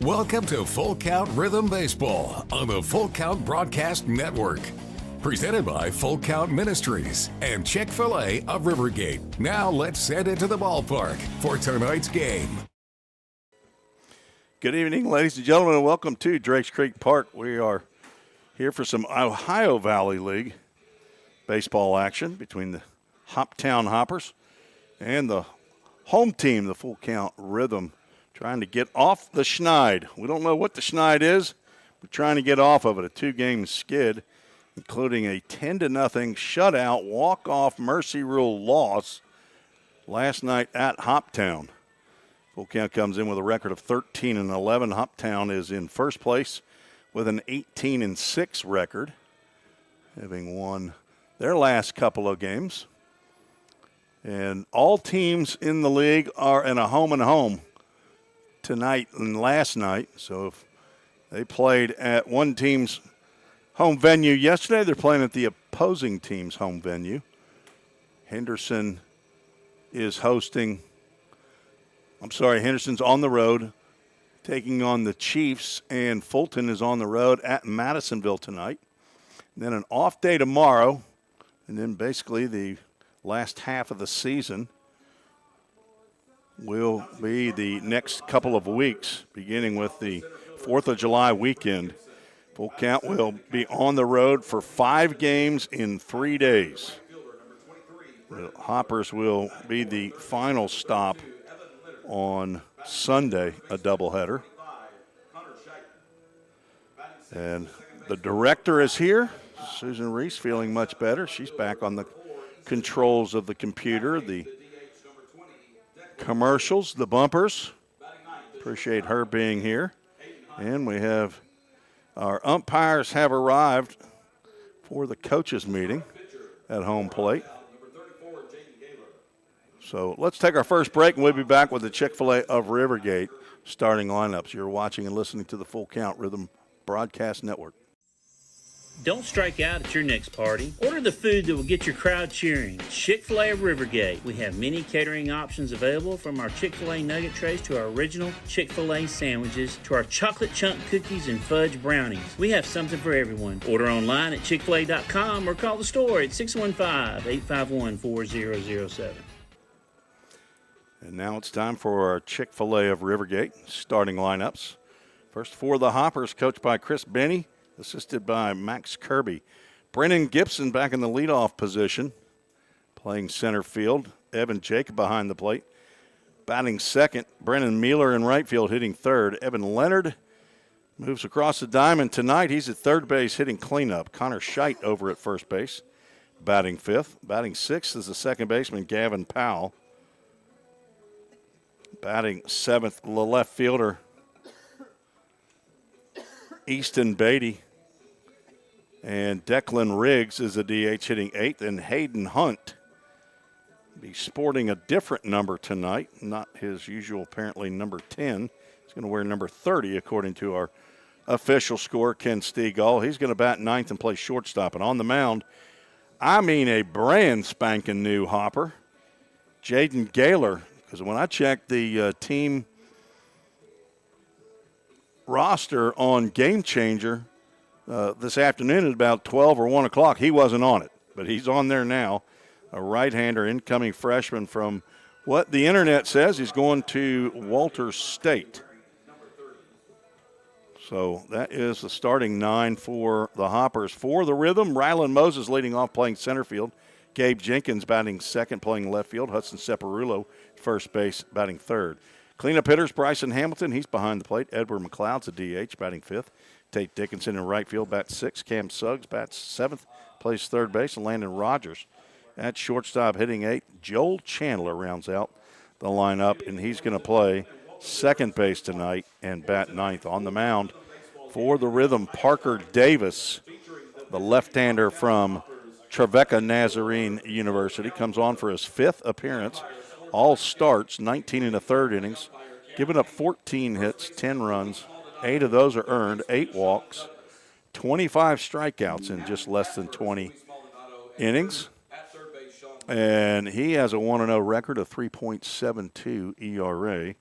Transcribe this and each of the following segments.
Welcome to Full Count Rhythm Baseball on the Full Count Broadcast Network. Presented by Full Count Ministries and Chick-fil-A of Rivergate. Now let's head into the ballpark for tonight's game. Good evening, ladies and gentlemen, and welcome to Drakes Creek Park. We are here for some Ohio Valley League baseball action between the Hoptown Hoppers and the home team, the Full Count Rhythm, trying to get off the schneid. We don't know what the schneid is. We're trying to get off of it. A two-game skid, including a 10-0 shutout walk-off mercy rule loss last night at Hoptown. Full Count comes in with a record of 13-11. Hoptown is in first place with an 18-6 record, having won their last couple of games. And all teams in the league are in a home-and-home tonight and last night. So if they played at one team's home venue yesterday, they're playing at the opposing team's home venue. Henderson's on the road taking on the Chiefs, and Fulton is on the road at Madisonville tonight. And then an off day tomorrow, and then basically the last half of the season will be the next couple of weeks, beginning with the 4th of July weekend. Full Count will be on the road for 5 games in 3 days. The Hoppers will be the final stop on Sunday, a doubleheader. And the director is here, Susan Reese, feeling much better. She's back on the controls of the computer, the commercials, the bumpers. Appreciate her being here. And we have our umpires have arrived for the coaches meeting at home plate. So let's take our first break, and we'll be back with the Chick-fil-A of Rivergate starting lineups. You're watching and listening to the Full Count Rhythm Broadcast Network. Don't strike out at your next party. Order the food that will get your crowd cheering. Chick-fil-A of Rivergate. We have many catering options available, from our Chick-fil-A nugget trays to our original Chick-fil-A sandwiches to our chocolate chunk cookies and fudge brownies. We have something for everyone. Order online at chickfil-a.com or call the store at 615-851-4007. And now it's time for our Chick-fil-A of Rivergate starting lineups. First for the Hoppers, coached by Chris Benny, assisted by Max Kirby. Brennan Gibson back in the leadoff position, playing center field. Evan Jacob behind the plate, batting second. Brennan Mueller in right field, hitting third. Evan Leonard moves across the diamond tonight. He's at third base, hitting cleanup. Connor Scheidt over at first base, batting fifth. Batting sixth is the second baseman, Gavin Powell. Batting seventh, the left fielder, Easton Beatty. And Declan Riggs is the DH, hitting eighth. And Hayden Hunt be sporting a different number tonight, not his usual, apparently, number 10. He's going to wear number 30, according to our official scorer, Ken Stegall. He's going to bat ninth and play shortstop. And on the mound, I mean a brand spanking new Hopper, Jaden Gaylor. Because when I checked the team roster on Game Changer this afternoon at about 12 or 1 o'clock, he wasn't on it, but he's on there now. A right-hander, incoming freshman from what the internet says he's going to Walters State. So that is the starting 9 for the Hoppers. For the Rhythm, Rylan Moses leading off, playing center field. Gabe Jenkins batting second, playing left field. Hudson Separulo first base, batting third. Cleanup hitters, Bryson Hamilton, he's behind the plate. Edward McLeod's a DH, batting fifth. Tate Dickinson in right field, bats sixth. Cam Suggs bats seventh, plays third base. And Landon Rogers at shortstop, hitting eighth. Joel Chandler rounds out the lineup, and he's going to play second base tonight and bat ninth. On the mound for the Rhythm, Parker Davis, the left-hander from Trevecca Nazarene University, comes on for his fifth appearance. All starts, 19 and a third innings, giving up 14 hits, 10 runs. 8 of those are earned, 8 walks, 25 strikeouts in just less than 20 innings. And he has a 1-0 record, of 3.72 ERA.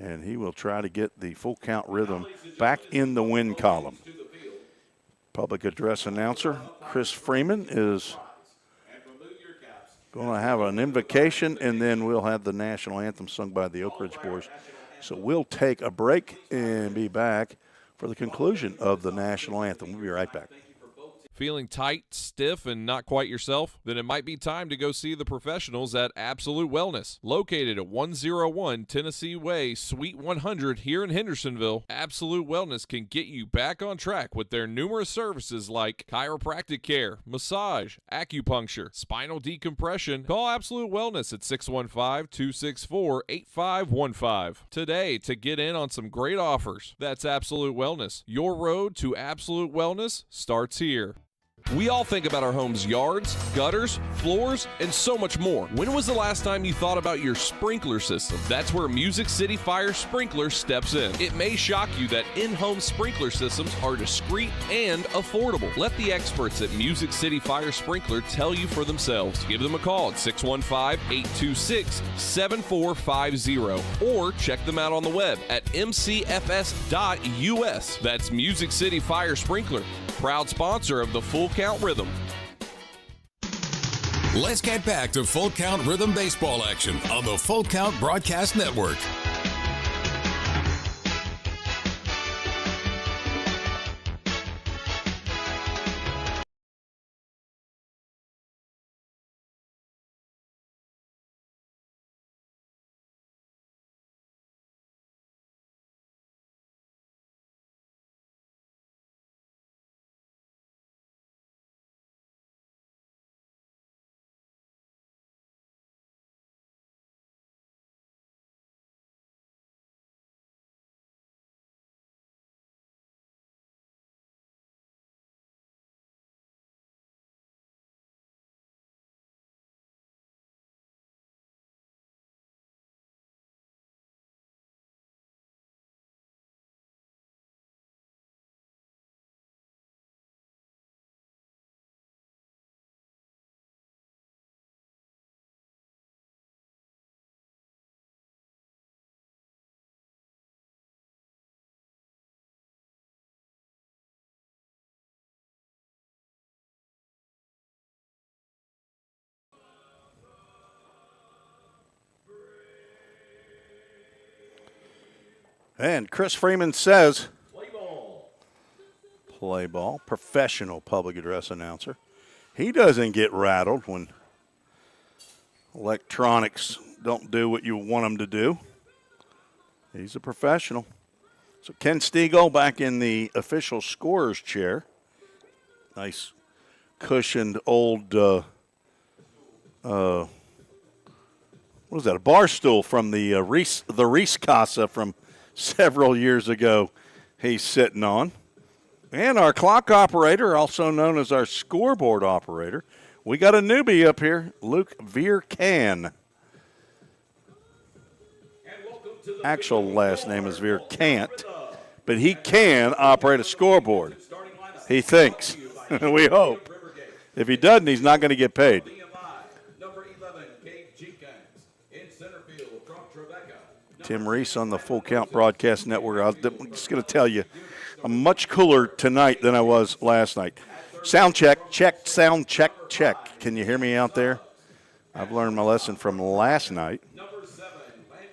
And he will try to get the full count rhythm back in the win column. Public address announcer Chris Freeman is going to have an invocation, and then we'll have the national anthem sung by the Oak Ridge Boys. So we'll take a break and be back for the conclusion of the national anthem. We'll be right back. Feeling tight, stiff, and not quite yourself? Then it might be time to go see the professionals at Absolute Wellness. Located at 101 Tennessee Way, Suite 100 here in Hendersonville, Absolute Wellness can get you back on track with their numerous services like chiropractic care, massage, acupuncture, spinal decompression. Call Absolute Wellness at 615-264-8515 today to get in on some great offers. That's Absolute Wellness. Your road to absolute wellness starts here. We all think about our home's yards, gutters, floors, and so much more. When was the last time you thought about your sprinkler system? That's where Music City Fire Sprinkler steps in. It may shock you that in-home sprinkler systems are discreet and affordable. Let the experts at Music City Fire Sprinkler tell you for themselves. Give them a call at 615-826-7450 or check them out on the web at mcfs.us. That's Music City Fire Sprinkler, proud sponsor of the Full Count Rhythm. Let's get back to Full Count Rhythm baseball action on the Full Count Broadcast Network. And Chris Freeman says, play ball, professional public address announcer. He doesn't get rattled when electronics don't do what you want them to do. He's a professional. So Ken Stiegel back in the official scorer's chair. Nice cushioned old, what was that, a bar stool from the Reese Casa from several years ago he's sitting on. And our clock operator, also known as our scoreboard operator, we got a newbie up here, Luke Veer-Can. Actual last name is Veer-Can't, but he can operate a scoreboard. He thinks. We hope. If he doesn't, he's not going to get paid. Tim Reese on the Full Count Broadcast Network. I'm just going to tell you, I'm much cooler tonight than I was last night. Sound check, sound check, check. Can you hear me out there? I've learned my lesson from last night.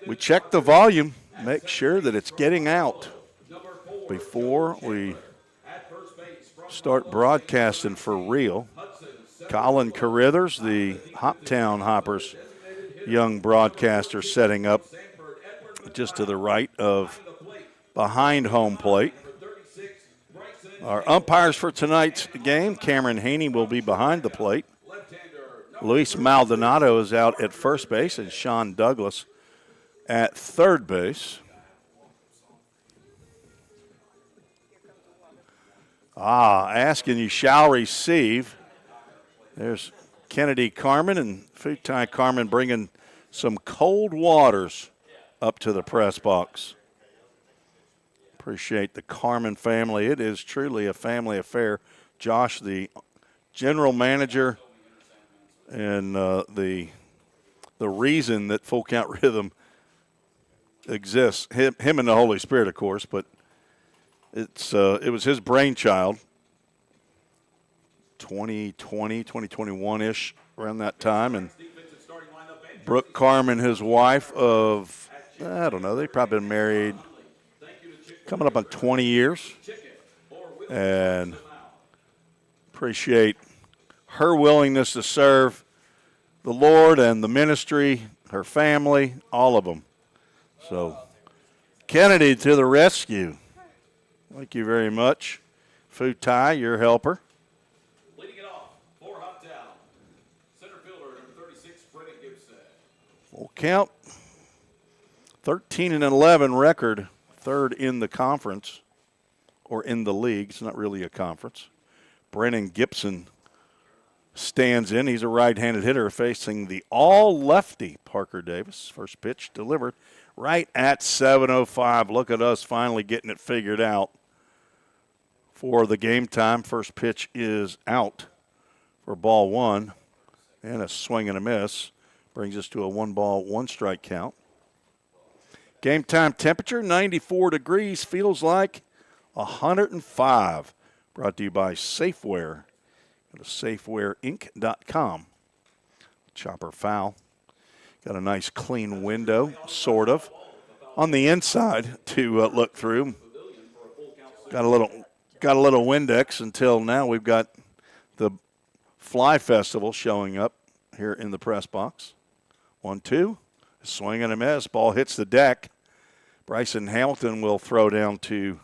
We check the volume, make sure that it's getting out before we start broadcasting for real. Colin Carithers, the Hoptown Hoppers young broadcaster, setting up just to the right of behind home plate. Our umpires for tonight's game, Cameron Haney will be behind the plate. Luis Maldonado is out at first base and Sean Douglas at third base. Asking you shall receive. There's Kennedy Carmen and Futai Carmen bringing some cold waters up to the press box. Appreciate the Carmen family. It is truly a family affair. Josh, the general manager, and the reason that Full Count Rhythm exists. Him and the Holy Spirit, of course, but it was his brainchild. 2020, 2021-ish, around that time. And Brooke Carmen, his wife of, I don't know, they've probably been married coming up on 20 years. And appreciate her willingness to serve the Lord and the ministry, her family, all of them. So, Kennedy to the rescue. Thank you very much. Futai, your helper. Leading it off for Hoptown, center fielder number 36, Brennan Gibson. Full count. 13-11 record, third in the conference, or in the league. It's not really a conference. Brennan Gibson stands in. He's a right-handed hitter facing the all-lefty Parker Davis. First pitch delivered right at 7:05. Look at us finally getting it figured out for the game time. First pitch is out for ball one, and a swing and a miss brings us to a 1-ball, 1-strike count. Game time temperature 94 degrees, feels like 105. Brought to you by Safeware. Go to safewareinc.com. Chopper foul. Got a nice clean window, sort of, on the inside to look through. Got a little Windex until now. We've got the Fly Festival showing up here in the press box. 1-2, swing and a miss. Ball hits the deck. Bryson Hamilton will throw down to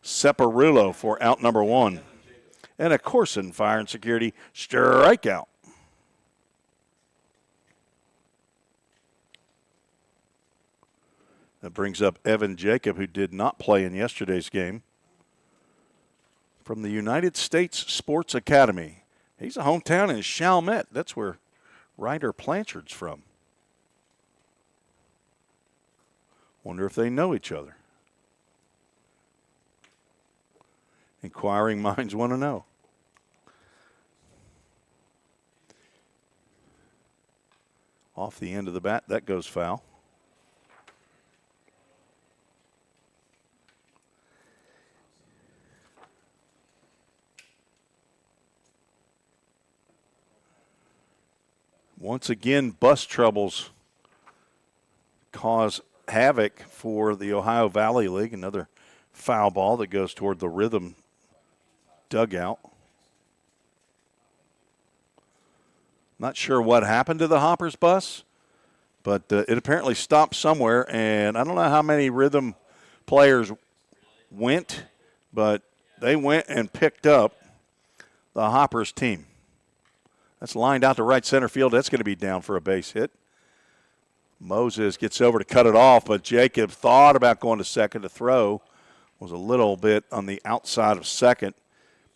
Separulo for out number one. And a Corson Fire and Security strikeout. That brings up Evan Jacob, who did not play in yesterday's game. From the United States Sports Academy. He's a hometown in Chalmette. That's where Ryder Blanchard's from. Wonder if they know each other. Inquiring minds want to know. Off the end of the bat, that goes foul. Once again, bus troubles cause havoc for the Ohio Valley League. Another foul ball that goes toward the Rhythm dugout. Not sure what happened to the Hoppers bus, but it apparently stopped somewhere, and I don't know how many Rhythm players went, but they went and picked up the Hoppers team. That's lined out to right center field. That's going to be down for a base hit. Moses gets over to cut it off, but Jacob thought about going to second to throw. Was a little bit on the outside of second,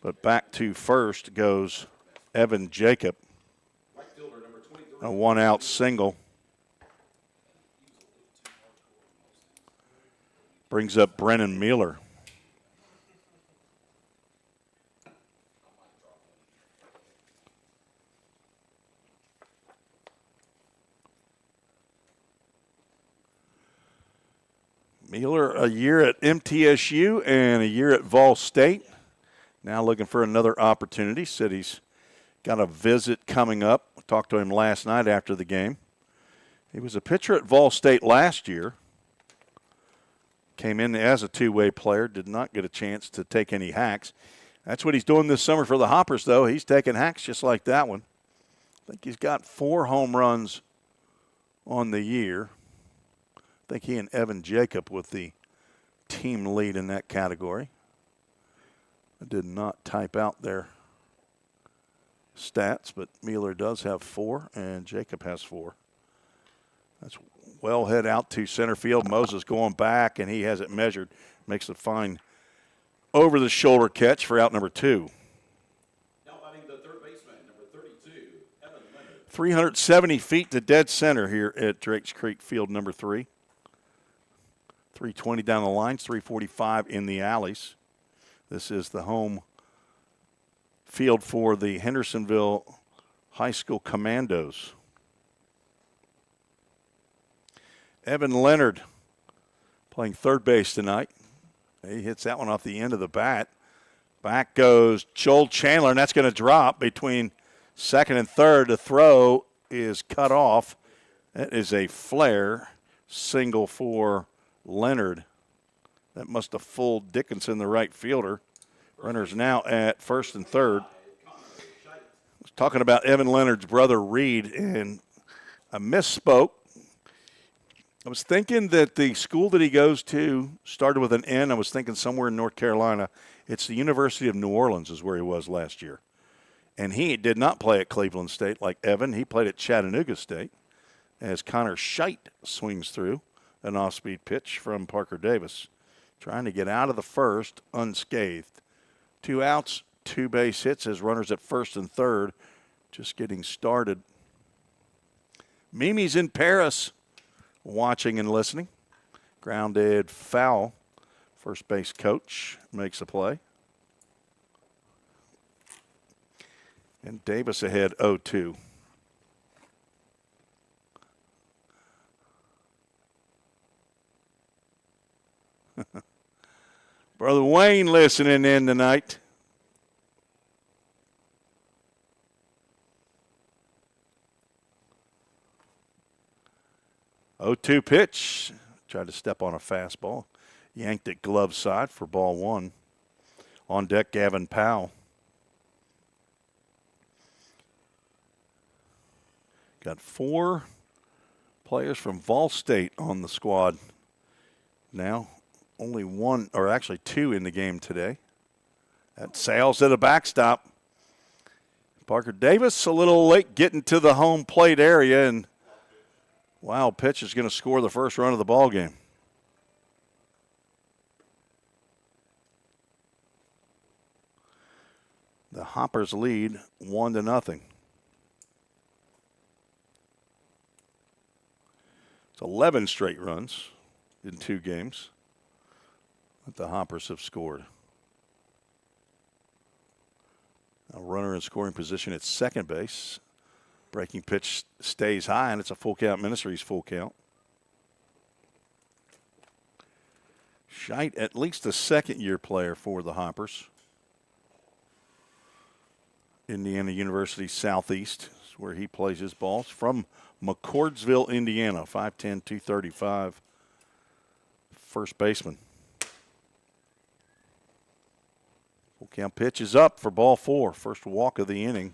but back to first goes Evan Jacob. A one-out single. Brings up Brennan Mueller. Mueller, a year at MTSU and a year at Vol State. Now looking for another opportunity. Said he's got a visit coming up. I talked to him last night after the game. He was a pitcher at Vol State last year. Came in as a two-way player. Did not get a chance to take any hacks. That's what he's doing this summer for the Hoppers, though. He's taking hacks just like that one. I think he's got 4 home runs on the year. I think he and Evan Jacob with the team lead in that category. I did not type out their stats, but Mueller does have 4 and Jacob has 4. That's well head out to center field. Moses going back, and he has it measured. Makes a fine over-the-shoulder catch for out number 2. Now batting the third baseman, number 32, Evan Leonard. 370 feet to dead center here at Drakes Creek Field number 3. 320 down the lines, 345 in the alleys. This is the home field for the Hendersonville High School Commandos. Evan Leonard playing third base tonight. He hits that one off the end of the bat. Back goes Joel Chandler, and that's going to drop between second and third. The throw is cut off. That is a flare single for Leonard. That must have fooled Dickinson, the right fielder. Runners now at first and third. I was talking about Evan Leonard's brother, Reed, and I misspoke. I was thinking that the school that he goes to started with an N. I was thinking somewhere in North Carolina. It's the University of New Orleans is where he was last year. And he did not play at Cleveland State like Evan. He played at Chattanooga State as Connor Scheidt swings through an off-speed pitch from Parker Davis, trying to get out of the first unscathed. 2 outs, 2 base hits as runners at first and third, just getting started. Mimi's in Paris, watching and listening. Grounded foul. First base coach makes a play. And Davis ahead 0-2. Brother Wayne listening in tonight. Oh, 2 pitch. Tried to step on a fastball. Yanked it glove side for ball 1. On deck, Gavin Powell. Got 4 players from Vol State on the squad now. Only 1, or actually 2 in the game today. That sails to the backstop. Parker Davis a little late getting to the home plate area, and wild pitch is going to score the first run of the ball game. The Hoppers lead 1-0. It's 11 straight runs in 2 games that the Hoppers have scored. A runner in scoring position at second base. Breaking pitch stays high, and it's a full count. Ministries full count. Scheidt, at least a second-year player for the Hoppers. Indiana University Southeast is where he plays his balls. From McCordsville, Indiana, 5'10", 235. First baseman. Full count pitch is up for ball 4. First walk of the inning.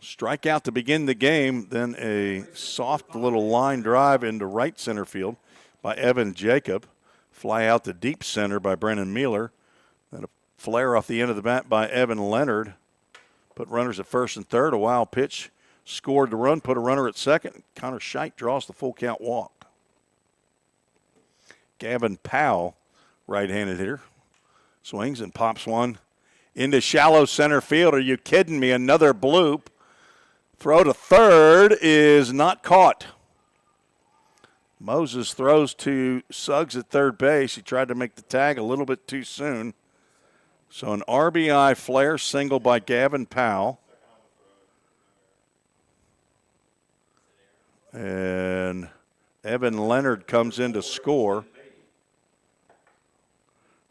Strikeout to begin the game, then a soft little line drive into right center field by Evan Jacob. Fly out to deep center by Brennan Mueller. Then a flare off the end of the bat by Evan Leonard. Put runners at first and third. A wild pitch. Scored the run, put a runner at second. Connor Scheidt draws the full count walk. Gavin Powell, right-handed hitter, swings and pops one into shallow center field. Are you kidding me? Another bloop. Throw to third is not caught. Moses throws to Suggs at third base. He tried to make the tag a little bit too soon. So an RBI flare single by Gavin Powell. And Evan Leonard comes in to score.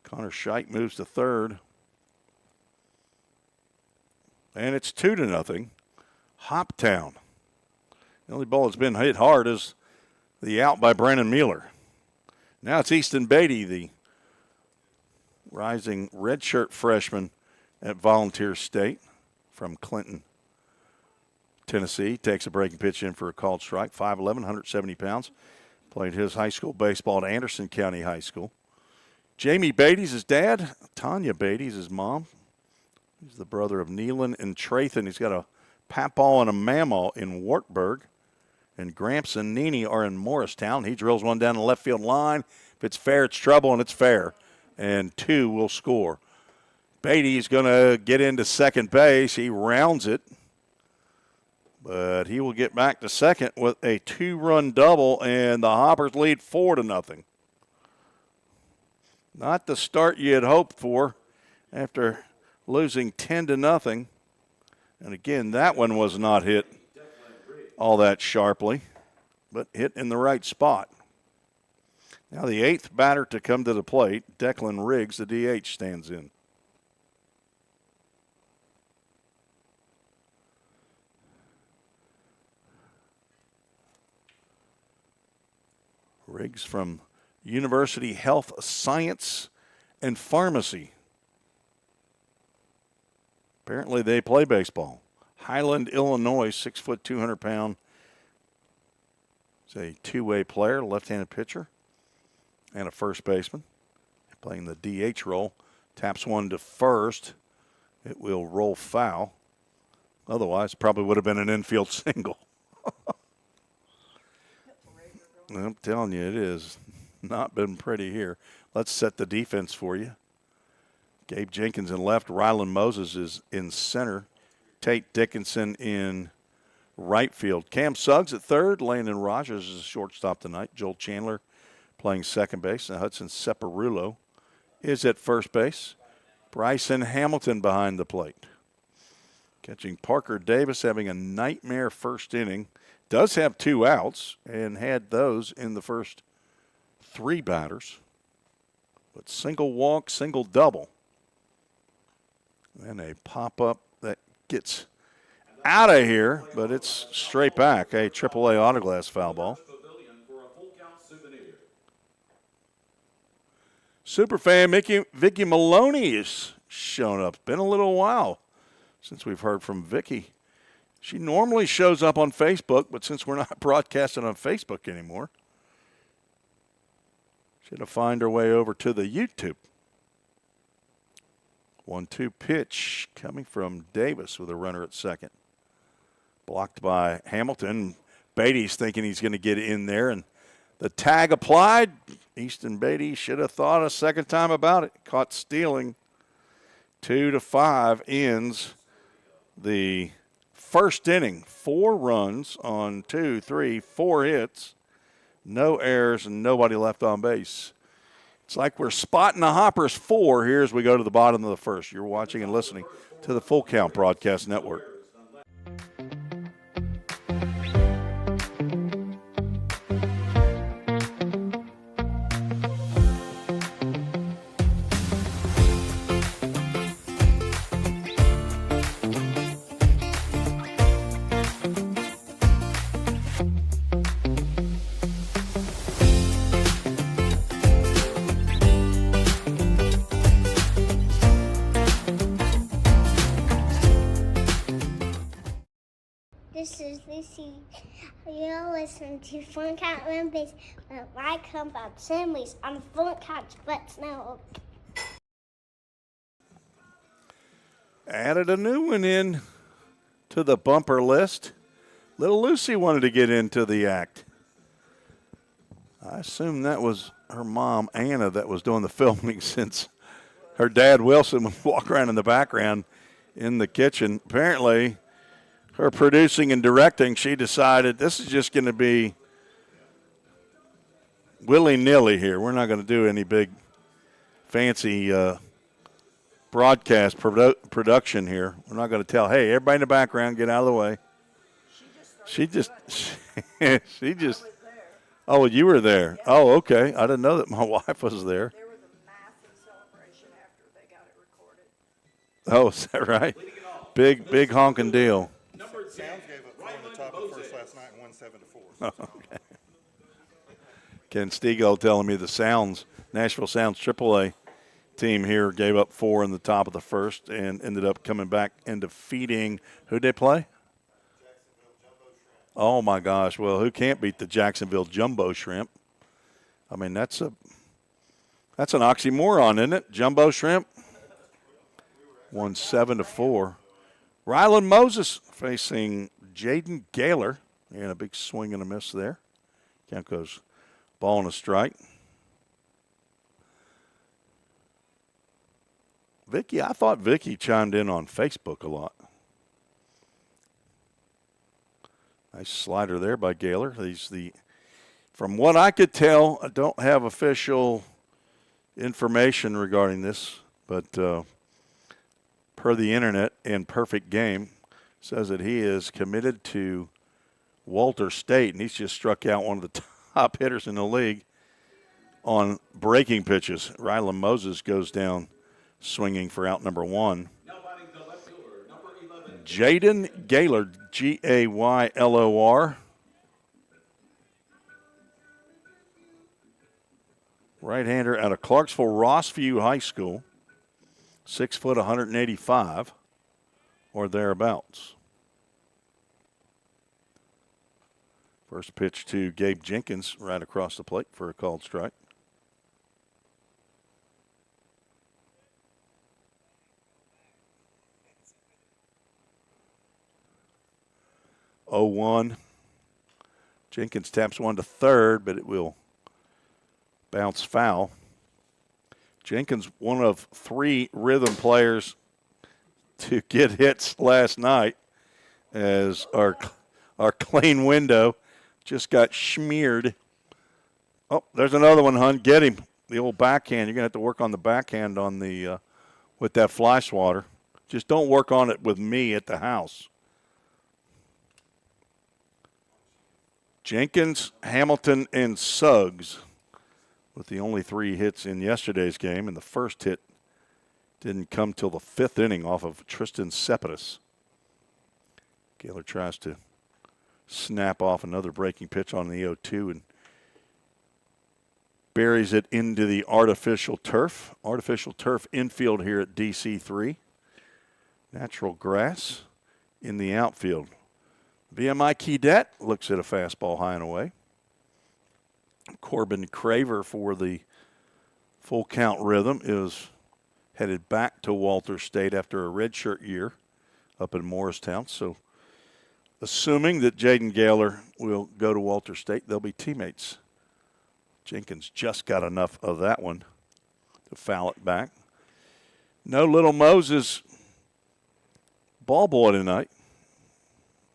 Connor Scheidt moves to third. And it's 2-0. Hoptown. The only ball that's been hit hard is the out by Brandon Mueller. Now it's Easton Beatty, the rising redshirt freshman at Volunteer State from Clinton, Tennessee. Takes a breaking pitch in for a called strike. 5'11", 170 pounds. Played his high school baseball at Anderson County High School. Jamie Beatty's his dad. Tanya Beatty's his mom. He's the brother of Neelan and Trathan. He's got a papaw and a mamaw in Wartburg. And Gramps and Nene are in Morristown. He drills one down the left field line. If it's fair, it's trouble, and it's fair. And 2 will score. Beatty's going to get into second base. He rounds it. But he will get back to second with a 2-run double, and the Hoppers lead 4-0. Not the start you had hoped for after losing 10-0. And again, that one was not hit all that sharply. but hit in the right spot. Now the 8th batter to come to the plate, Declan Riggs, the DH, stands in. Riggs from University Health Science and Pharmacy. Apparently they play baseball. Highland, Illinois, 6 foot, 200 pound. He's a two-way player, left-handed pitcher, and a first baseman. Playing the DH role. Taps one to first. It will roll foul. Otherwise, probably would have been an infield single. I'm telling you, it has not been pretty here. Let's set the defense for you. Gabe Jenkins in left. Rylan Moses is in center. Tate Dickinson in right field. Cam Suggs at third. Landon Rogers is a shortstop tonight. Joel Chandler playing second base. And Hudson Separulo is at first base. Bryson Hamilton behind the plate. Catching Parker Davis, having a nightmare first inning. Does have 2 outs and had those in the first 3 batters. But single walk, single double. And a pop-up that gets out of here, but it's straight back. A AAA autoglass foul ball. Superfan Vicky Maloney is showing up. It's been a little while since we've heard from Vicky. She normally shows up on Facebook, but since we're not broadcasting on Facebook anymore, she had to find her way over to the YouTube. 1-2 pitch coming from Davis with a runner at second. Blocked by Hamilton. Beatty's thinking he's going to get in there, and the tag applied. Easton Beatty should have thought a second time about it. Caught stealing. 2-5 ends the first inning. 4 runs on 2, 3, 4 hits. No errors and nobody left on base. It's like we're spotting the Hoppers 4 here as we go to the bottom of the first. You're watching and listening to the Full Count Broadcast Network. This is Lucy. You're listening to Fun Count Olympics with my compound assemblies on the Fun Count Sports Network. Added a new one in to the bumper list. Little Lucy wanted to get into the act. I assume that was her mom, Anna, that was doing the filming, since her dad, Wilson, would walk around in the background in the kitchen. Apparently, her producing and directing, she decided this is just going to be willy-nilly here. We're not going to do any big fancy broadcast production here. We're not going to tell, hey, everybody in the background, get out of the way. She just, oh, you were there. Oh, okay. I didn't know that my wife was there. There was a massive celebration after they got it recorded. Oh, is that right? Big honking deal. Sounds gave up 4 on the top of the first last night and won 7-4. Okay. Ken Stegall telling me the Sounds, Nashville Sounds AAA team here gave up 4 in the top of the first and ended up coming back and defeating, who'd they play? Oh, my gosh. Well, who can't beat the Jacksonville Jumbo Shrimp? I mean, that's an oxymoron, isn't it? Jumbo Shrimp won 7-4. Rylan Moses facing Jaden Gaylor. And a big swing and a miss there. Count goes ball and a strike. Vicky, I thought Vicky chimed in on Facebook a lot. Nice slider there by Gaylor. From what I could tell, I don't have official information regarding this, but per the internet and Perfect Game says that he is committed to Walter State, and he's just struck out one of the top hitters in the league on breaking pitches. Rylan Moses goes down swinging for out number 1. Jaden Gaylor, Gaylor. Right-hander out of Clarksville Rossview High School. 6 foot, 185 or thereabouts. First pitch to Gabe Jenkins right across the plate for a called strike. 0-1. Jenkins taps one to third, but it will bounce foul. Jenkins, one of 3 Rhythm players to get hits last night, as our clean window just got smeared. Oh, there's another one, Hun. Get him. The old backhand. You're going to have to work on the backhand on the with that fly swatter. Just don't work on it with me at the house. Jenkins, Hamilton, and Suggs with the only 3 hits in yesterday's game, and the first hit didn't come till the 5th inning off of Tristan Cepedis. Gaylor tries to snap off another breaking pitch on the 0-2 and buries it into the artificial turf. Artificial turf infield here at DC3. Natural grass in the outfield. VMI Cadet looks at a fastball high and away. Corbin Craver for the full count Rhythm is headed back to Walter State after a redshirt year up in Morristown. So assuming that Jaden Gaylor will go to Walter State, they'll be teammates. Jenkins just got enough of that one to foul it back. No Little Moses ball boy tonight.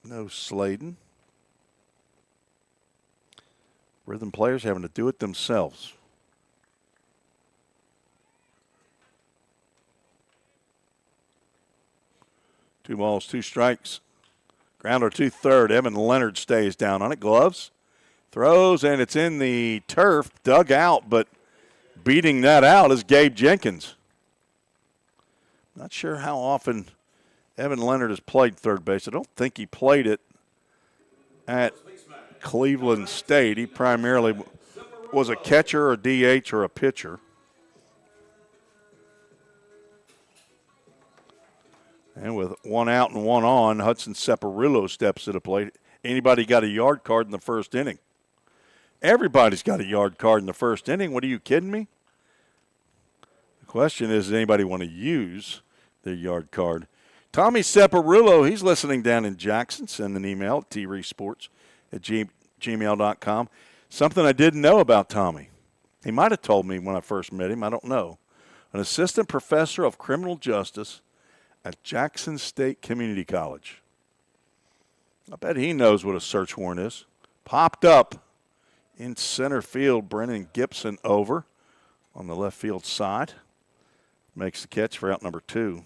No Sladen. Rhythm players having to do it themselves. Two balls, 2 strikes. Grounder to third. Evan Leonard stays down on it. Gloves. Throws, and it's in the turf. Dug out, but beating that out is Gabe Jenkins. Not sure how often Evan Leonard has played third base. I don't think he played it at Cleveland State. He primarily was a catcher, a DH, or a pitcher. And with 1 out and 1 on, Hudson Separillo steps to the plate. Anybody got a yard card in the first inning? Everybody's got a yard card in the first inning. What, are you kidding me? The question is, does anybody want to use their yard card? Tommy Separillo, he's listening down in Jackson. Send an email at tresports@gmail.com. Something I didn't know about Tommy. He might have told me when I first met him. I don't know. An assistant professor of criminal justice at Jackson State Community College. I bet he knows what a search warrant is. Popped up in center field. Brennan Gibson over on the left field side. Makes the catch for out number 2.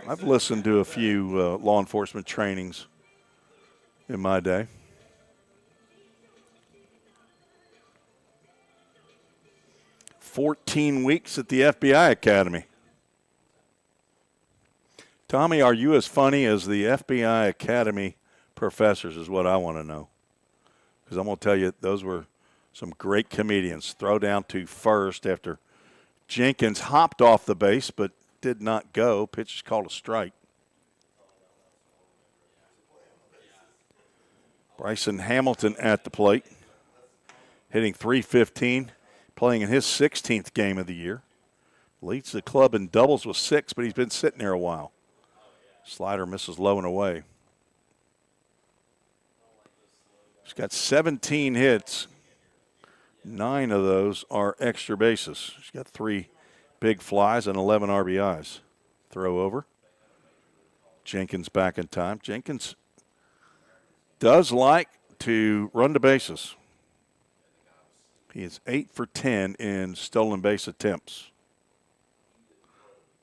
I've listened to a few law enforcement trainings in my day. "14 weeks at the FBI Academy." Tommy, are you as funny as the FBI Academy professors is what I want to know. Because I'm going to tell you, those were some great comedians. Throw down to first after Jenkins hopped off the base but did not go. Pitch is called a strike. Bryson Hamilton at the plate, hitting .315, playing in his 16th game of the year. Leads the club in doubles with 6, but he's been sitting there a while. Slider misses low and away. He's got 17 hits. 9 of those are extra bases. He's got 3 big flies and 11 RBIs. Throw over. Jenkins back in time. Jenkins does like to run the bases. He is 8 for 10 in stolen base attempts.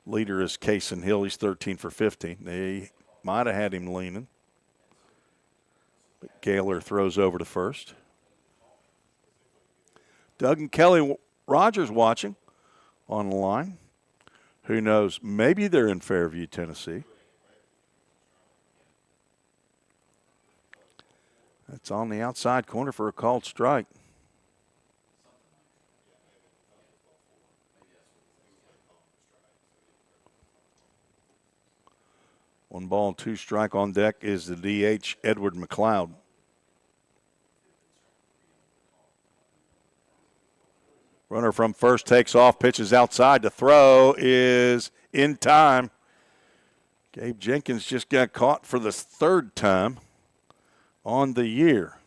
Leader is Kaysen Hill. He's 13 for 15. They might have had him leaning. But Gaylor throws over to first. Doug and Kelly Rogers watching on the line. Who knows? Maybe they're in Fairview, Tennessee. That's on the outside corner for a called strike. One ball, two strike on deck is the DH, Edward McLeod. Runner from first takes off, pitches outside. The throw is in time. Gabe Jenkins just got caught for the third time on the year.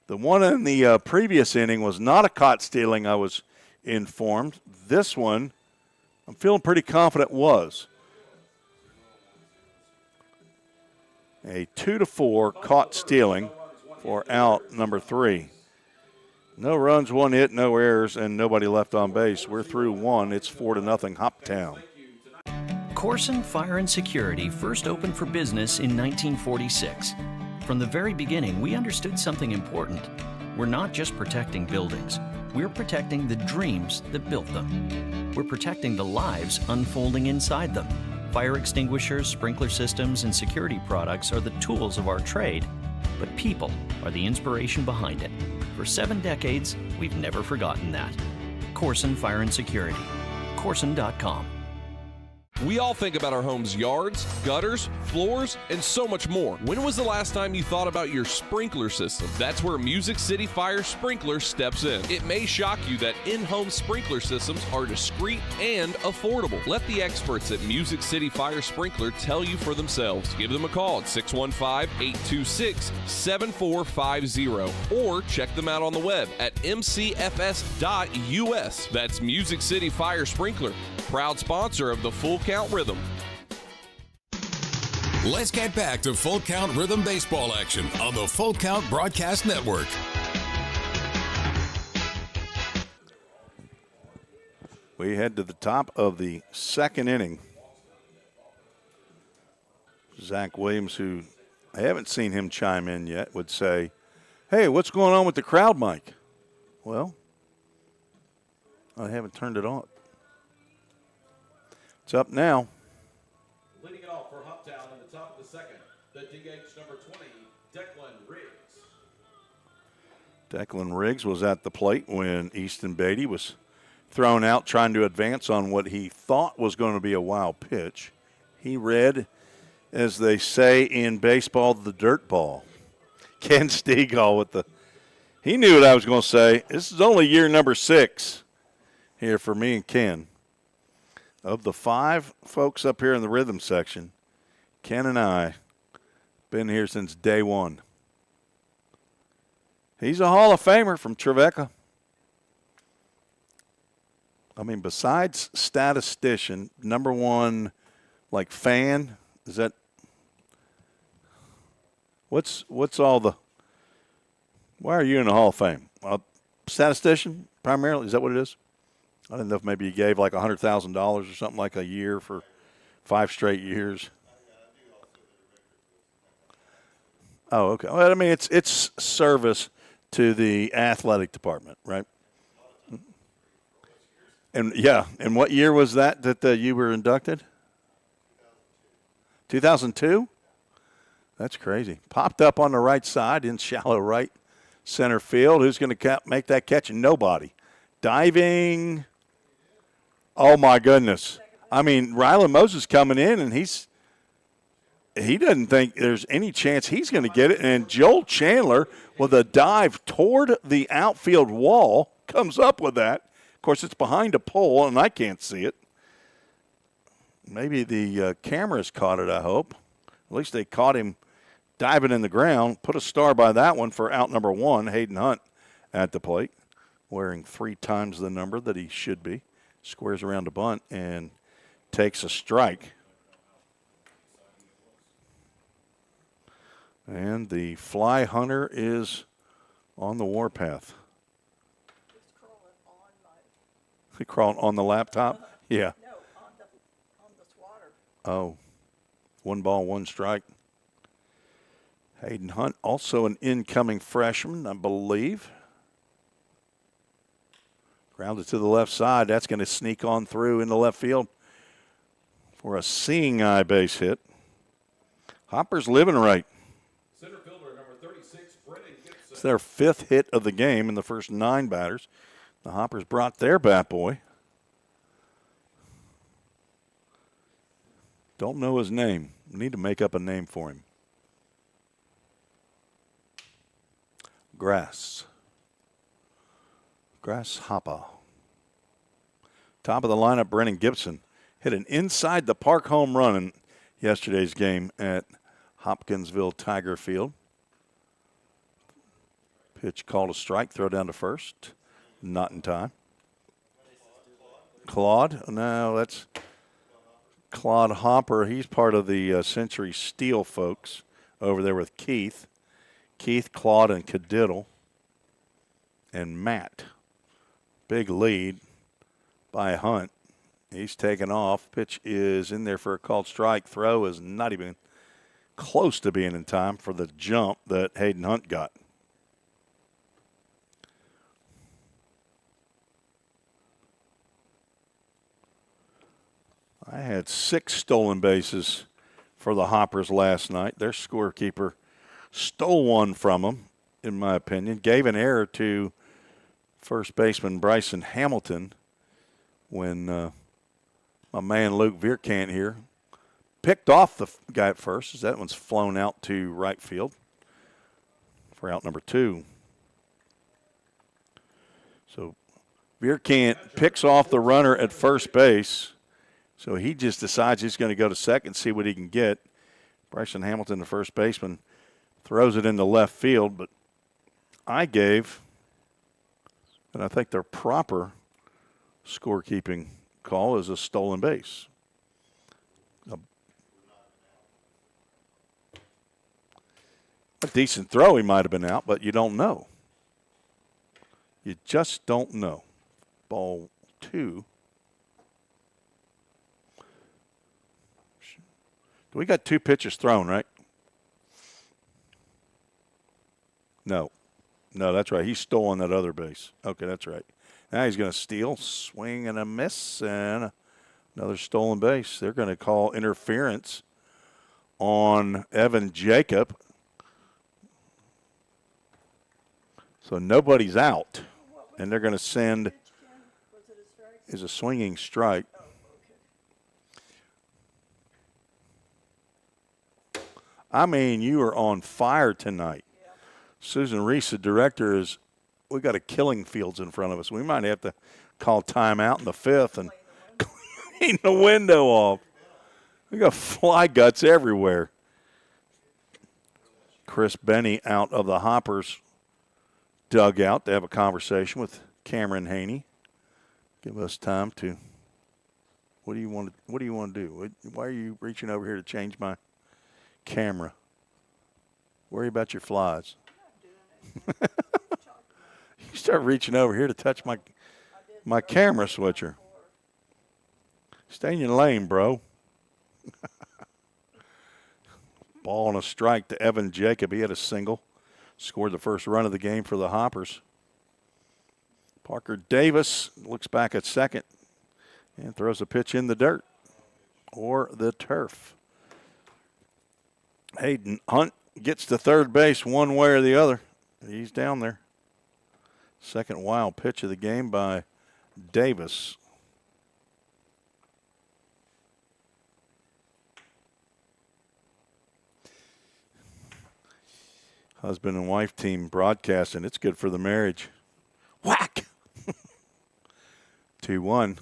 The one in the previous inning was not a caught stealing, I was informed. This one, I'm feeling pretty confident was. A 2-4 caught stealing for out number 3. No runs, one hit, no errors, and nobody left on base. We're through one. It's 4-0 Hoptown. Corson Fire and Security first opened for business in 1946. From the very beginning, we understood something important. We're not just protecting buildings. We're protecting the dreams that built them. We're protecting the lives unfolding inside them. Fire extinguishers, sprinkler systems, and security products are the tools of our trade, but people are the inspiration behind it. For 7 decades, we've never forgotten that. Corson Fire and Security. Corson.com. We all think about our home's yards, gutters, floors, and so much more. When was the last time you thought about your sprinkler system? That's where Music City Fire Sprinkler steps in. It may shock you that in-home sprinkler systems are discreet and affordable. Let the experts at Music City Fire Sprinkler tell you for themselves. Give them a call at 615-826-7450 or check them out on the web at mcfs.us. That's Music City Fire Sprinkler, proud sponsor of the Full Count Rhythm. Let's get back to Full Count Rhythm baseball action on the Full Count Broadcast Network. We head to the top of the second inning. Zach Williams, who I haven't seen him chime in yet, would say, "Hey, what's going on with the crowd mic?" Well, I haven't turned it on. It's up now. Leading it off for Hoptown in the top of the second, the DH number 20, Declan Riggs. Declan Riggs was at the plate when Easton Beatty was thrown out trying to advance on what he thought was going to be a wild pitch. He read, as they say in baseball, the dirt ball. Ken Stegall with the – he knew what I was going to say. This is only year number 6 here for me and Ken. Of the 5 folks up here in the rhythm section, Ken and I been here since day one. He's a Hall of Famer from Trevecca. I mean, besides statistician, number 1, like, fan, is that what's all the – why are you in the Hall of Fame? Statistician primarily, is that what it is? I didn't know if maybe you gave like $100,000 or something like a year for 5 straight years. Oh, okay. Well, I mean, it's service to the athletic department, right? And, yeah, and what year was that you were inducted? 2002? That's crazy. Popped up on the right side in shallow right center field. Who's going to make that catch? Nobody. Diving. Oh, my goodness. I mean, Rylan Moses coming in, and he doesn't think there's any chance he's going to get it. And Joel Chandler, with a dive toward the outfield wall, comes up with that. Of course, it's behind a pole, and I can't see it. Maybe the cameras caught it, I hope. At least they caught him diving in the ground. Put a star by that one for out number 1, Hayden Hunt, at the plate, wearing 3 times the number that he should be. Squares around a bunt and takes a strike. And the fly hunter is on the warpath. It's crawling on my. He crawled on the laptop? Yeah. No, on the Oh, 1 ball, 1 strike. Hayden Hunt, also an incoming freshman, I believe. Grounded to the left side. That's going to sneak on through into left field for a seeing eye base hit. Hopper's living right. Center fielder number 36, Brennan Gibson. It's their 5th hit of the game in the first 9 batters. The Hoppers brought their bat boy. Don't know his name. We need to make up a name for him. Grasshopper. Top of the lineup, Brennan Gibson hit an inside the park home run in yesterday's game at Hopkinsville Tiger Field. Pitch called a strike, throw down to first. Not in time. Claude? No, that's Claude Hopper. He's part of the Century Steel folks over there with Keith. Keith, Claude, and Cadiddle. And Matt. Big lead by Hunt. He's taken off. Pitch is in there for a called strike. Throw is not even close to being in time for the jump that Hayden Hunt got. I had 6 stolen bases for the Hoppers last night. Their scorekeeper stole one from them, in my opinion. Gave an error to first baseman Bryson Hamilton when my man Luke Vierkant here picked off the guy at first, as that one's flown out to right field for out number 2. So Vierkant picks off the runner at first base. So he just decides he's going to go to second, see what he can get. Bryson Hamilton, the first baseman, throws it into left field. But I gave, and I think their proper scorekeeping call is a stolen base. A decent throw, he might have been out, but you don't know. You just don't know. Ball 2. We got 2 pitches thrown, right? No, that's right. He's stolen that other base. Okay, that's right. Now he's going to steal, swing and a miss, and another stolen base. They're going to call interference on Evan Jacob. So nobody's out, and they're going to send is a swinging strike. I mean, you are on fire tonight. Yeah. Susan Reese, the director, we got a killing fields in front of us. We might have to call timeout in the 5th and clean the window off. We got fly guts everywhere. Chris Benny out of the Hoppers dugout to have a conversation with Cameron Haney. Give us time to. What do you want to do? Why are you reaching over here to change my camera? Worry about your flies. You start reaching over here to touch my camera switcher. Stay in your lane, bro. Ball and a strike to Evan Jacob. He had a single. Scored the first run of the game for the Hoppers. Parker Davis looks back at second and throws a pitch in the dirt or the turf. Hayden Hunt gets to third base one way or the other. He's down there. Second wild pitch of the game by Davis. Husband and wife team broadcasting. It's good for the marriage. Whack! 2-1.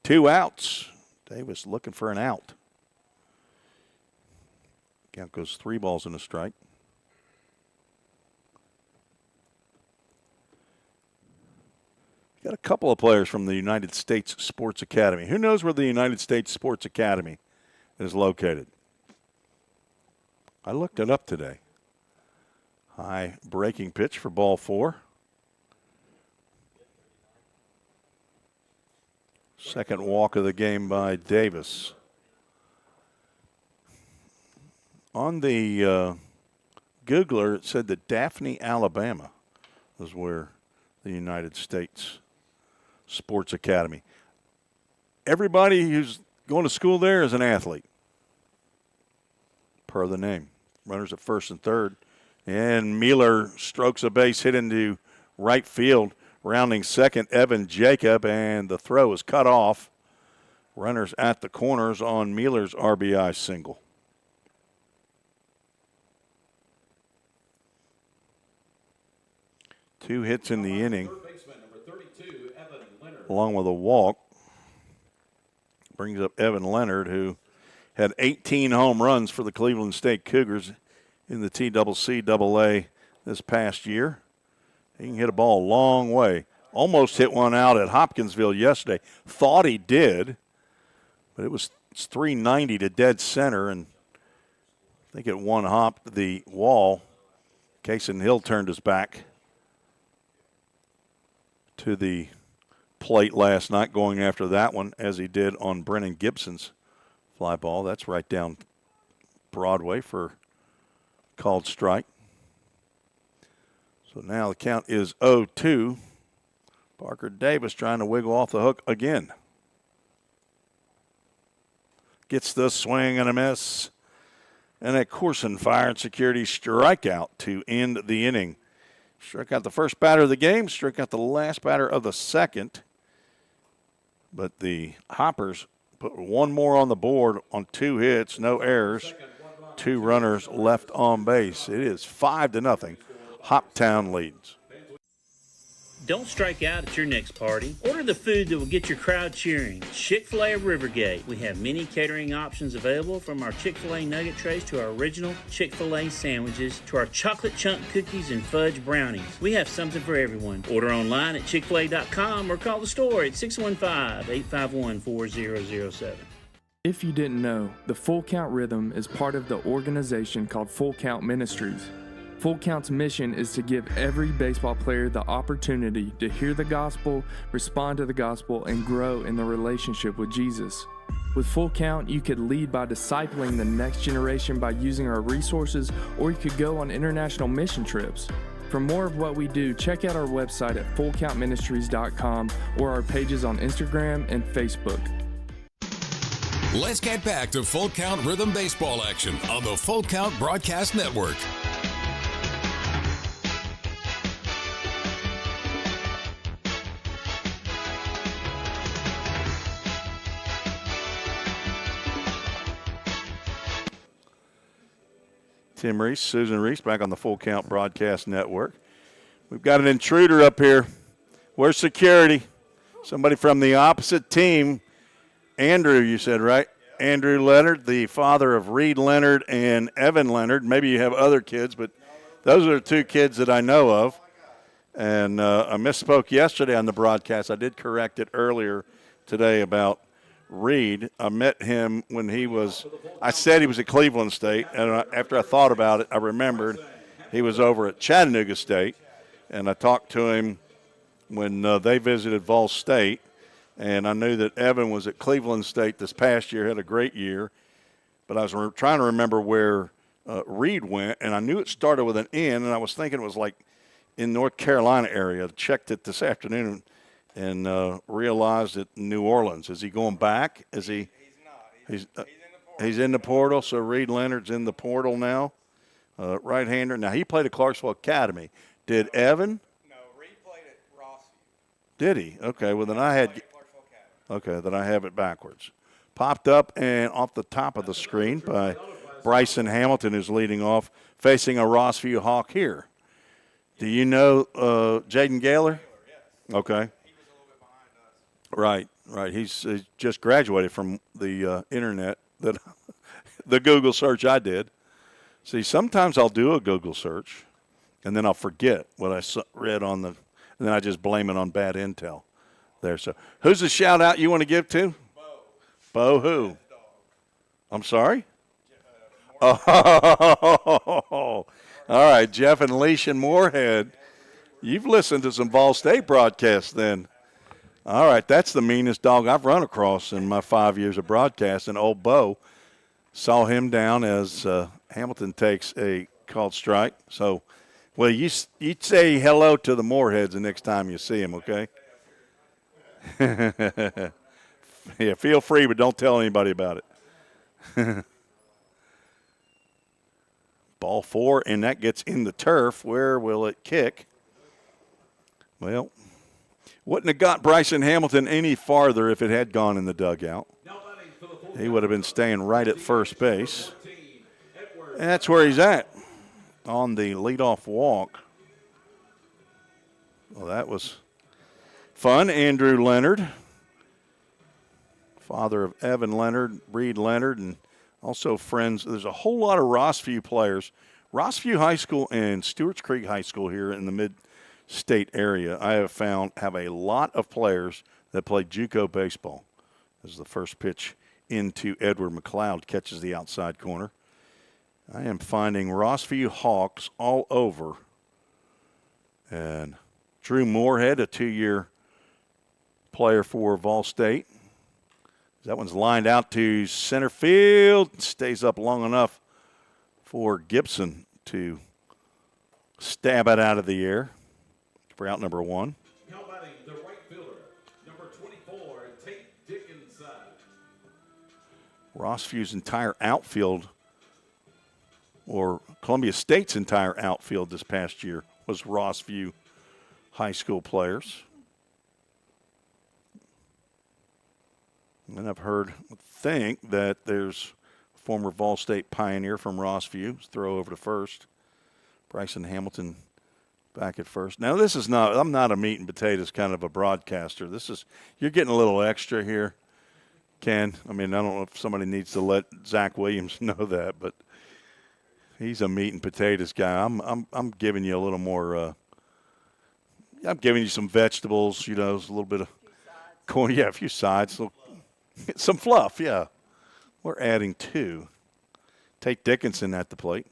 2 outs. Davis looking for an out. Count goes 3 balls and a strike. Got a couple of players from the United States Sports Academy. Who knows where the United States Sports Academy is located? I looked it up today. High breaking pitch for ball 4. Second walk of the game by Davis. On the Googler, it said that Daphne, Alabama was where the United States Sports Academy. Everybody who's going to school there is an athlete, per the name. Runners at first and third. And Mueller strokes a base hit into right field. Rounding second, Evan Jacob, and the throw is cut off. Runners at the corners on Mueller's RBI single. Two hits in the inning, along with a walk. Brings up Evan Leonard, who had 18 home runs for the Cleveland State Cougars in the TCCAA this past year. He can hit a ball a long way. Almost hit one out at Hopkinsville yesterday. Thought he did, but it's 390 to dead center, and I think it one hopped the wall. Cason Hill turned his back to the plate last night, going after that one, as he did on Brennan Gibson's fly ball. That's right down Broadway for called strike. So now the count is 0-2. Parker Davis trying to wiggle off the hook again. Gets the swing and a miss. And a Corson Fire and Security strikeout to end the inning. Struck out the first batter of the game, struck out the last batter of the second. But the Hoppers put one more on the board on 2 hits, no errors, 2 runners left on base. It is 5-0. Hoptown leads. Don't strike out at your next party. Order the food that will get your crowd cheering. Chick-fil-A of Rivergate. We have many catering options available, from our Chick-fil-A nugget trays to our original Chick-fil-A sandwiches to our chocolate chunk cookies and fudge brownies. We have something for everyone. Order online at chickfil-a.com or call the store at 615-851-4007. If you didn't know, the Full Count Rhythm is part of the organization called Full Count Ministries. Full Count's mission is to give every baseball player the opportunity to hear the gospel, respond to the gospel, and grow in the relationship with Jesus. With Full Count, you could lead by discipling the next generation by using our resources, or you could go on international mission trips. For more of what we do, check out our website at fullcountministries.com or our pages on Instagram and Facebook. Let's get back to Full Count Rhythm Baseball action on the Full Count Broadcast Network. Tim Reese, Susan Reese, back on the Full Count Broadcast Network. We've got an intruder up here. Where's security? Somebody from the opposite team. Andrew, you said, right? Yeah. Andrew Leonard, the father of Reed Leonard and Evan Leonard. Maybe you have other kids, but those are the 2 kids that I know of. And I misspoke yesterday on the broadcast. I did correct it earlier today about Reed. I met him when I said he was at Cleveland State, and after I thought about it, I remembered he was over at Chattanooga State, and I talked to him when they visited Vol State, and I knew that Evan was at Cleveland State this past year, had a great year, but I was trying to remember where Reed went, and I knew it started with an N, and I was thinking it was like in North Carolina area. I checked it this afternoon and realized that New Orleans. Is he going back? Is he? He's not. He's in the portal. So Reed Leonard's in the portal now. Right-hander. Now he played at Clarksville Academy. Did Evan? No, Reed played at Rossview. Did he? Okay. Well, then I had. Okay, then I have it backwards. Popped up and off the top of the screen by Bryson Hamilton, who's leading off, facing a Rossview Hawk here. Do you know Jaden Gaylor? Okay. Right. He's just graduated from the internet, that the Google search I did. See, sometimes I'll do a Google search, and then I'll forget what I read and then I just blame it on bad intel there. So who's the shout-out you want to give to? Bo who? I'm sorry? Oh, all right, Jeff and Leash and Moorhead. You've listened to some Vol State broadcasts then. All right, that's the meanest dog I've run across in my 5 years of broadcasting. Old Bo, saw him down as Hamilton takes a called strike. So, well, you say hello to the Moorheads the next time you see them, okay? Yeah, feel free, but don't tell anybody about it. Ball 4, and that gets in the turf. Where will it kick? Well, wouldn't have got Bryson Hamilton any farther if it had gone in the dugout. He would have been staying right at first base. And that's where he's at on the leadoff walk. Well, that was fun. Andrew Leonard, father of Evan Leonard, Reed Leonard, and also friends. There's a whole lot of Rossview players. Rossview High School and Stewart's Creek High School here in the mid-state area, I have found, have a lot of players that play JUCO baseball. This is the first pitch into Edward McLeod, catches the outside corner. I am finding Rossview Hawks all over. And Drew Moorhead, a 2-year player for Vol State. That one's lined out to center field. Stays up long enough for Gibson to stab it out of the air for out number 1. Now batting the right fielder, number 24, Tate Dickinson. Rossview's entire outfield, or Columbia State's entire outfield this past year, was Rossview high school players. And I've think that there's a former Vol State Pioneer from Rossview. Throw over to first. Bryson Hamilton back at first. Now, this is not, I'm not a meat and potatoes kind of a broadcaster. This is, you're getting a little extra here, Ken. I mean, I don't know if somebody needs to let Zach Williams know that, but he's a meat and potatoes guy. I'm giving you a little more, I'm giving you some vegetables, you know, a little bit of corn. Yeah, a few sides. Some fluff, yeah. We're adding 2. Tate Dickinson at the plate.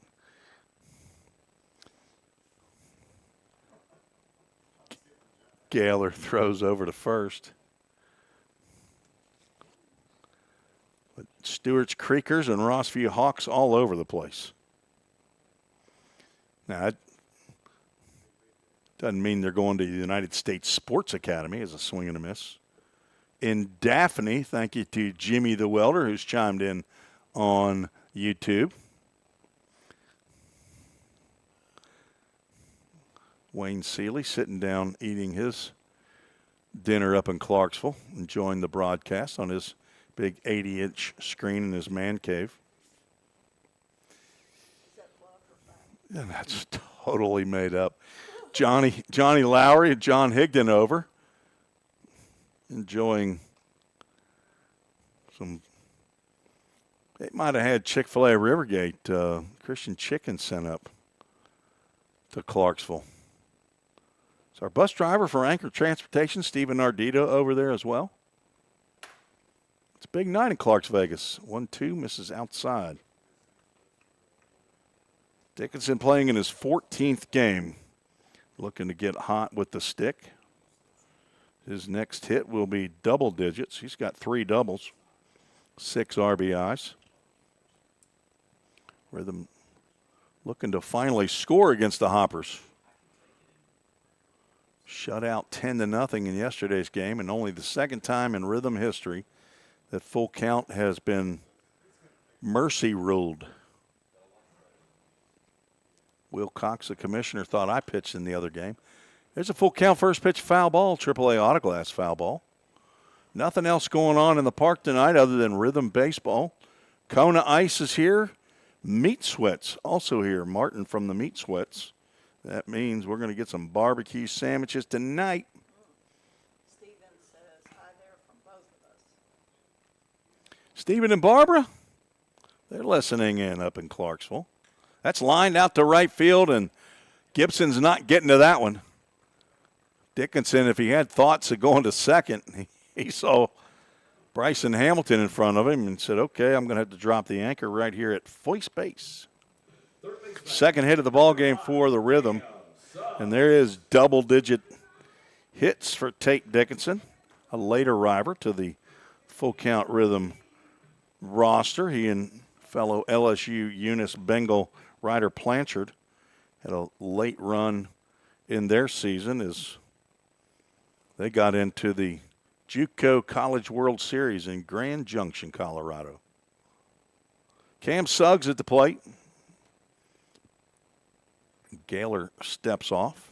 Gaylor throws over to first. But Stewart's Creekers and Rossview Hawks all over the place. Now, that doesn't mean they're going to the United States Sports Academy as a swing and a miss. In Daphne, thank you to Jimmy the Welder, who's chimed in on YouTube. Wayne Seeley sitting down eating his dinner up in Clarksville, enjoying the broadcast on his big 80-inch screen in his man cave. And that's totally made up. Johnny Lowry and John Higdon over, enjoying some. They might have had Chick-fil-A Rivergate Christian chicken sent up to Clarksville. So our bus driver for Anchor Transportation, Stephen Ardito, over there as well. It's a big night in Clarks Vegas. 1-2 misses outside. Dickinson playing in his 14th game, looking to get hot with the stick. His next hit will be double digits. He's got 3 doubles, 6 RBIs. Rhythm looking to finally score against the Hoppers. Shut out 10-0 in yesterday's game, and only the second time in Rhythm history that full count has been mercy ruled. Will Cox, the commissioner, thought I pitched in the other game. There's a full count first pitch foul ball, AAA Autoglass foul ball. Nothing else going on in the park tonight other than Rhythm baseball. Kona Ice is here. Meat Sweats also here. Martin from the Meat Sweats. That means we're going to get some barbecue sandwiches tonight. Steven says hi there from both of us. Stephen and Barbara, they're listening in up in Clarksville. That's lined out to right field, and Gibson's not getting to that one. Dickinson, if he had thoughts of going to second, he saw Bryson Hamilton in front of him and said, okay, I'm going to have to drop the anchor right here at first base. Second hit of the ball game for the Rhythm, and there is double-digit hits for Tate Dickinson, a late arriver to the full count Rhythm roster. He fellow LSU Eunice Bengal Ryder Blanchard had a late run in their season as they got into the JUCO College World Series in Grand Junction, Colorado. Cam Suggs at the plate. Gaylor steps off.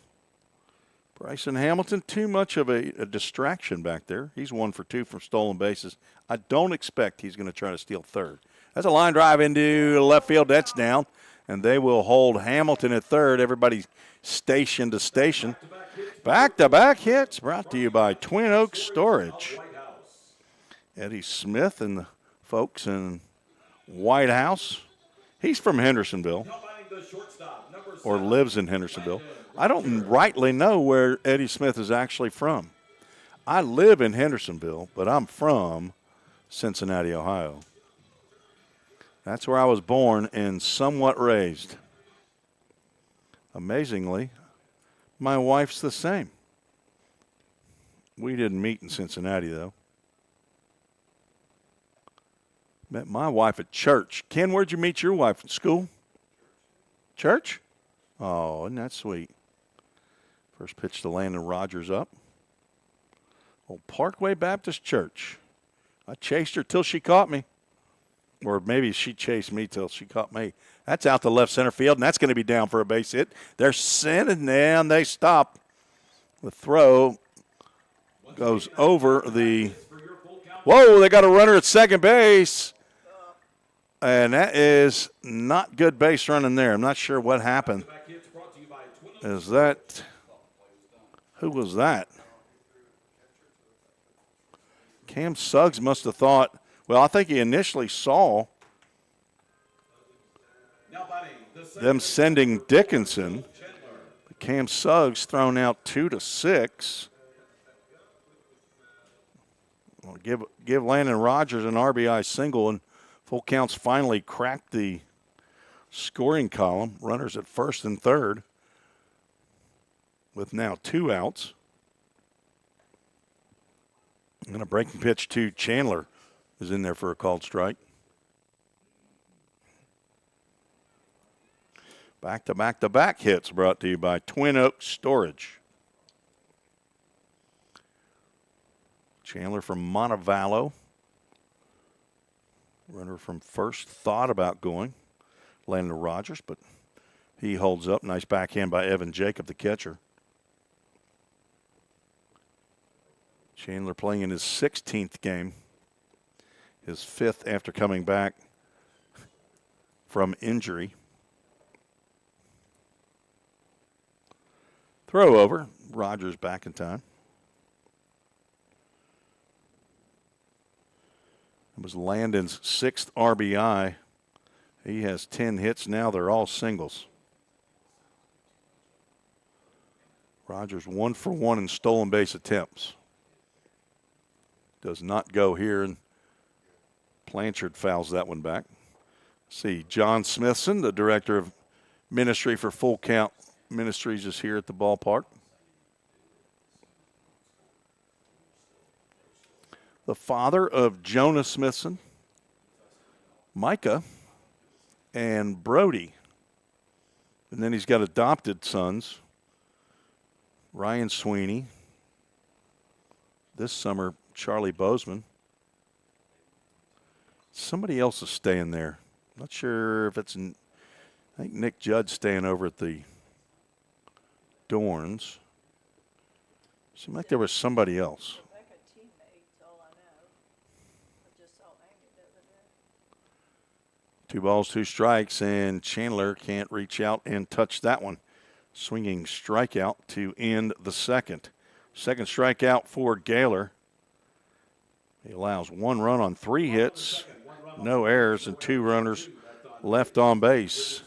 Bryson Hamilton, too much of a distraction back there. He's 1 for 2 from stolen bases. I don't expect he's going to try to steal third. That's a line drive into left field. That's down. And they will hold Hamilton at third. Everybody's station to station. Back-to-back hits brought to you by Twin Oaks Storage. Eddie Smith and the folks in White House. He's from Hendersonville, or lives in Hendersonville. I don't rightly know where Eddie Smith is actually from. I live in Hendersonville, but I'm from Cincinnati, Ohio. That's where I was born and somewhat raised. Amazingly, my wife's the same. We didn't meet in Cincinnati, though. Met my wife at church. Ken, where'd you meet your wife? At school? Church? Oh, isn't that sweet? First pitch to Landon Rogers up. Old Parkway Baptist Church. I chased her till she caught me. Or maybe she chased me till she caught me. That's out to left center field, and that's going to be down for a base hit. They're sending down. They stop. The throw goes over the – whoa, they got a runner at second base. And that is not good base running there. I'm not sure what happened. Is that – who was that? Cam Suggs must have thought – well, I think he initially saw them sending Dickinson. Cam Suggs thrown out 2-6. Well, give Landon Rogers an RBI single, and full counts finally cracked the scoring column. Runners at first and third with now 2 outs. And a breaking pitch to Chandler is in there for a called strike. Back-to-back hits brought to you by Twin Oaks Storage. Chandler from Montevallo. Runner from first thought about going. Landon Rogers, but he holds up. Nice backhand by Evan Jacob, the catcher. Chandler playing in his 16th game. His 5th after coming back from injury. Throw over. Rogers back in time. It was Landon's 6th RBI. He has 10 hits now. They're all singles. Rogers 1 for 1 in stolen base attempts. Does not go here, and Blanchard fouls that one back. See, John Smithson, the director of ministry for Full Count Ministries, is here at the ballpark. The father of Jonah Smithson, Micah, and Brody. And then he's got adopted sons, Ryan Sweeney. This summer, Charlie Bozeman. Somebody else is staying there. Not sure if it's I think Nick Judd's staying over at the Dorns. Seemed like there was somebody else. Two balls, 2 strikes, and Chandler can't reach out and touch that one. Swinging strikeout to end the second. Second strikeout for Gaylor. He allows 1 run on 3 hits, no errors, and 2 runners left on base.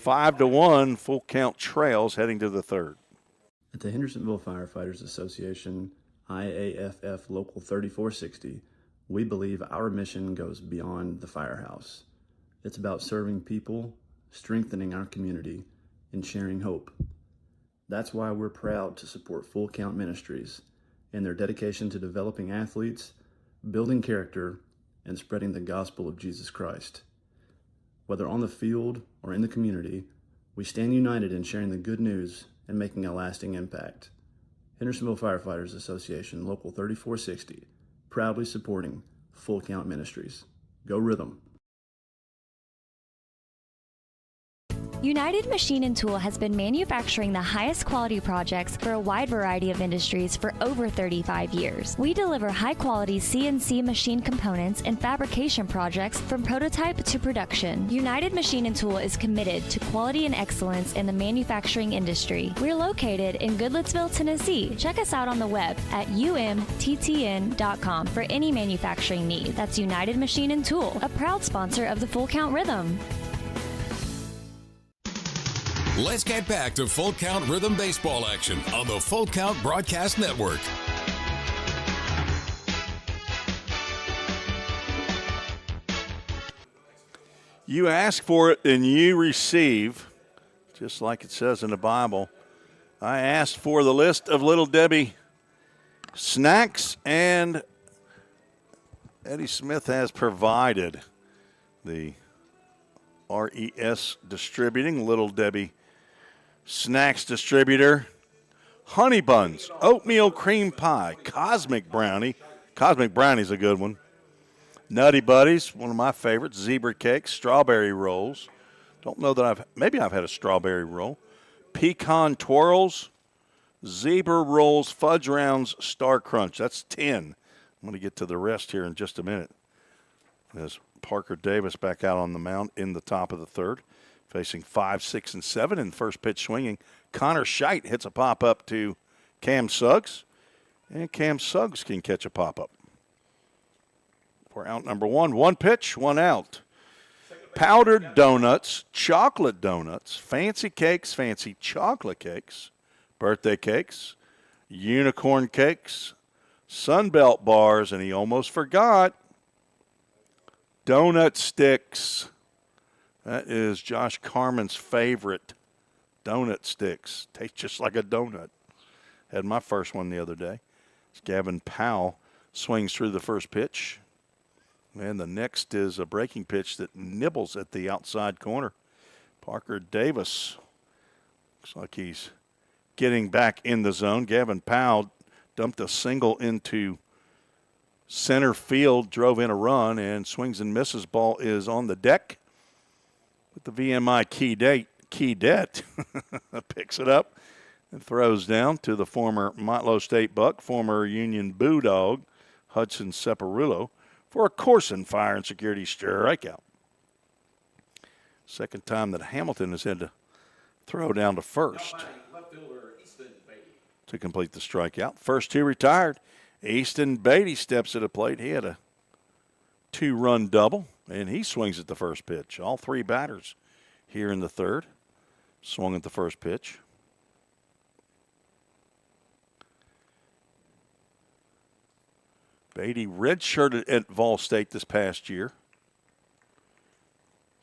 5-1, full count trails heading to the third. At the Hendersonville Firefighters Association, IAFF Local 3460, we believe our mission goes beyond the firehouse. It's about serving people, strengthening our community, and sharing hope. That's why we're proud to support Full Count Ministries and their dedication to developing athletes, building character, and spreading the gospel of Jesus Christ. Whether on the field or in the community, we stand united in sharing the good news and making a lasting impact. Hendersonville Firefighters Association, Local 3460, proudly supporting Full Count Ministries. Go Rhythm! United Machine and Tool has been manufacturing the highest quality projects for a wide variety of industries for over 35 years. We deliver high-quality CNC machine components and fabrication projects from prototype to production. United Machine and Tool is committed to quality and excellence in the manufacturing industry. We're located in Goodlettsville, Tennessee. Check us out on the web at umttn.com for any manufacturing need. That's United Machine and Tool, a proud sponsor of the Full Count Rhythm. Let's get back to Full Count Rhythm Baseball action on the Full Count Broadcast Network. You ask for it and you receive, just like it says in the Bible. I asked for the list of Little Debbie snacks, and Eddie Smith has provided the RES Distributing Little Debbie Snacks Distributor. Honey Buns, Oatmeal Cream Pie, Cosmic Brownie. Cosmic Brownie's a good one. Nutty Buddies, one of my favorites. Zebra Cakes, Strawberry Rolls. Don't know that maybe I've had a strawberry roll. Pecan Twirls, Zebra Rolls, Fudge Rounds, Star Crunch. That's 10. I'm going to get to the rest here in just a minute. As Parker Davis back out on the mound in the top of the third, facing 5, 6, and 7 in first pitch swinging. Connor Scheidt hits a pop-up to Cam Suggs, and Cam Suggs can catch a pop-up. For out number one. One pitch, one out. Powdered donuts, chocolate donuts, fancy cakes, fancy chocolate cakes, birthday cakes, unicorn cakes, Sunbelt bars, and he almost forgot, donut sticks. That is Josh Carmen's favorite, donut sticks. Tastes just like a donut. Had my first one the other day. As Gavin Powell swings through the first pitch. And the next is a breaking pitch that nibbles at the outside corner. Parker Davis looks like he's getting back in the zone. Gavin Powell dumped a single into center field, drove in a run, and swings and misses. Ball is on the deck. With the VMI Keydet picks it up and throws down to the former Motlow State Buck, former Union Bulldog, Hudson Separulo, for a Corson Fire and Security strikeout. Second time that Hamilton has had to throw down to first to complete the strikeout. First two retired. Easton Beatty steps to the plate. He had a 2-run double, and he swings at the first pitch. All three batters here in the third swung at the first pitch. Beatty redshirted at Vol State this past year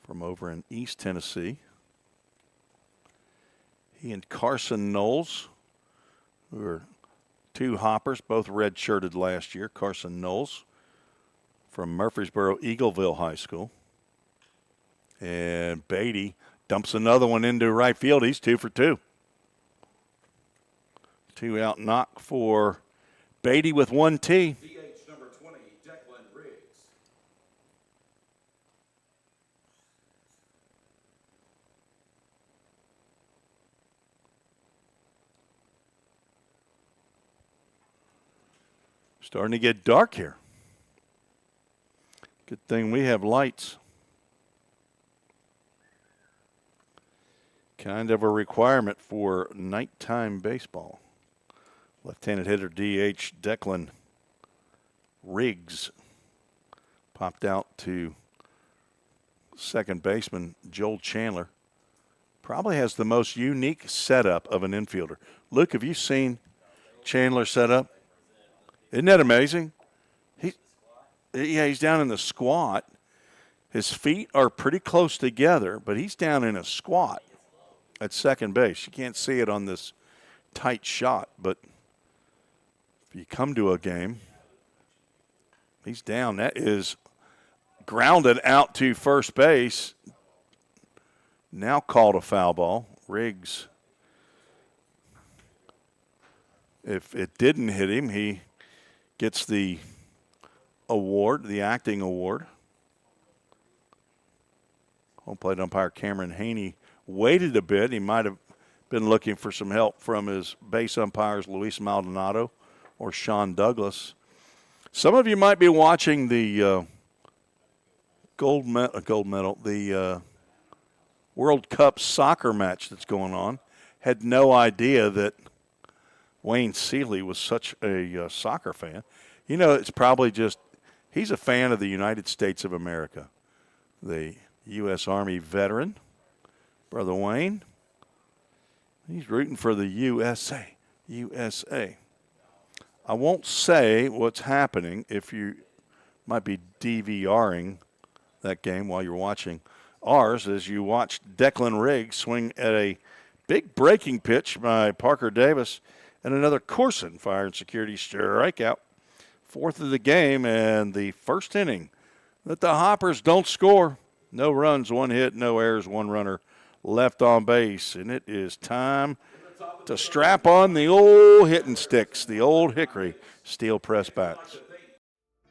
from over in East Tennessee. He and Carson Knowles, who are two hoppers, both redshirted last year. Carson Knowles from Murfreesboro Eagleville High School. And Beatty dumps another one into right field. He's 2 for 2. 2 out knock for Beatty with 1 T. DH number 20, Declan Riggs. Starting to get dark here. Good thing we have lights. Kind of a requirement for nighttime baseball. Left-handed hitter DH Declan Riggs popped out to second baseman Joel Chandler. Probably has the most unique setup of an infielder. Luke, have you seen Chandler's setup? Isn't that amazing? He's down in the squat. His feet are pretty close together, but he's down in a squat at second base. You can't see it on this tight shot, but if you come to a game, he's down. That is grounded out to first base. now called a foul ball. Riggs, if it didn't hit him, he gets the award, the acting award. Home plate umpire Cameron Haney waited a bit. He might have been looking for some help from his base umpires, Luis Maldonado or Sean Douglas. Some of you might be watching the gold medal, the World Cup soccer match that's going on. Had no idea that Wayne Seeley was such a soccer fan. You know, it's probably just he's a fan of the United States of America. The U.S. Army veteran, Brother Wayne. He's rooting for the USA. USA. I won't say what's happening if you might be DVRing that game while you're watching ours, as you watch Declan Riggs swing at a big breaking pitch by Parker Davis and another Corson fire and security strikeout. Fourth of the game and the first inning that the Hoppers don't score. No runs, one hit, no errors, one runner left on base. And it is time to strap on the old hitting sticks, the old Hickory steel press bats.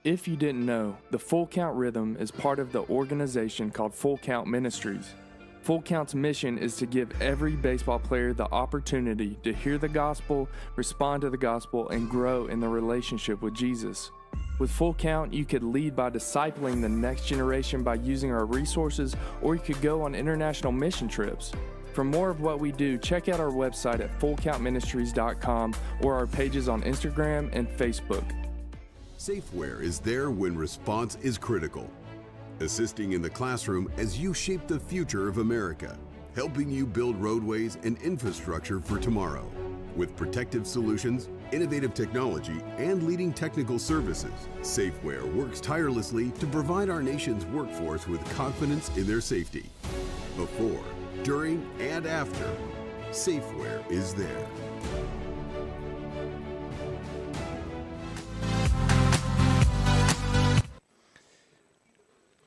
If you didn't know, the Full Count Rhythm is part of the organization called Full Count Ministries. Full Count's mission is to give every baseball player the opportunity to hear the gospel, respond to the gospel, and grow in the relationship with Jesus. With Full Count, you could lead by discipling the next generation by using our resources, or you could go on international mission trips. For more of what we do, check out our website at fullcountministries.com or our pages on Instagram and Facebook. Safeware is there when response is critical, assisting in the classroom as you shape the future of America, helping you build roadways and infrastructure for tomorrow. With protective solutions, innovative technology, and leading technical services, Safeware works tirelessly to provide our nation's workforce with confidence in their safety. Before, during, and after, Safeware is there.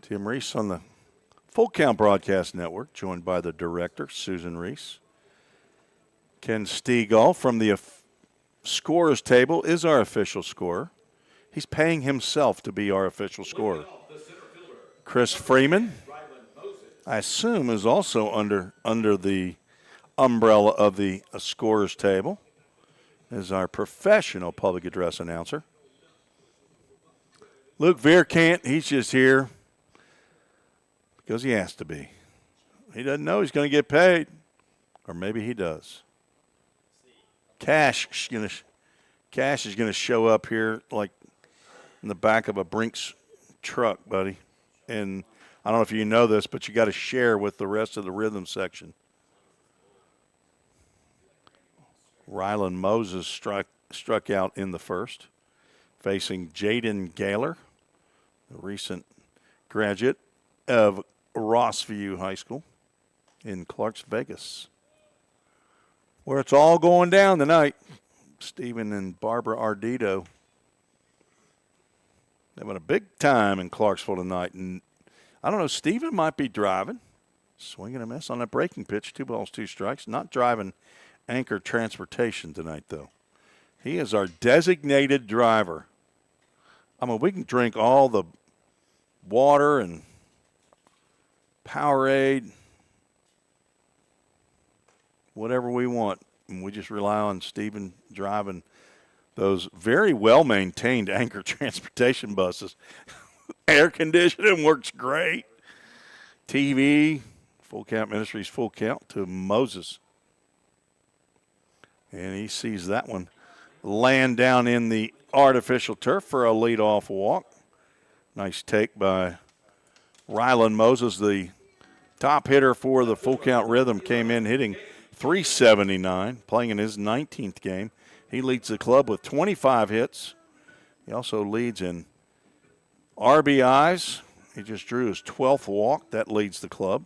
Tim Reese on the Full Count Broadcast Network, joined by the director, Susan Reese. Ken Stegall from the scorer's table is our official scorer. He's paying himself to be our official scorer. Chris Freeman, I assume, is also under the umbrella of the scorer's table, is our professional public address announcer. Luke Veerkant, he's just here because he has to be. He doesn't know he's going to get paid, or maybe he does. Cash is going to show up here like in the back of a Brinks truck, buddy. And I don't know if you know this, but you got to share with the rest of the rhythm section. Rylan Moses struck out in the first, facing Jaden Gaylor, the recent graduate of Rossview High School in Clarks, Vegas, where it's all going down tonight. Stephen and Barbara Ardito having a big time in Clarksville tonight. And I don't know, Stephen might be driving, swinging a miss on that breaking pitch, 2 balls, 2 strikes. Not driving Anchor Transportation tonight, though. He is our designated driver. I mean, we can drink all the water and Powerade, whatever we want, and we just rely on Stephen driving those very well-maintained Anchor Transportation buses. Air conditioning works great. TV, Full Count Ministries, Full Count to Moses. And he sees that one land down in the artificial turf for a leadoff walk. Nice take by Rylan Moses, the top hitter for the Full Count Rhythm, came in hitting .379, playing in his 19th game. He leads the club with 25 hits. He also leads in RBIs. He just drew his 12th walk. That leads the club.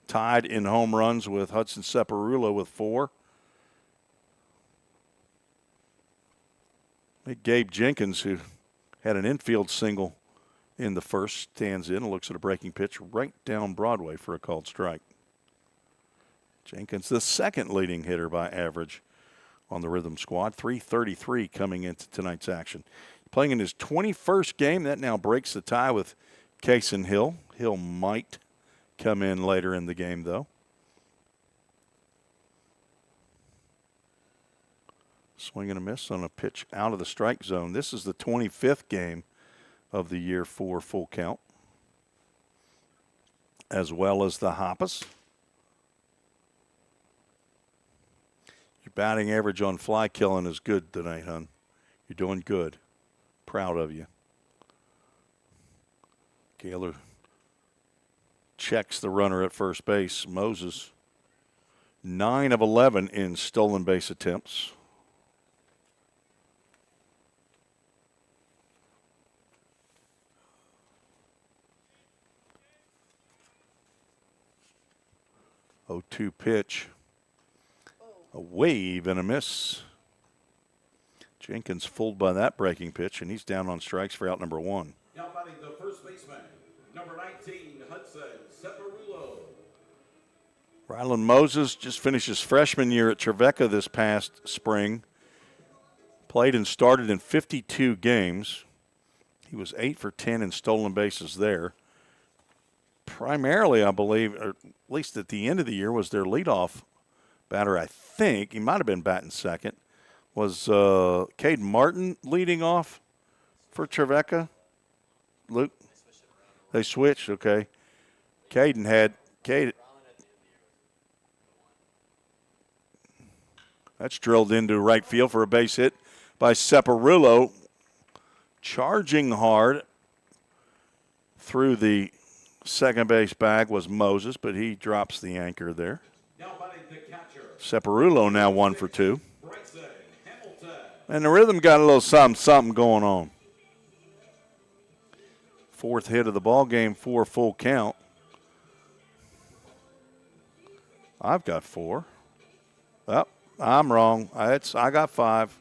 Tied in home runs with Hudson Separula with 4. Gabe Jenkins, who had an infield single in the first, stands in and looks at a breaking pitch right down Broadway for a called strike. Jenkins, the second leading hitter by average on the Rhythm squad. 333 coming into tonight's action. Playing in his 21st game. That now breaks the tie with Kaysen Hill. Hill might come in later in the game, though. Swing and a miss on a pitch out of the strike zone. This is the 25th game of the year for Full Count, as well as the Hoppus. Your batting average on fly killing is good tonight, hon. You're doing good. Proud of you. Gaylor checks the runner at first base. Moses, 9 of 11 in stolen base attempts. Oh, 2 pitch. A wave and a miss. Jenkins fooled by that breaking pitch, and he's down on strikes for out number 1. Now batting the first baseman, number 19, Hudson Separulo. Rylan Moses just finished his freshman year at Trevecca this past spring. Played and started in 52 games. He was 8 for 10 in stolen bases there. Primarily, I believe, or at least at the end of the year, was their leadoff batter, I think. He might have been batting second. Was Caden Martin leading off for Trevecca? Luke? They switched, okay. Caden. That's drilled into right field for a base hit by Separulo. Charging hard through the second base bag was Moses, but he drops the anchor there. Separulo now 1 for 2. And the Rhythm got a little something going on. 4th hit of the ball game for Full Count. I've got 4. Oh, I'm wrong. I got 5.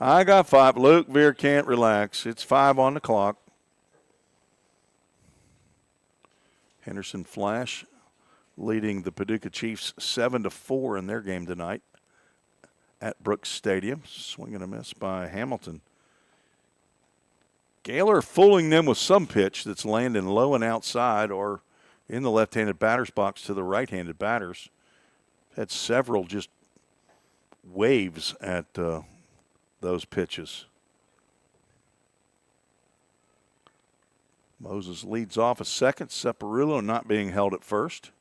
I got 5. Luke Veer can't relax. It's 5 on the clock. Henderson Flash leading the Paducah Chiefs 7-4 in their game tonight at Brooks Stadium. Swing and a miss by Hamilton. Gaylor fooling them with some pitch that's landing low and outside or in the left-handed batter's box to the right-handed batters. Had several just waves at those pitches. Moses leads off a second. Separulo not being held at first.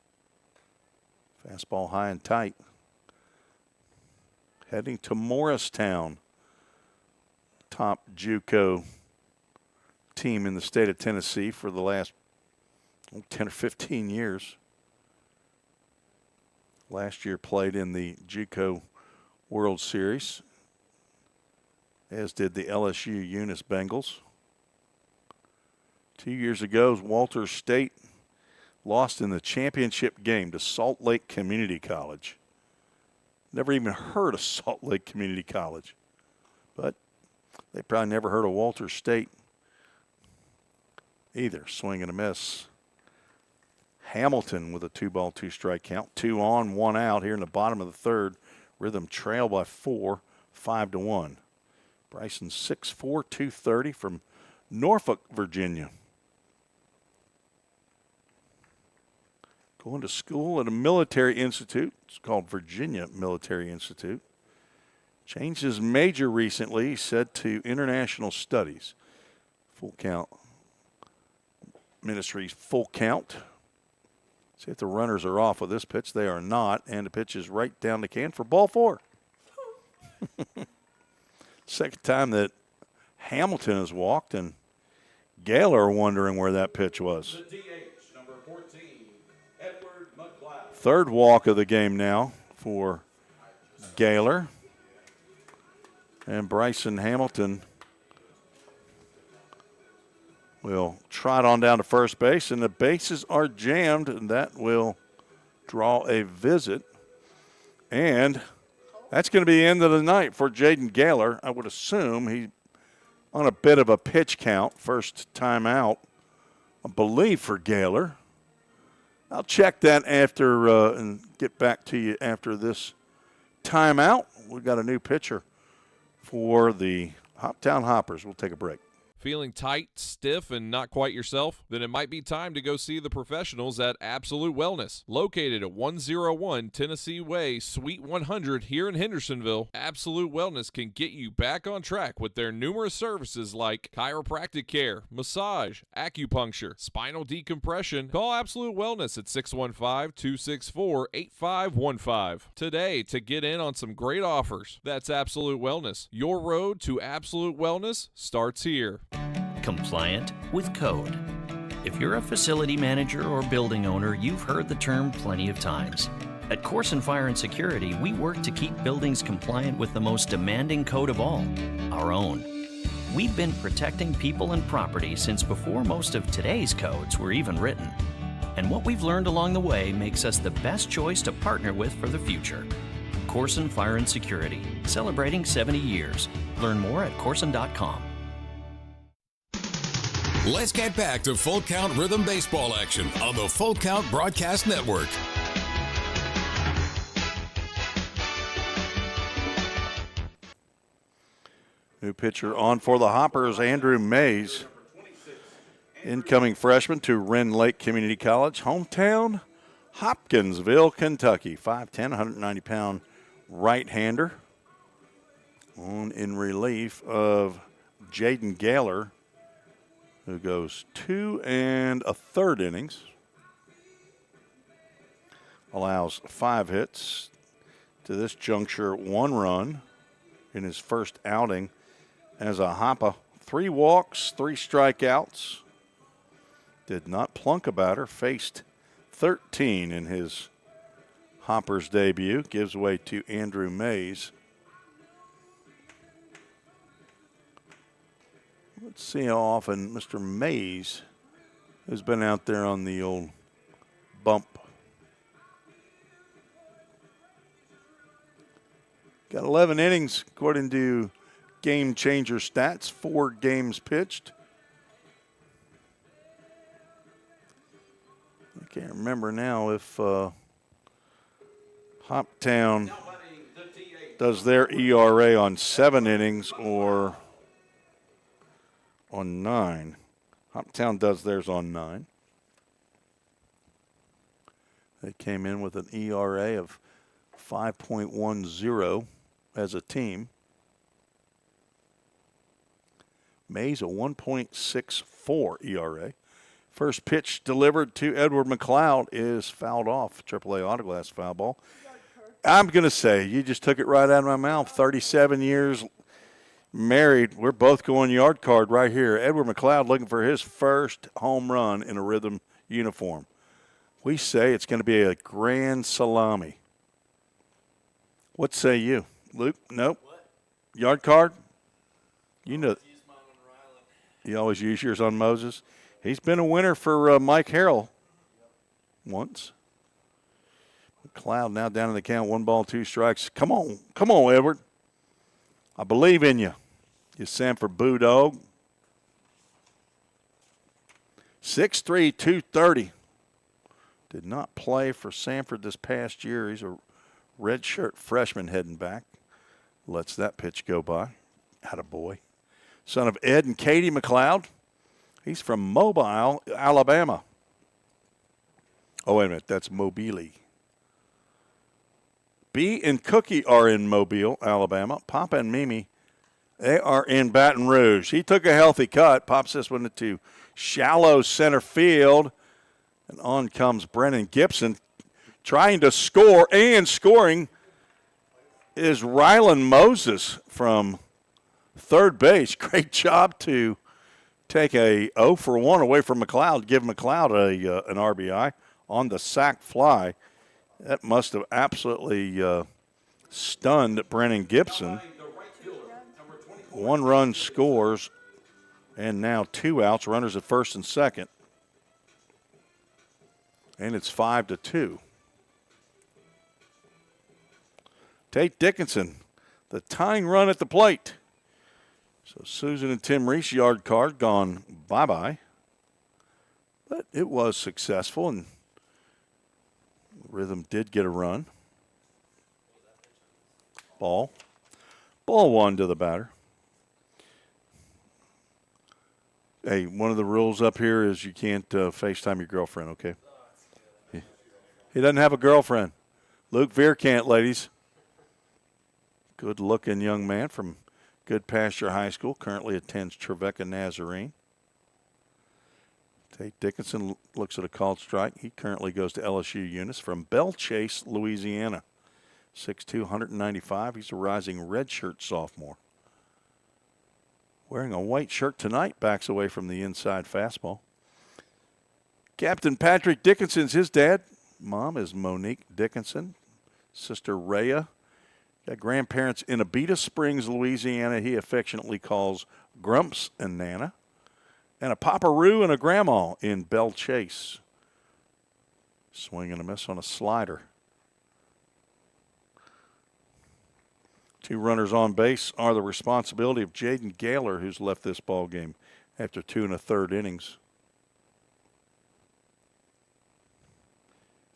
Fastball high and tight. Heading to Morristown. Top JUCO team in the state of Tennessee for the last 10 or 15 years. Last year played in the JUCO World Series, as did the LSU Eunice Bengals. 2 years ago, Walter State lost in the championship game to Salt Lake Community College. Never even heard of Salt Lake Community College. But they probably never heard of Walter State either. Swing and a miss. Hamilton with a 2-ball, 2-strike count. 2 on, 1 out here in the bottom of the third. Rhythm trail by 4, 5-1. Bryson 6'4", 230 from Norfolk, Virginia. Going to school at a military institute. It's called Virginia Military Institute. Changed his major recently, he said, to international studies. Full Count Ministries, Full Count. See if the runners are off with this pitch. They are not, and the pitch is right down the can for ball 4. Second time that Hamilton has walked, and Gaylor wondering where that pitch was. The DH, number 14, Edward McLeod. Third walk of the game now for Gaylor. And Bryson Hamilton will trot on down to first base, and the bases are jammed, and that will draw a visit. And that's going to be the end of the night for Jaden Gaylor. I would assume he's on a bit of a pitch count. First time out, I believe, for Gaylor. I'll check that after and get back to you after this timeout. We've got a new pitcher for the Hoptown Hoppers. We'll take a break. Feeling tight, stiff, and not quite yourself? Then it might be time to go see the professionals at Absolute Wellness. Located at 101 Tennessee Way, Suite 100 here in Hendersonville, Absolute Wellness can get you back on track with their numerous services like chiropractic care, massage, acupuncture, spinal decompression. Call Absolute Wellness at 615-264-8515 today to get in on some great offers. That's Absolute Wellness. Your road to absolute wellness starts here. Compliant with code. If you're a facility manager or building owner, you've heard the term plenty of times. At Corson Fire and Security, we work to keep buildings compliant with the most demanding code of all, our own. We've been protecting people and property since before most of today's codes were even written. And what we've learned along the way makes us the best choice to partner with for the future. Corson Fire and Security, celebrating 70 years. Learn more at corson.com. Let's get back to Full Count Rhythm Baseball action on the Full Count Broadcast Network. New pitcher on for the Hoppers, Andrew Mays. Incoming freshman to Wren Lake Community College, hometown, Hopkinsville, Kentucky. 5'10", 190-pound right-hander. On in relief of Jaden Gaylor, who goes 2 1/3 innings. Allows 5 hits. To this juncture, 1 run in his first outing as a Hopper. 3 walks, 3 strikeouts. Did not plunk a batter. Faced 13 in his Hoppers debut. Gives way to Andrew Mays. Let's see how often Mr. Mays has been out there on the old bump. Got 11 innings according to Game Changer stats, 4 games pitched. I can't remember now if Hoptown does their ERA on 7 innings or on 9. Hoptown does theirs on 9. They came in with an ERA of 5.10 as a team. Mays a 1.64 ERA. First pitch delivered to Edward McLeod is fouled off. AAA Autoglass foul ball. I'm going to say, you just took it right out of my mouth. 37 years married. We're both going yard card right here. Edward McLeod looking for his first home run in a Rhythm uniform. We say it's going to be a grand salami. What say you? Luke? Nope. What? Yard card? You know. You always use yours on Moses. He's been a winner for Mike Harrell once. McLeod now down in the count. 1 ball, 2 strikes. Come on, Edward. I believe in you. You Sanford Bulldog. 6'3", 230. Did not play for Sanford this past year. He's a redshirt freshman heading back. Lets that pitch go by. Attaboy. Son of Ed and Katie McLeod. He's from Mobile, Alabama. Oh, wait a minute. That's Mobile. B and Cookie are in Mobile, Alabama. Papa and Mimi, they are in Baton Rouge. He took a healthy cut. Pops this one into shallow center field. And on comes Brennan Gibson trying to score, and scoring is Rylan Moses from third base. Great job to take a 0 for 1 away from McLeod, give McLeod an RBI on the sac fly. That must have absolutely stunned Brennan Gibson. 1 run scores, and now 2 outs, runners at first and second. And it's 5-2. Tate Dickinson, the tying run at the plate. So Susan and Tim Reese yard card gone bye-bye. But it was successful, and Rhythm did get a run. Ball 1 to the batter. Hey, one of the rules up here is you can't FaceTime your girlfriend, okay? He doesn't have a girlfriend. Luke Veer can't, ladies. Good-looking young man from Good Pasture High School, currently attends Trevecca Nazarene. Tate Dickinson looks at a called strike. He currently goes to LSU Eunice from Belle Chase, Louisiana. 6'2", 195. He's a rising redshirt sophomore. Wearing a white shirt tonight, backs away from the inside fastball. Captain Patrick Dickinson's his dad. Mom is Monique Dickinson. Sister Rhea. Got grandparents in Abita Springs, Louisiana. He affectionately calls Grumps and Nana. And a Papa-roo and a grandma in Belle Chase. Swing and a miss on a slider. 2 runners on base are the responsibility of Jaden Gaylor, who's left this ball game after 2 1/3 innings.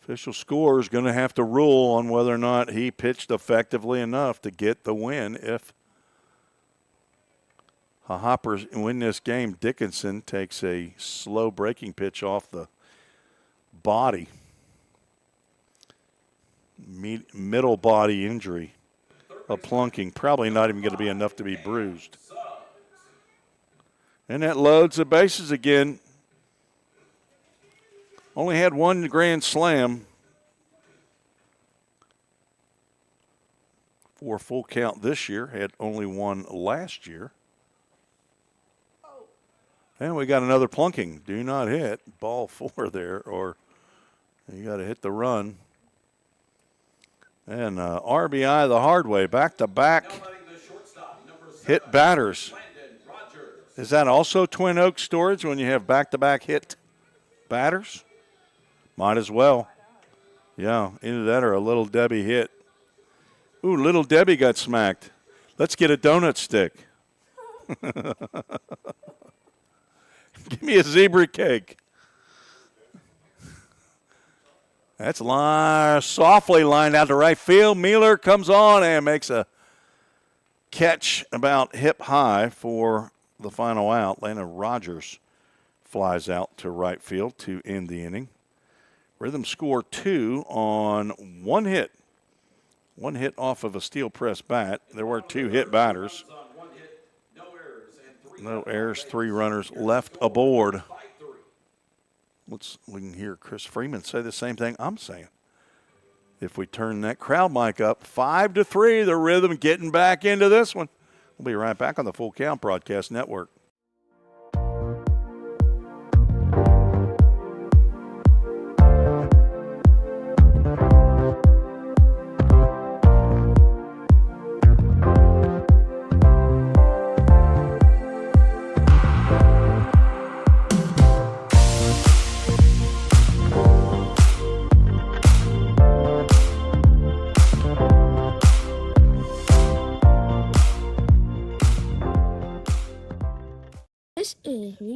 Official score is going to have to rule on whether or not he pitched effectively enough to get the win. If the Hoppers win this game, Dickinson takes a slow breaking pitch off the body. Middle body injury. A plunking, probably not even going to be enough to be bruised. And that loads the bases again. Only had 1 grand slam for a full count this year. Had only 1 last year. And we got another plunking. Do not hit. Ball 4 there, or you got to hit the run. And RBI the hard way, back-to-back hit batters. Is that also Twin Oaks storage when you have back-to-back hit batters? Might as well. Yeah, either that or a Little Debbie hit. Ooh, Little Debbie got smacked. Let's get a donut stick. Give me a zebra cake. That's softly lined out to right field. Mueller comes on and makes a catch about hip high for the final out. Lana Rogers flies out to right field to end the inning. Rhythm score 2 on 1 hit. 1 hit off of a steel press bat. There were 2 hit batters. No errors, 3 runners left aboard. We can hear Chris Freeman say the same thing I'm saying. If we turn that crowd mic up, 5-3, the Rhythm getting back into this one. We'll be right back on the Full Count Broadcast Network.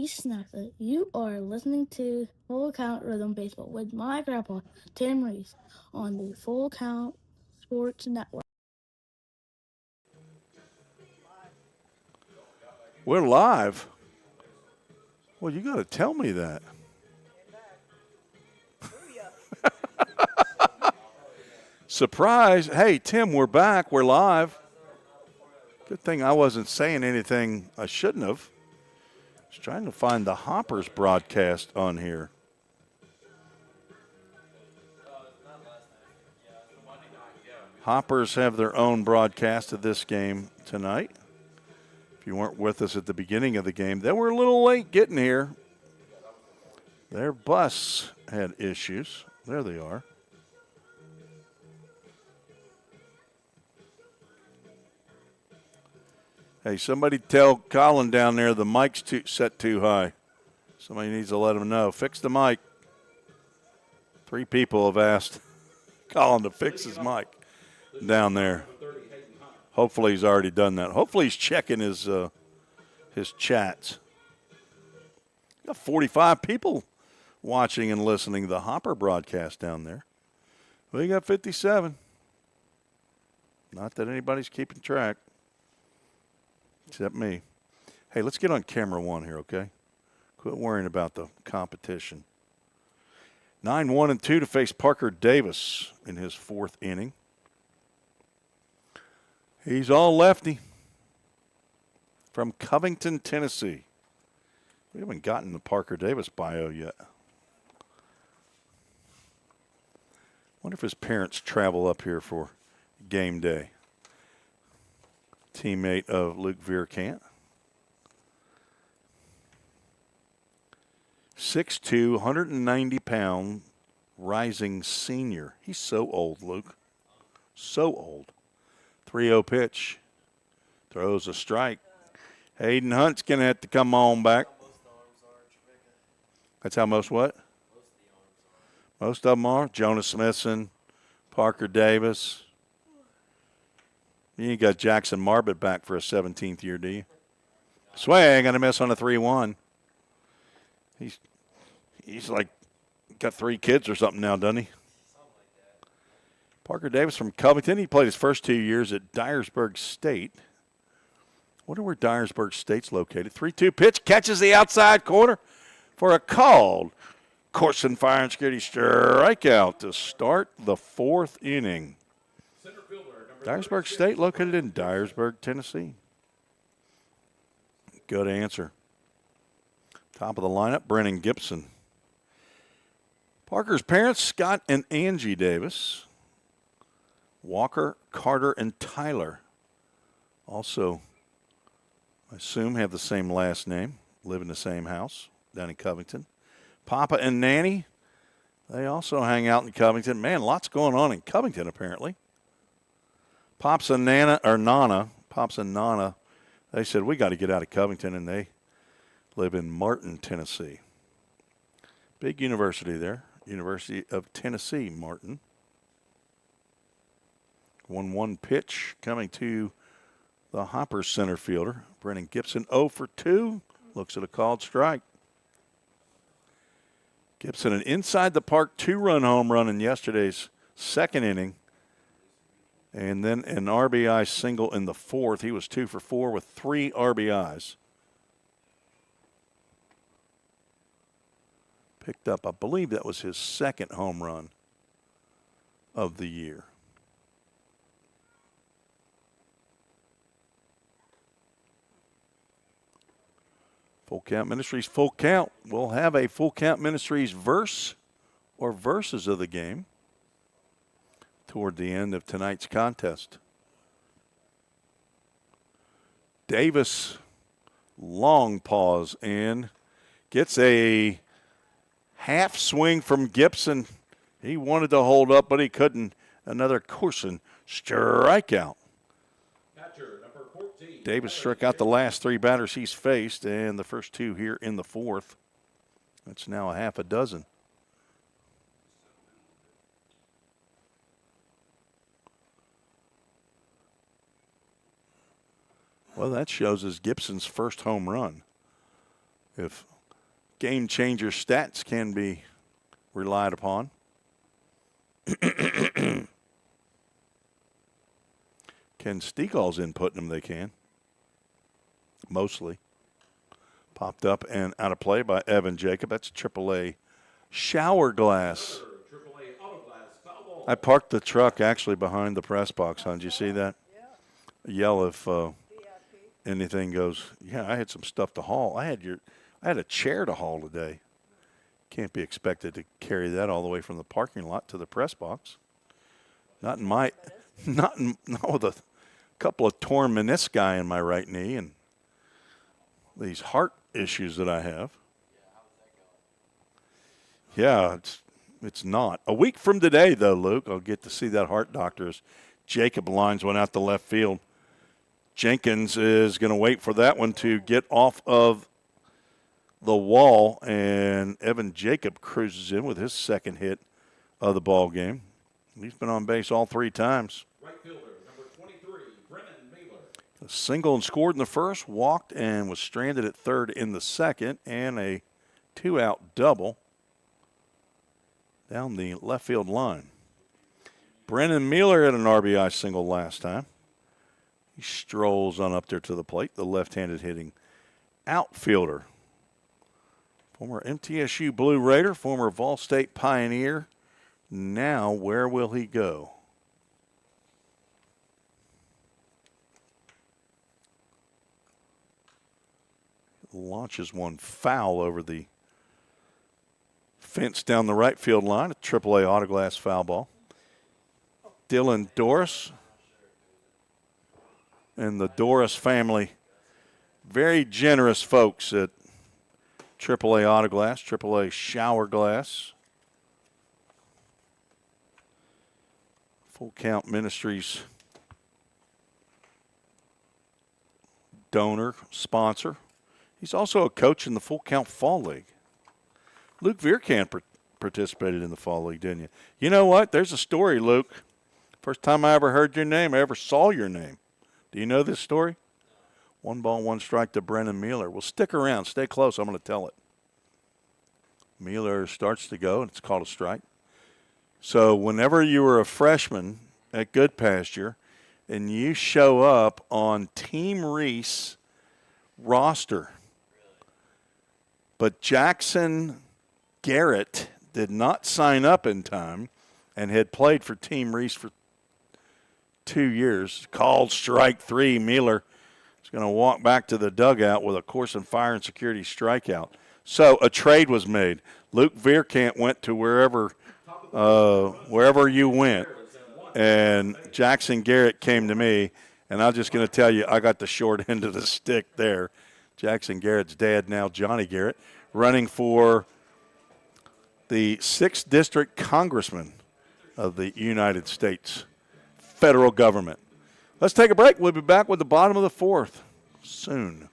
Snapper. You are listening to Full Count Rhythm Baseball with my grandpa, Tim Reese, on the Full Count Sports Network. We're live. Well, you got to tell me that. Surprise. Hey, Tim, we're back. We're live. Good thing I wasn't saying anything I shouldn't have. I was trying to find the Hoppers broadcast on here. Hoppers have their own broadcast of this game tonight. If you weren't with us at the beginning of the game, they were a little late getting here. Their bus had issues. There they are. Hey, somebody tell Colin down there the mic's set too high. Somebody needs to let him know. Fix the mic. 3 people have asked Colin to fix his mic down there. Hopefully he's already done that. Hopefully he's checking his chats. Got 45 people watching and listening to the Hopper broadcast down there. We got 57. Not that anybody's keeping track, except me. Hey, let's get on camera one here, okay? Quit worrying about the competition. 9-1-2 to face Parker Davis in his fourth inning. He's all lefty from Covington, Tennessee. We haven't gotten the Parker Davis bio yet. Wonder if his parents travel up here for game day. Teammate of Luke Vierkant. 6'2", 190-pound, rising senior. He's so old, Luke. So old. 3-0 pitch. Throws a strike. Hayden Hunt's going to have to come on back. That's how most what? Most of them are. Jonas Smithson, Parker Davis. You ain't got Jackson Marbett back for a 17th year, do you? Swing, going to miss on a 3-1. He's like got 3 kids or something now, doesn't he? Parker Davis from Covington. He played his first 2 years at Dyersburg State. Wonder where Dyersburg State's located. 3-2 pitch, catches the outside corner for a called Corson Fire and Security strikeout to start the fourth inning. Dyersburg State located in Dyersburg, Tennessee. Good answer. Top of the lineup, Brennan Gibson. Parker's parents, Scott and Angie Davis. Walker, Carter, and Tyler. Also, I assume have the same last name, live in the same house down in Covington. Papa and Nanny, they also hang out in Covington. Man, lots going on in Covington apparently. Pops and Nana, they said, we got to get out of Covington, and they live in Martin, Tennessee. Big university there, University of Tennessee, Martin. 1-1 pitch coming to the Hoppers center fielder. Brennan Gibson 0 for 2. Looks at a called strike. Gibson, an inside the park 2-run home run in yesterday's second inning. And then an RBI single in the fourth. He was 2 for 4 with 3 RBIs. Picked up, I believe that was his second home run of the year. Full Count Ministries, Full Count. We'll have a Full Count Ministries verse or verses of the game toward the end of tonight's contest. Davis, long pause in, gets a half swing from Gibson. He wanted to hold up, but he couldn't. Another Corson strikeout. Davis struck out the last 3 batters he's faced, and the first 2 here in the fourth. That's now a half a dozen. Well, that shows us Gibson's first home run. If game changer stats can be relied upon. Ken Steagall's inputting them, they can. Mostly. Popped up and out of play by Evan Jacob. That's AAA shower glass. I parked the truck actually behind the press box, hon. Did you see that? Yell if anything goes. Yeah, I had some stuff to haul. I had a chair to haul today. Can't be expected to carry that all the way from the parking lot to the press box. Not with a couple of torn menisci in my right knee and these heart issues that I have. Yeah, it's not. A week from today, though, Luke, I'll get to see that heart doctor as Jacob lines one out to left field. Jenkins is going to wait for that one to get off of the wall, and Evan Jacob cruises in with his second hit of the ball game. He's been on base all 3 times. Right fielder, number 23, Brennan Mailer. A single and scored in the first, walked and was stranded at third in the second, and a 2-out double down the left field line. Brennan Mueller had an RBI single last time. He strolls on up there to the plate, the left-handed hitting outfielder. Former MTSU Blue Raider, former Vol State Pioneer. Now, where will he go? Launches one foul over the fence down the right field line, a AAA autoglass foul ball. Dylan Doris and the Doris family, very generous folks at AAA autoglass, AAA shower glass. Full Count Ministries donor, sponsor. He's also a coach in the Full Count Fall League. Luke Vierkamp participated in the Fall League, didn't you? You know what? There's a story, Luke. First time I ever heard your name, I ever saw your name. Do you know this story? 1-1 to Brennan Mueller. Well, stick around. Stay close. I'm going to tell it. Mueller starts to go, and it's called a strike. So whenever you were a freshman at Good Pasture and you show up on Team Reese roster, but Jackson Garrett did not sign up in time and had played for Team Reese for 2 years, called strike three. Mueller is going to walk back to the dugout with a course and fire and security strikeout. So a trade was made. Luke Vierkamp went to wherever you went, and Jackson Garrett came to me, and I'm just going to tell you, I got the short end of the stick there. Jackson Garrett's dad, now Johnny Garrett, running for the 6th District Congressman of the United States federal government. Let's take a break. We'll be back with the bottom of the 4th soon.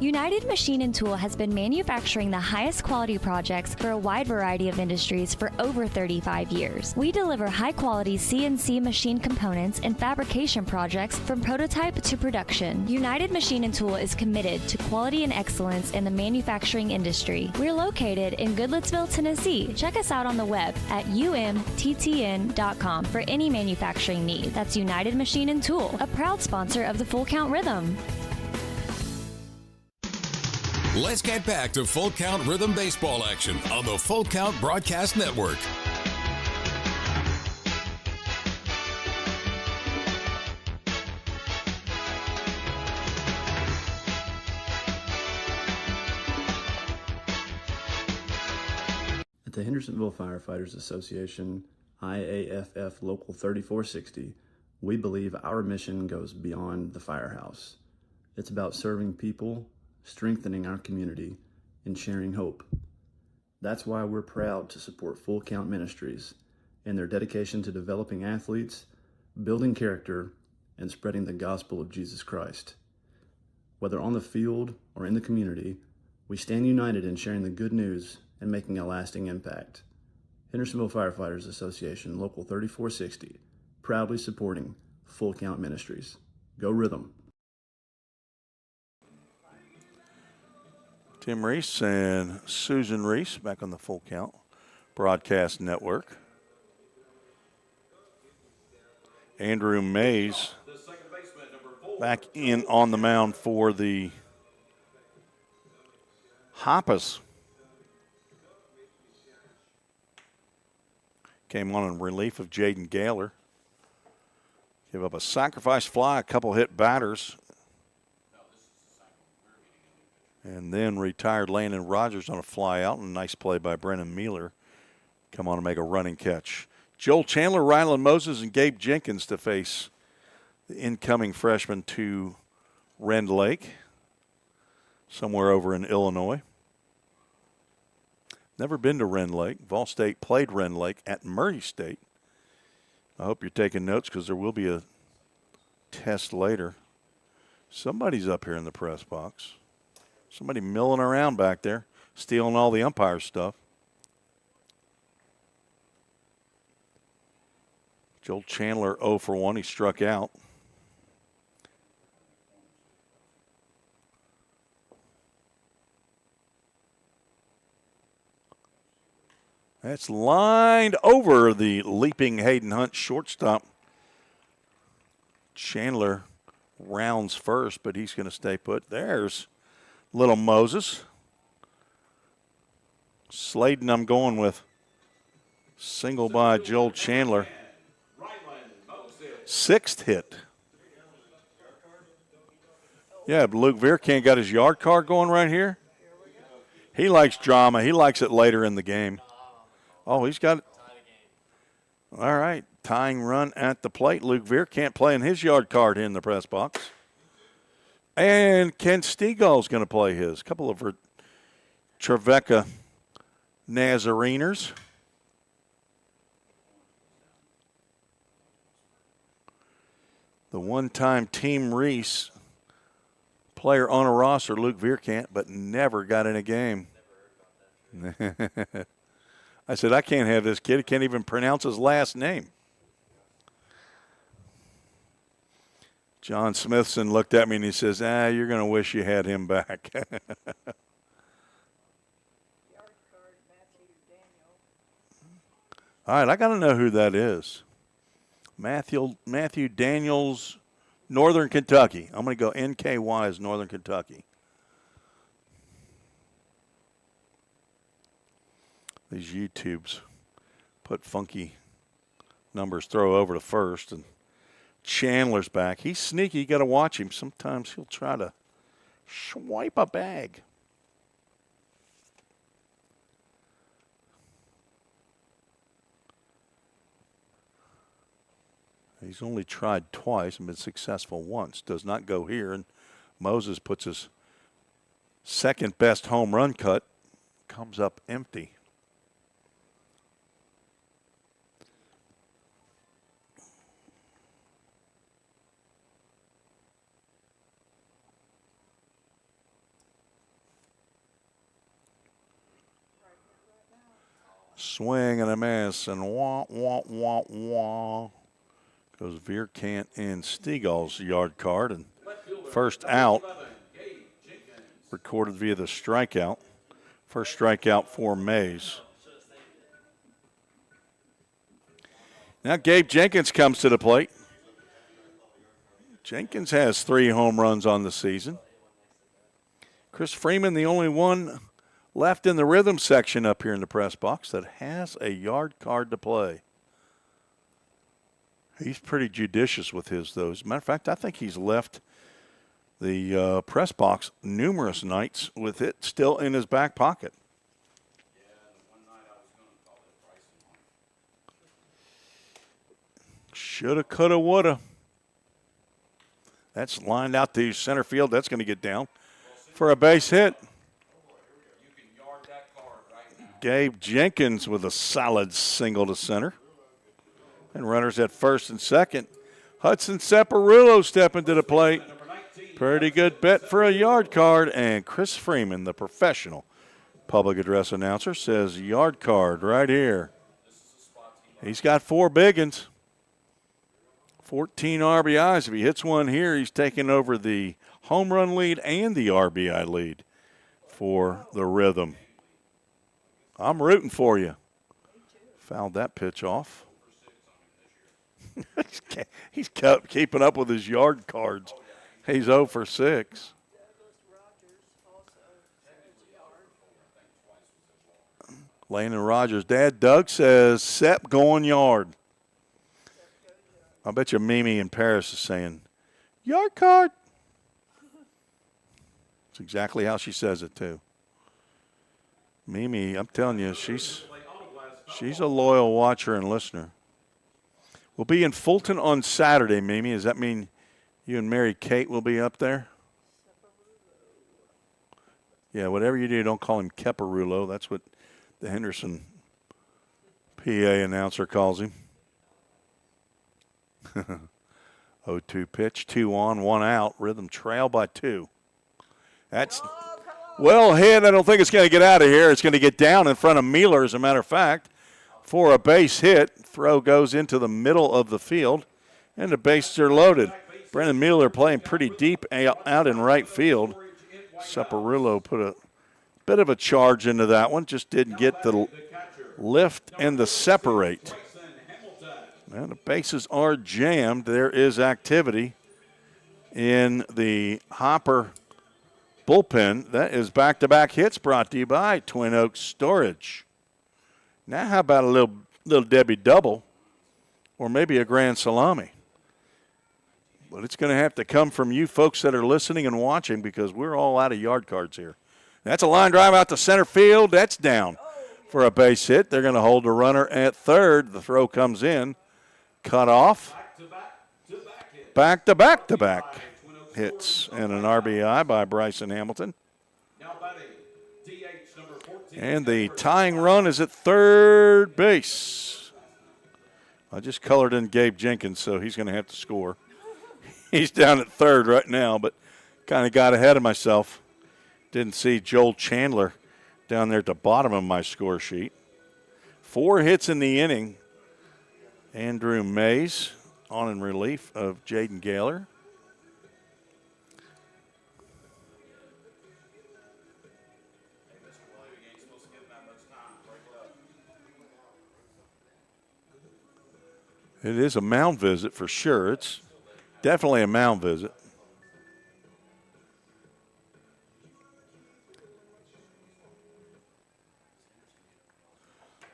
United Machine and Tool has been manufacturing the highest quality projects for a wide variety of industries for over 35 years. We deliver high-quality CNC machine components and fabrication projects from prototype to production. United Machine and Tool is committed to quality and excellence in the manufacturing industry. We're located in Goodlettsville, Tennessee. Check us out on the web at umttn.com for any manufacturing need. That's United Machine and Tool, a proud sponsor of the Full Count Rhythm. Let's get back to Full Count Rhythm baseball action on the Full Count Broadcast Network. At the Hendersonville Firefighters Association, IAFF Local 3460, we believe our mission goes beyond the firehouse. It's about serving people, strengthening our community, and sharing hope. That's why we're proud to support Full Count Ministries and their dedication to developing athletes, building character, and spreading the gospel of Jesus Christ. Whether on the field or in the community, we stand united in sharing the good news and making a lasting impact. Hendersonville Firefighters Association, Local 3460, proudly supporting Full Count Ministries. Go Rhythm! Tim Reese and Susan Reese back on the Full Count Broadcast Network. Andrew Mays back in on the mound for the Hoppers. Came on in relief of Jaden Gaylor. Give up a sacrifice fly, a couple hit batters. And then retired Landon Rogers on a fly out, and a nice play by Brennan Mueller. Come on and make a running catch. Joel Chandler, Rylan Moses, and Gabe Jenkins to face the incoming freshman to Rend Lake, somewhere over in Illinois. Never been to Rend Lake. Vol State played Rend Lake at Murray State. I hope you're taking notes because there will be a test later. Somebody's up here in the press box. Somebody milling around back there, stealing all the umpire stuff. Joel Chandler 0 for 1. He struck out. That's lined over the leaping Hayden Hunt shortstop. Chandler rounds first, but he's going to stay put. There's little Moses. Sladen, I'm going with. Single by Joel Chandler. 6th hit. Yeah, but Luke Vierkamp got his yard card going right here. He likes drama. He likes it later in the game. Oh, he's got it. All right, tying run at the plate. Luke Vierkamp playing his yard card in the press box. And Ken Stegall's going to play his. A couple of Trevecca Nazareners. The one-time Team Reese player on a roster, Luke Vierkamp, but never got in a game. I said, I can't have this kid. He can't even pronounce his last name. John Smithson looked at me and he says, you're going to wish you had him back. All right, I got to know who that is. Matthew Daniels, Northern Kentucky. I'm going to go NKY as Northern Kentucky. These YouTubes put funky numbers, throw over to first, and Chandler's back. He's sneaky. You got to watch him. Sometimes he'll try to swipe a bag. He's only tried twice and been successful once. Does not go here, and Moses puts his second best home run cut. Comes up empty. Swing and a miss, and wah, wah, wah, wah. Goes Vierkamp and Stegall's yard card, and first out recorded via the strikeout. First strikeout for Mays. Now Gabe Jenkins comes to the plate. Jenkins has 3 home runs on the season. Chris Freeman, the only one left in the rhythm section up here in the press box that has a yard card to play. He's pretty judicious with his, though. As a matter of fact, I think he's left the press box numerous nights with it still in his back pocket. Shoulda, coulda, woulda. That's lined out to center field. That's going to get down for a base hit. Gabe Jenkins with a solid single to center. And runners at first and second. Hudson Saparulo stepping to the plate. Pretty good bet for a yard card. And Chris Freeman, the professional public address announcer, says yard card right here. He's got 4 big ones. 14 RBIs. If he hits one here, he's taking over the home run lead and the RBI lead for the Rhythm. I'm rooting for you. Fouled that pitch off. He's kept keeping up with his yard cards. He's 0 for 6. Landon Rogers' dad, Doug, says, Sepp going yard. I bet you Mimi in Paris is saying, yard card. That's exactly how she says it, too. Mimi, I'm telling you, she's a loyal watcher and listener. We'll be in Fulton on Saturday, Mimi. Does that mean you and Mary Kate will be up there? Yeah, whatever you do, don't call him Keparulo. That's what the Henderson PA announcer calls him. 0-2 pitch, 2 on, 1 out. Rhythm trail by 2. That's well hit. I don't think it's going to get out of here. It's going to get down in front of Mealer, as a matter of fact, for a base hit. Throw goes into the middle of the field, and the bases are loaded. Brendan Mealer playing pretty deep out in right field. Saparulo put a bit of a charge into that one. Just didn't get the lift and the separate. And the bases are jammed. There is activity in the Hopper bullpen. That is back-to-back hits brought to you by Twin Oaks Storage. Now how about a little Debbie double or maybe a grand salami? But it's going to have to come from you folks that are listening and watching because we're all out of yard cards here. That's a line drive out to center field. That's down for a base hit. They're going to hold the runner at third. The throw comes in. Cut off. Back-to-back hits and an RBI by Bryson Hamilton. And the tying run is at third base. I just colored in Gabe Jenkins, so he's going to have to score. He's down at third right now, but kind of got ahead of myself. Didn't see Joel Chandler down there at the bottom of my score sheet. 4 hits in the inning. Andrew Mays on in relief of Jaden Gaylor. It is a mound visit for sure. It's definitely a mound visit.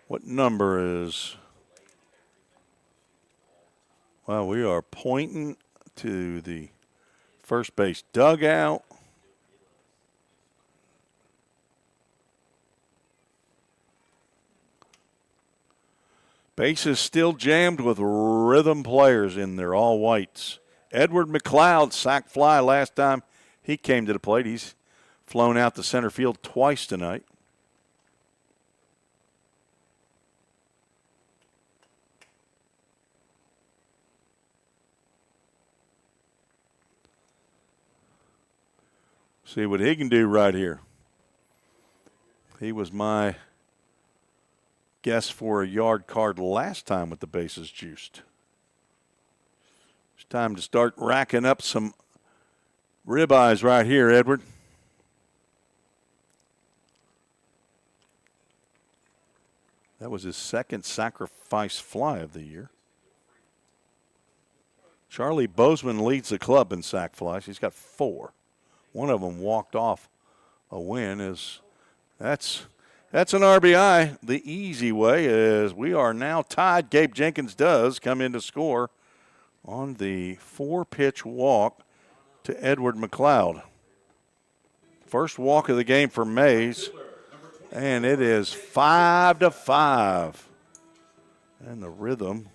What number is? Well, we are pointing to the first base dugout. Base is still jammed with rhythm players in there, all whites. Edward McLeod, sac fly last time he came to the plate. He's flown out to center field twice tonight. See what he can do right here. He was my guess for a yard card last time with the bases juiced. It's time to start racking up some ribeyes right here, Edward. That was his second sacrifice fly of the year. Charlie Bozeman leads the club in sac flies. He's got 4. One of them walked off a win. That's an RBI. The easy way is we are now tied. Gabe Jenkins does come in to score on the 4-pitch walk to Edward McLeod. First walk of the game for Mays, and it is 5-5. And the Rhythm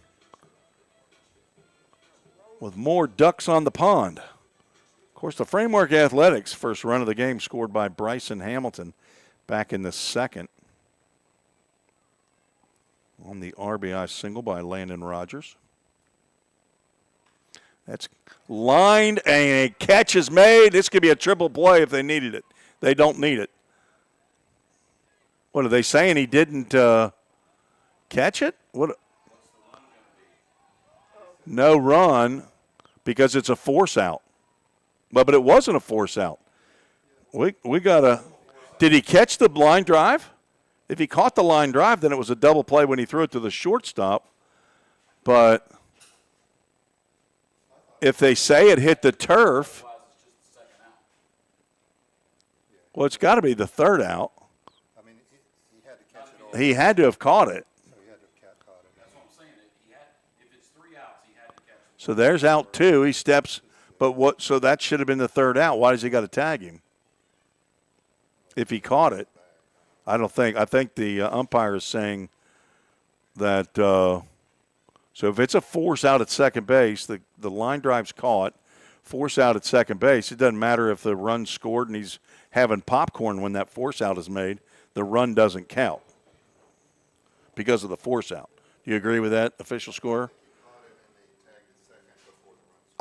with more ducks on the pond. Of course, the Framework Athletics first run of the game scored by Bryson Hamilton back in the second on the RBI single by Landon Rogers. That's lined and a catch is made. This could be a triple play if they needed it. They don't need it. What are they saying? He didn't catch it? What? No run because it's a force out. But it wasn't a force out. We got to – did he catch the line drive? If he caught the line drive, then it was a double play when he threw it to the shortstop. But if they say it hit the turf, well, it's got to be the third out. I mean, he had to catch it all. He had to have caught it. So he had to have caught it. That's what I'm saying. If it's 3 outs, he had to catch it. So there's out 2. He steps – but what? So that should have been the third out. Why does he got to tag him? If he caught it, I don't think. I think the umpire is saying that. So if it's a force out at second base, the line drive's caught. Force out at second base. It doesn't matter if the run's scored and he's having popcorn when that force out is made. The run doesn't count because of the force out. Do you agree with that, official scorer?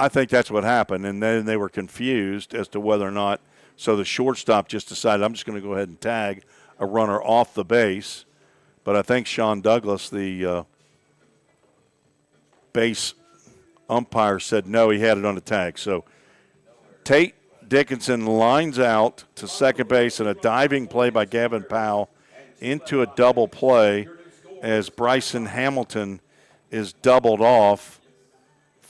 I think that's what happened, and then they were confused as to whether or not. So the shortstop just decided, I'm just going to go ahead and tag a runner off the base. But I think Sean Douglas, the base umpire, said no, he had it on the tag. So Tate Dickinson lines out to second base, and a diving play by Gavin Powell into a double play as Bryson Hamilton is doubled off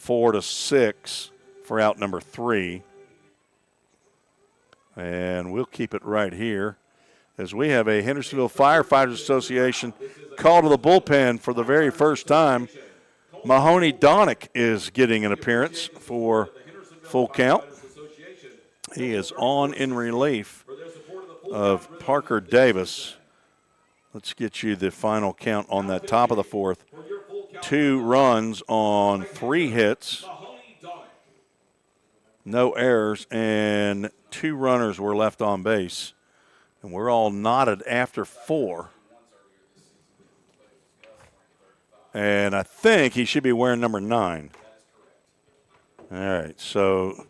4-6 for out number 3. And we'll keep it right here as we have a Hendersonville Firefighters Association call to the bullpen for the very first time. Mahoney Donick is getting an appearance for full count. He is on in relief of Parker Davis. Let's get you the final count on that top of the fourth. 2 runs on 3 hits. No errors, and 2 runners were left on base. And we're all knotted after 4. And I think he should be wearing number 9. All right, so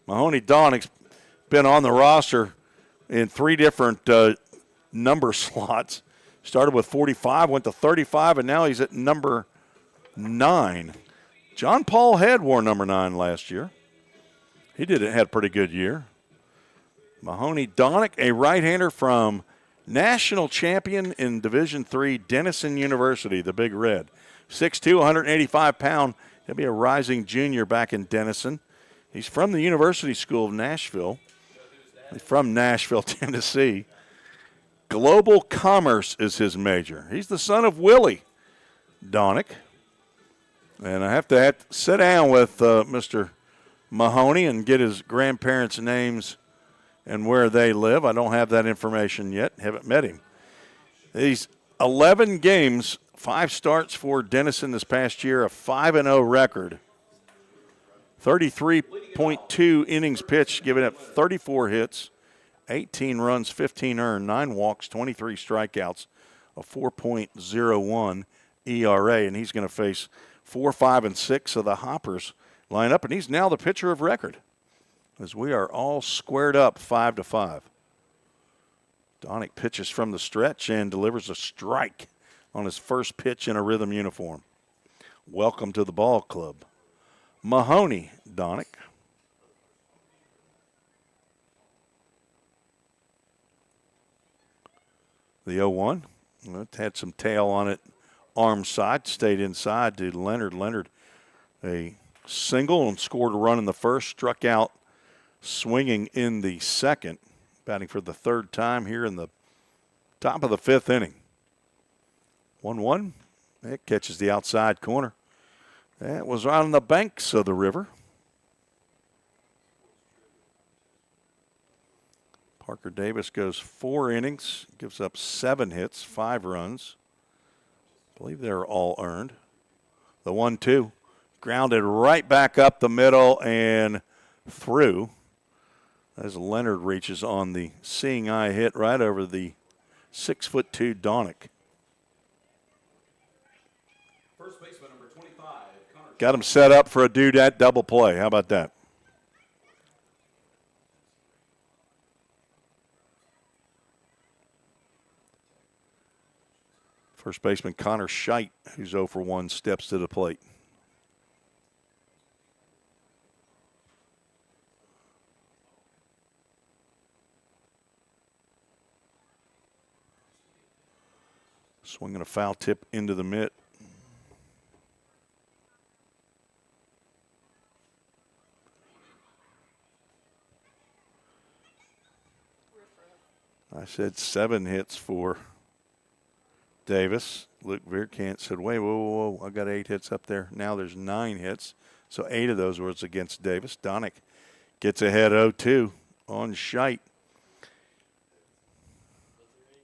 Mahoney Donick's been on the roster in 3 different number slots. Started with 45, went to 35, and now he's at number 9. John Paul Head wore number 9 last year. He had a pretty good year. Mahoney Donick, a right-hander from national champion in Division III, Denison University, the Big Red. 6'2", 185-pound. He'll be a rising junior back in Denison. He's from the University School of Nashville. He's from Nashville, Tennessee. Global Commerce is his major. He's the son of Willie Donick. And I have to sit down with Mr. Mahoney and get his grandparents' names and where they live. I don't have that information yet. Haven't met him. These 11 games, 5 starts for Denison this past year, a 5-0 record. 33.2 innings pitched, giving up 34 hits, 18 runs, 15 earned, 9 walks, 23 strikeouts, a 4.01 ERA, and he's going to face 4, 5, and 6 of the Hoppers lineup, and he's now the pitcher of record as we are all squared up 5-5. Donick pitches from the stretch and delivers a strike on his first pitch in a Rhythm uniform. Welcome to the ball club, Mahoney Donick. The 0-1, it had some tail on it, arm side, stayed inside to Leonard. Leonard, a single and scored a run in the first, struck out swinging in the second, batting for the 3rd time here in the top of the 5th inning. 1-1, it catches the outside corner. That was on the banks of the river. Parker Davis goes 4 innings, gives up 7 hits, 5 runs. I believe they're all earned. The 1-2, grounded right back up the middle and through as Leonard reaches on the seeing eye hit right over the 6'2" Donick. First baseman number 25, Connor. Got him set up for a dudette double play. How about that? First baseman Connor Scheidt, who's 0 for 1, steps to the plate. Swinging a foul tip into the mitt. I said 7 hits for Davis. Luke Vierkant said, wait, whoa, I got 8 hits up there. Now there's 9 hits. So 8 of those was against Davis. Donick gets ahead 0-2 on Scheidt.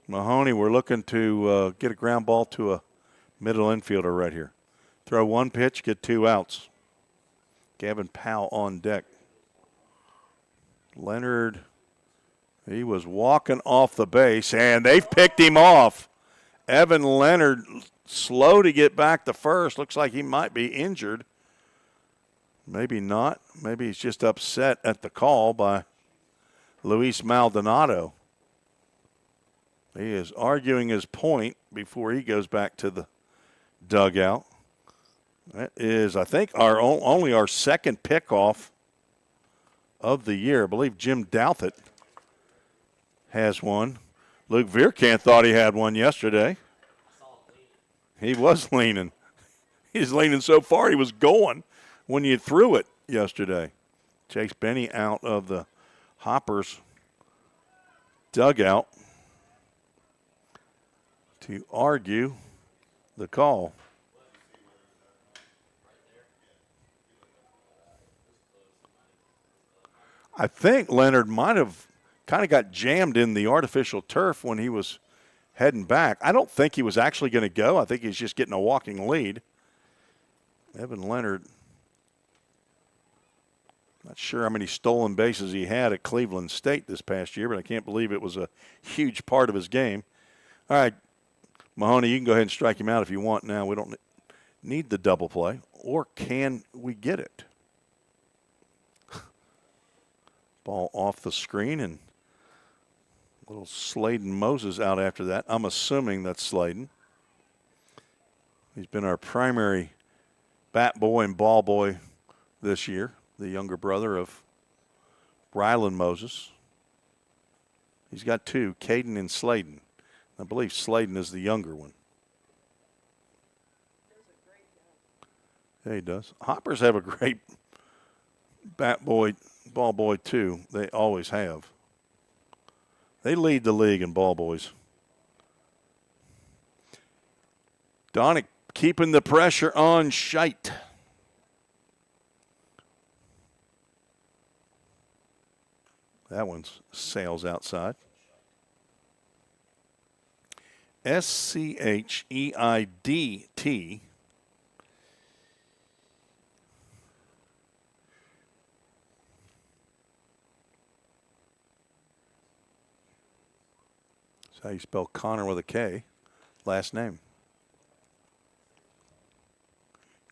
Mahoney, we're looking to get a ground ball to a middle infielder right here. Throw 1 pitch, get 2 outs. Gavin Powell on deck. Leonard, he was walking off the base, and they've picked him off. Evan Leonard, slow to get back to first. Looks like he might be injured. Maybe not. Maybe he's just upset at the call by Luis Maldonado. He is arguing his point before he goes back to the dugout. That is, I think, only our second pickoff of the year. I believe Jim Douthit has one. Luke Vierkant thought he had one yesterday. He was leaning. He was leaning so far he was going when you threw it yesterday. Chase Benny out of the Hoppers dugout to argue the call. I think Leonard might have kind of got jammed in the artificial turf when he was heading back. I don't think he was actually going to go. I think he's just getting a walking lead. Evan Leonard, not sure how many stolen bases he had at Cleveland State this past year, but I can't believe it was a huge part of his game. All right, Mahoney, you can go ahead and strike him out if you want now. We don't need the double play, or can we get it? Ball off the screen, and little Sladen Moses out after that. I'm assuming that's Sladen. He's been our primary bat boy and ball boy this year, the younger brother of Rylan Moses. He's got two, Caden and Sladen. I believe Sladen is the younger one. Yeah, he does. Hoppers have a great bat boy, ball boy too. They always have. They lead the league in ball boys. Donick keeping the pressure on Scheit. That one sails outside. Scheidt. That's how you spell Connor with a K, last name.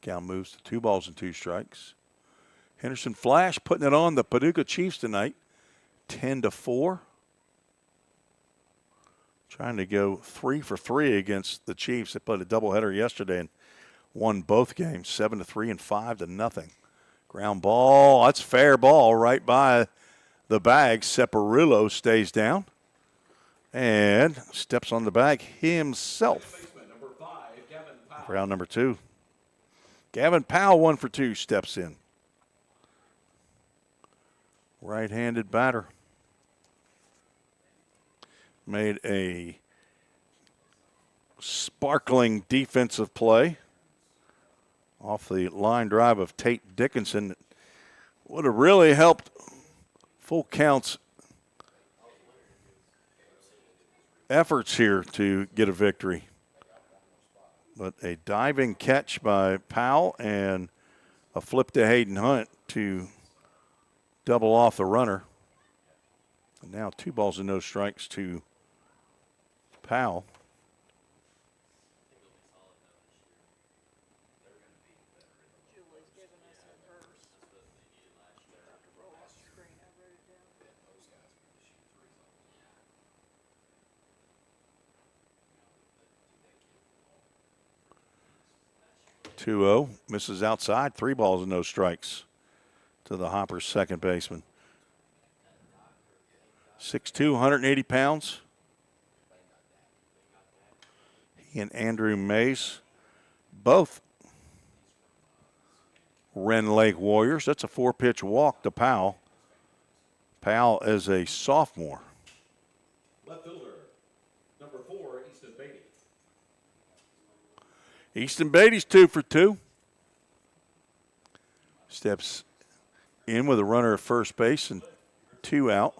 Count moves to 2 balls and 2 strikes. Henderson Flash putting it on the Paducah Chiefs tonight, 10-4. Trying to go 3 for 3 against the Chiefs. They played a doubleheader yesterday and won both games, 7-3 and 5-0. Ground ball, that's fair ball right by the bag. Separulo stays down and steps on the bag himself. Round number 2. Gavin Powell, 1 for 2, steps in. Right-handed batter. Made a sparkling defensive play off the line drive of Tate Dickinson. Would have really helped Full Count's efforts here to get a victory. But a diving catch by Powell and a flip to Hayden Hunt to double off the runner. And now 2 balls and no strikes to Powell. Julie's giving us a verse. Have to roll off the screen. I wrote it down. 2-0, misses outside, 3 balls and no strikes to the Hoppers' second baseman. 6'2", 180 pounds. He and Andrew Mays, both Wren Lake Warriors. That's a 4-pitch walk to Powell. Powell is a sophomore. Left fielder, number 4, Easton Beatty. Easton Beatty's 2 for 2. Steps in with a runner at first base and 2 out.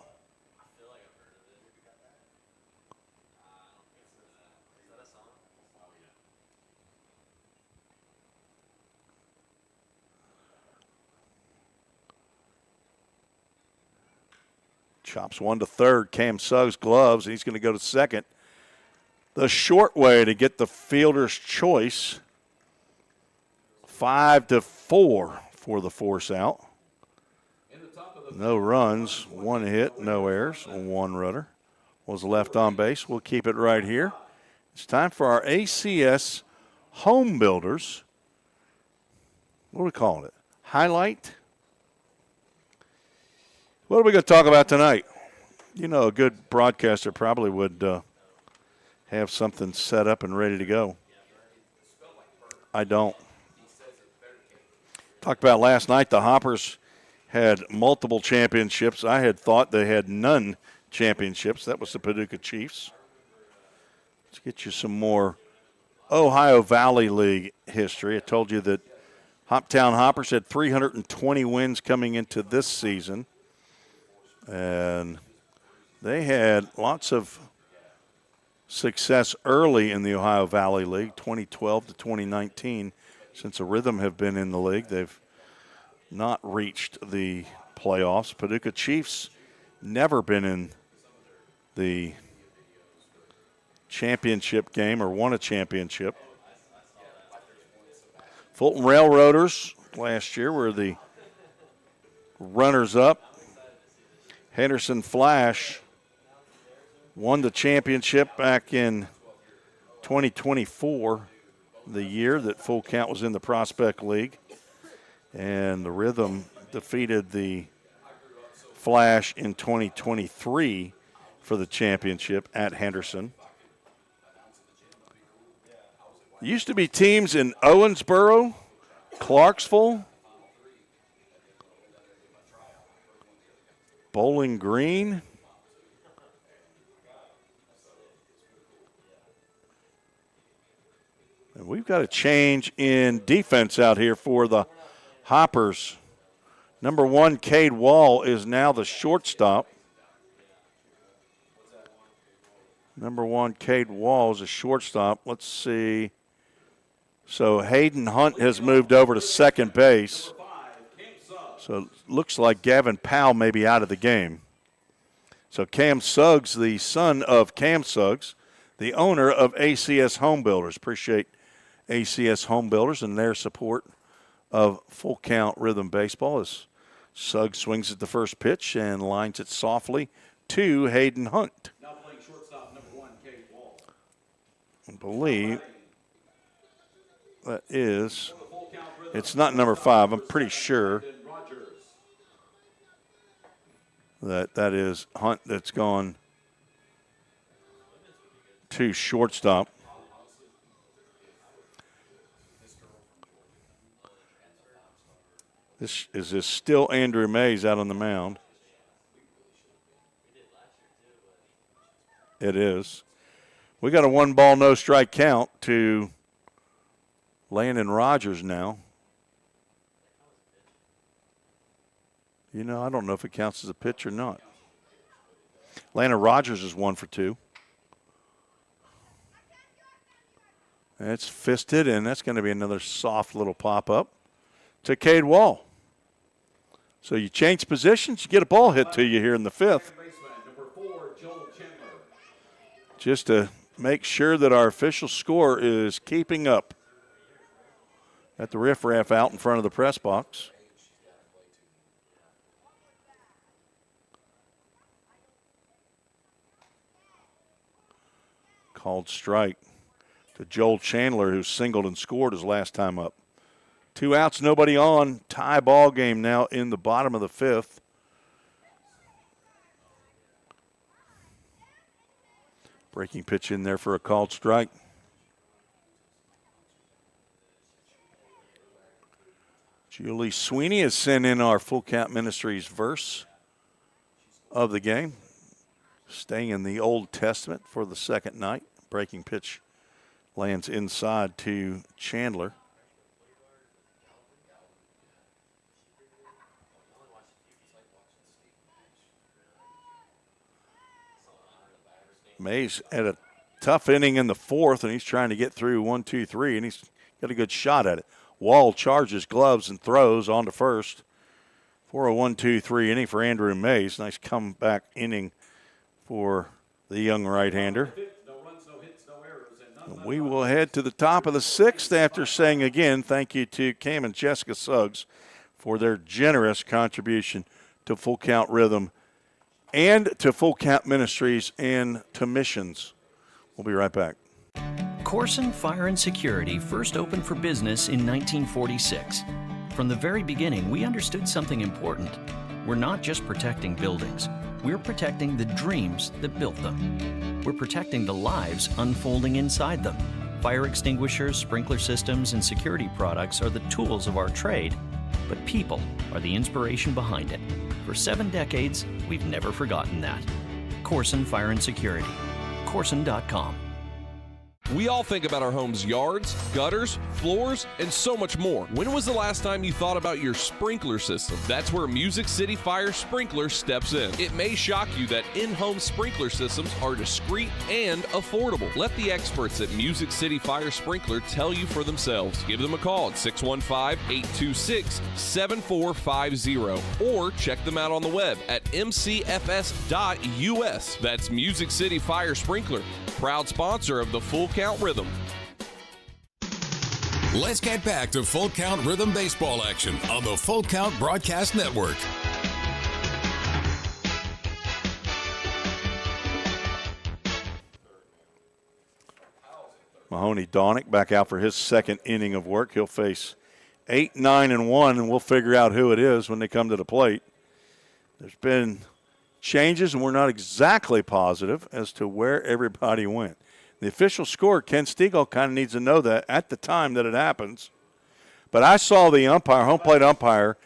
Chops one to third. Cam Suggs gloves, and he's going to go to second. The short way to get the fielder's choice. 5-4 for the force out. No runs, 1 hit, no errors, 1 runner was left on base. We'll keep it right here. It's time for our ACS Home Builders. What are we calling it? Highlight? What are we going to talk about tonight? You know, a good broadcaster probably would have something set up and ready to go. I don't. Talked about last night, the Hoppers had multiple championships. I had thought they had none championships. That was the Paducah Chiefs. Let's get you some more Ohio Valley League history. I told you that Hoptown Hoppers had 320 wins coming into this season. And they had lots of success early in the Ohio Valley League, 2012 to 2019. Since the Rhythm have been in the league, they've not reached the playoffs. Paducah Chiefs never been in the championship game or won a championship. Fulton Railroaders last year were the runners-up. Henderson Flash won the championship back in 2024, the year that Full Count was in the Prospect League. And the Rhythm defeated the Flash in 2023 for the championship at Henderson. Used to be teams in Owensboro, Clarksville, Bowling Green, and we've got a change in defense out here for the Hoppers. Number 1, Cade Wall, is now the shortstop. Number 1, Cade Wall is a shortstop. Let's see. So Hayden Hunt has moved over to second base. So it looks like Gavin Powell may be out of the game. So Cam Suggs, the son of Cam Suggs, the owner of ACS Home Builders. Appreciate ACS Home Builders and their support of Full Count Rhythm Baseball as Suggs swings at the first pitch and lines it softly to Hayden Hunt. Now playing shortstop, number 1, Cade Wall. I believe that is, it's not number 5. I'm pretty sure that is Hunt that's gone to shortstop. This still Andrew Mays out on the mound. It is. We got a 1-ball, no strike count to Landon Rogers now. You know, I don't know if it counts as a pitch or not. Landon Rogers is 1 for 2. It's fisted, and that's going to be another soft little pop-up to Cade Wall. So you change positions, you get a ball hit to you here in the 5th. Just to make sure that our official score is keeping up. At the riffraff out in front of the press box. Called strike to Joel Chandler, who singled and scored his last time up. 2 outs, nobody on. Tie ball game now in the bottom of the 5th. Breaking pitch in there for a called strike. Julie Sweeney has sent in our Full Count Ministries verse of the game. Staying in the Old Testament for the second night. Breaking pitch lands inside to Chandler. Mays had a tough inning in the 4th, and he's trying to get through 1, 2, 3, and he's got a good shot at it. Wall charges, gloves, and throws on to first. For a 1, 2, 3 inning for Andrew Mays. Nice comeback inning for the young right-hander. We will head to the top of the 6th after saying again thank you to Cam and Jessica Suggs for their generous contribution to Full Count Rhythm and to Full Count Ministries and to missions. We'll be right back. Corson Fire and Security first opened for business in 1946. From the very beginning, we understood something important. We're not just protecting buildings. We're protecting the dreams that built them. We're protecting the lives unfolding inside them. Fire extinguishers, sprinkler systems, and security products are the tools of our trade, but people are the inspiration behind it. For 7 decades, we've never forgotten that. Corson Fire and Security. Corson.com. We all think about our home's yards, gutters, floors, and so much more. When was the last time you thought about your sprinkler system? That's where Music City Fire Sprinkler steps in. It may shock you that in-home sprinkler systems are discreet and affordable. Let the experts at Music City Fire Sprinkler tell you for themselves. Give them a call at 615-826-7450 or check them out on the web at mcfs.us. That's Music City Fire Sprinkler, proud sponsor of the Full Count Rhythm. Let's get back to Full Count Rhythm baseball action on the Full Count Broadcast Network. Mahoney Donick back out for his second inning of work. He'll face 8, 9, and 1, and we'll figure out who it is when they come to the plate. There's been changes, and we're not exactly positive as to where everybody went. The official score, Ken Stiegel, kind of needs to know that at the time that it happens. But I saw the umpire, home plate umpire,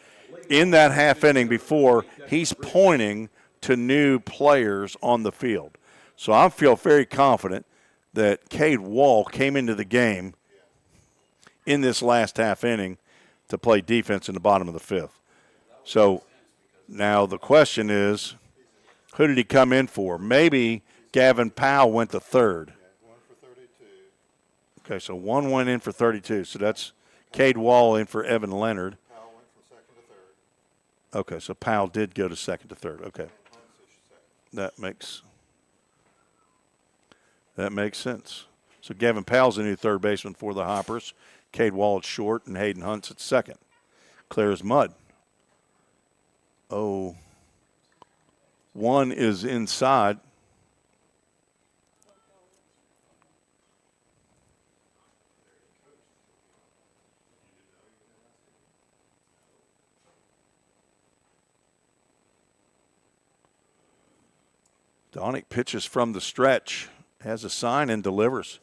in that half inning before. He's pointing to new players on the field. So I feel very confident that Cade Wall came into the game in this last half inning to play defense in the bottom of the fifth. So now the question is, who did he come in for? Maybe Gavin Powell went to third. Okay, so one went in for 32. So that's Cade Wall in for Evan Leonard. Powell went from second to third. Okay, so Powell did go to second to third. Okay. That makes sense. So Gavin Powell's the new third baseman for the Hoppers. Cade Wall at short and Hayden Hunt's at second. Clear as mud. Oh, one is inside. Donick pitches from the stretch, has a sign and delivers.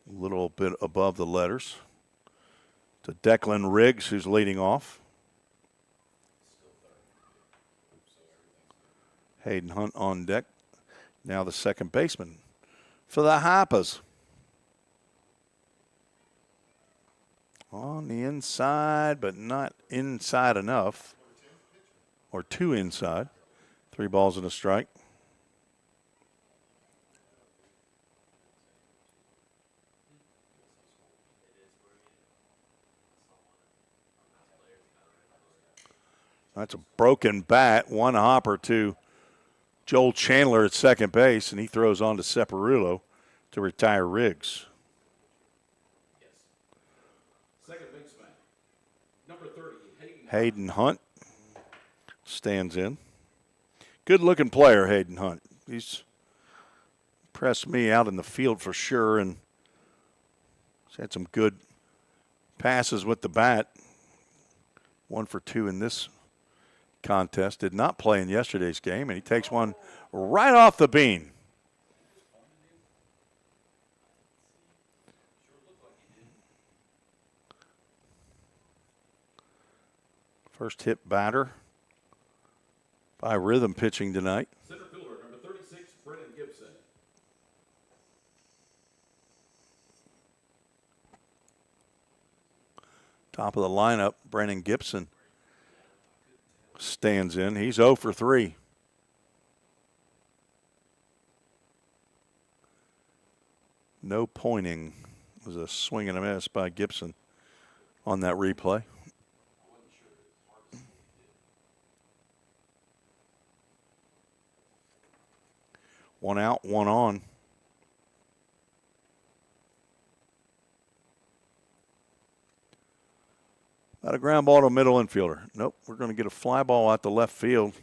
A little bit above the letters to Declan Riggs, who's leading off. Hayden Hunt on deck. Now the second baseman for the Hoppers. On the inside, but not inside enough. Or two inside. 3 balls and a strike. That's a broken bat. One hopper to Joel Chandler at second base, and he throws on to Separulo to retire Riggs. Second baseman, number 30, Hayden Hunt stands in. Good-looking player, Hayden Hunt. He's impressed me out in the field for sure, and he's had some good passes with the bat. 1 for 2 in this contest. Did not play in yesterday's game, and he takes one right off the bean. First hit batter by Rhythm pitching tonight. center fielder, number 36, Brennan Gibson. Top of the lineup, Brennan Gibson stands in. He's 0 for 3. No pointing. It was a swing and a miss by Gibson on that replay. One out, one on. Not a ground ball to a middle infielder. Nope, we're going to get a fly ball out to left field.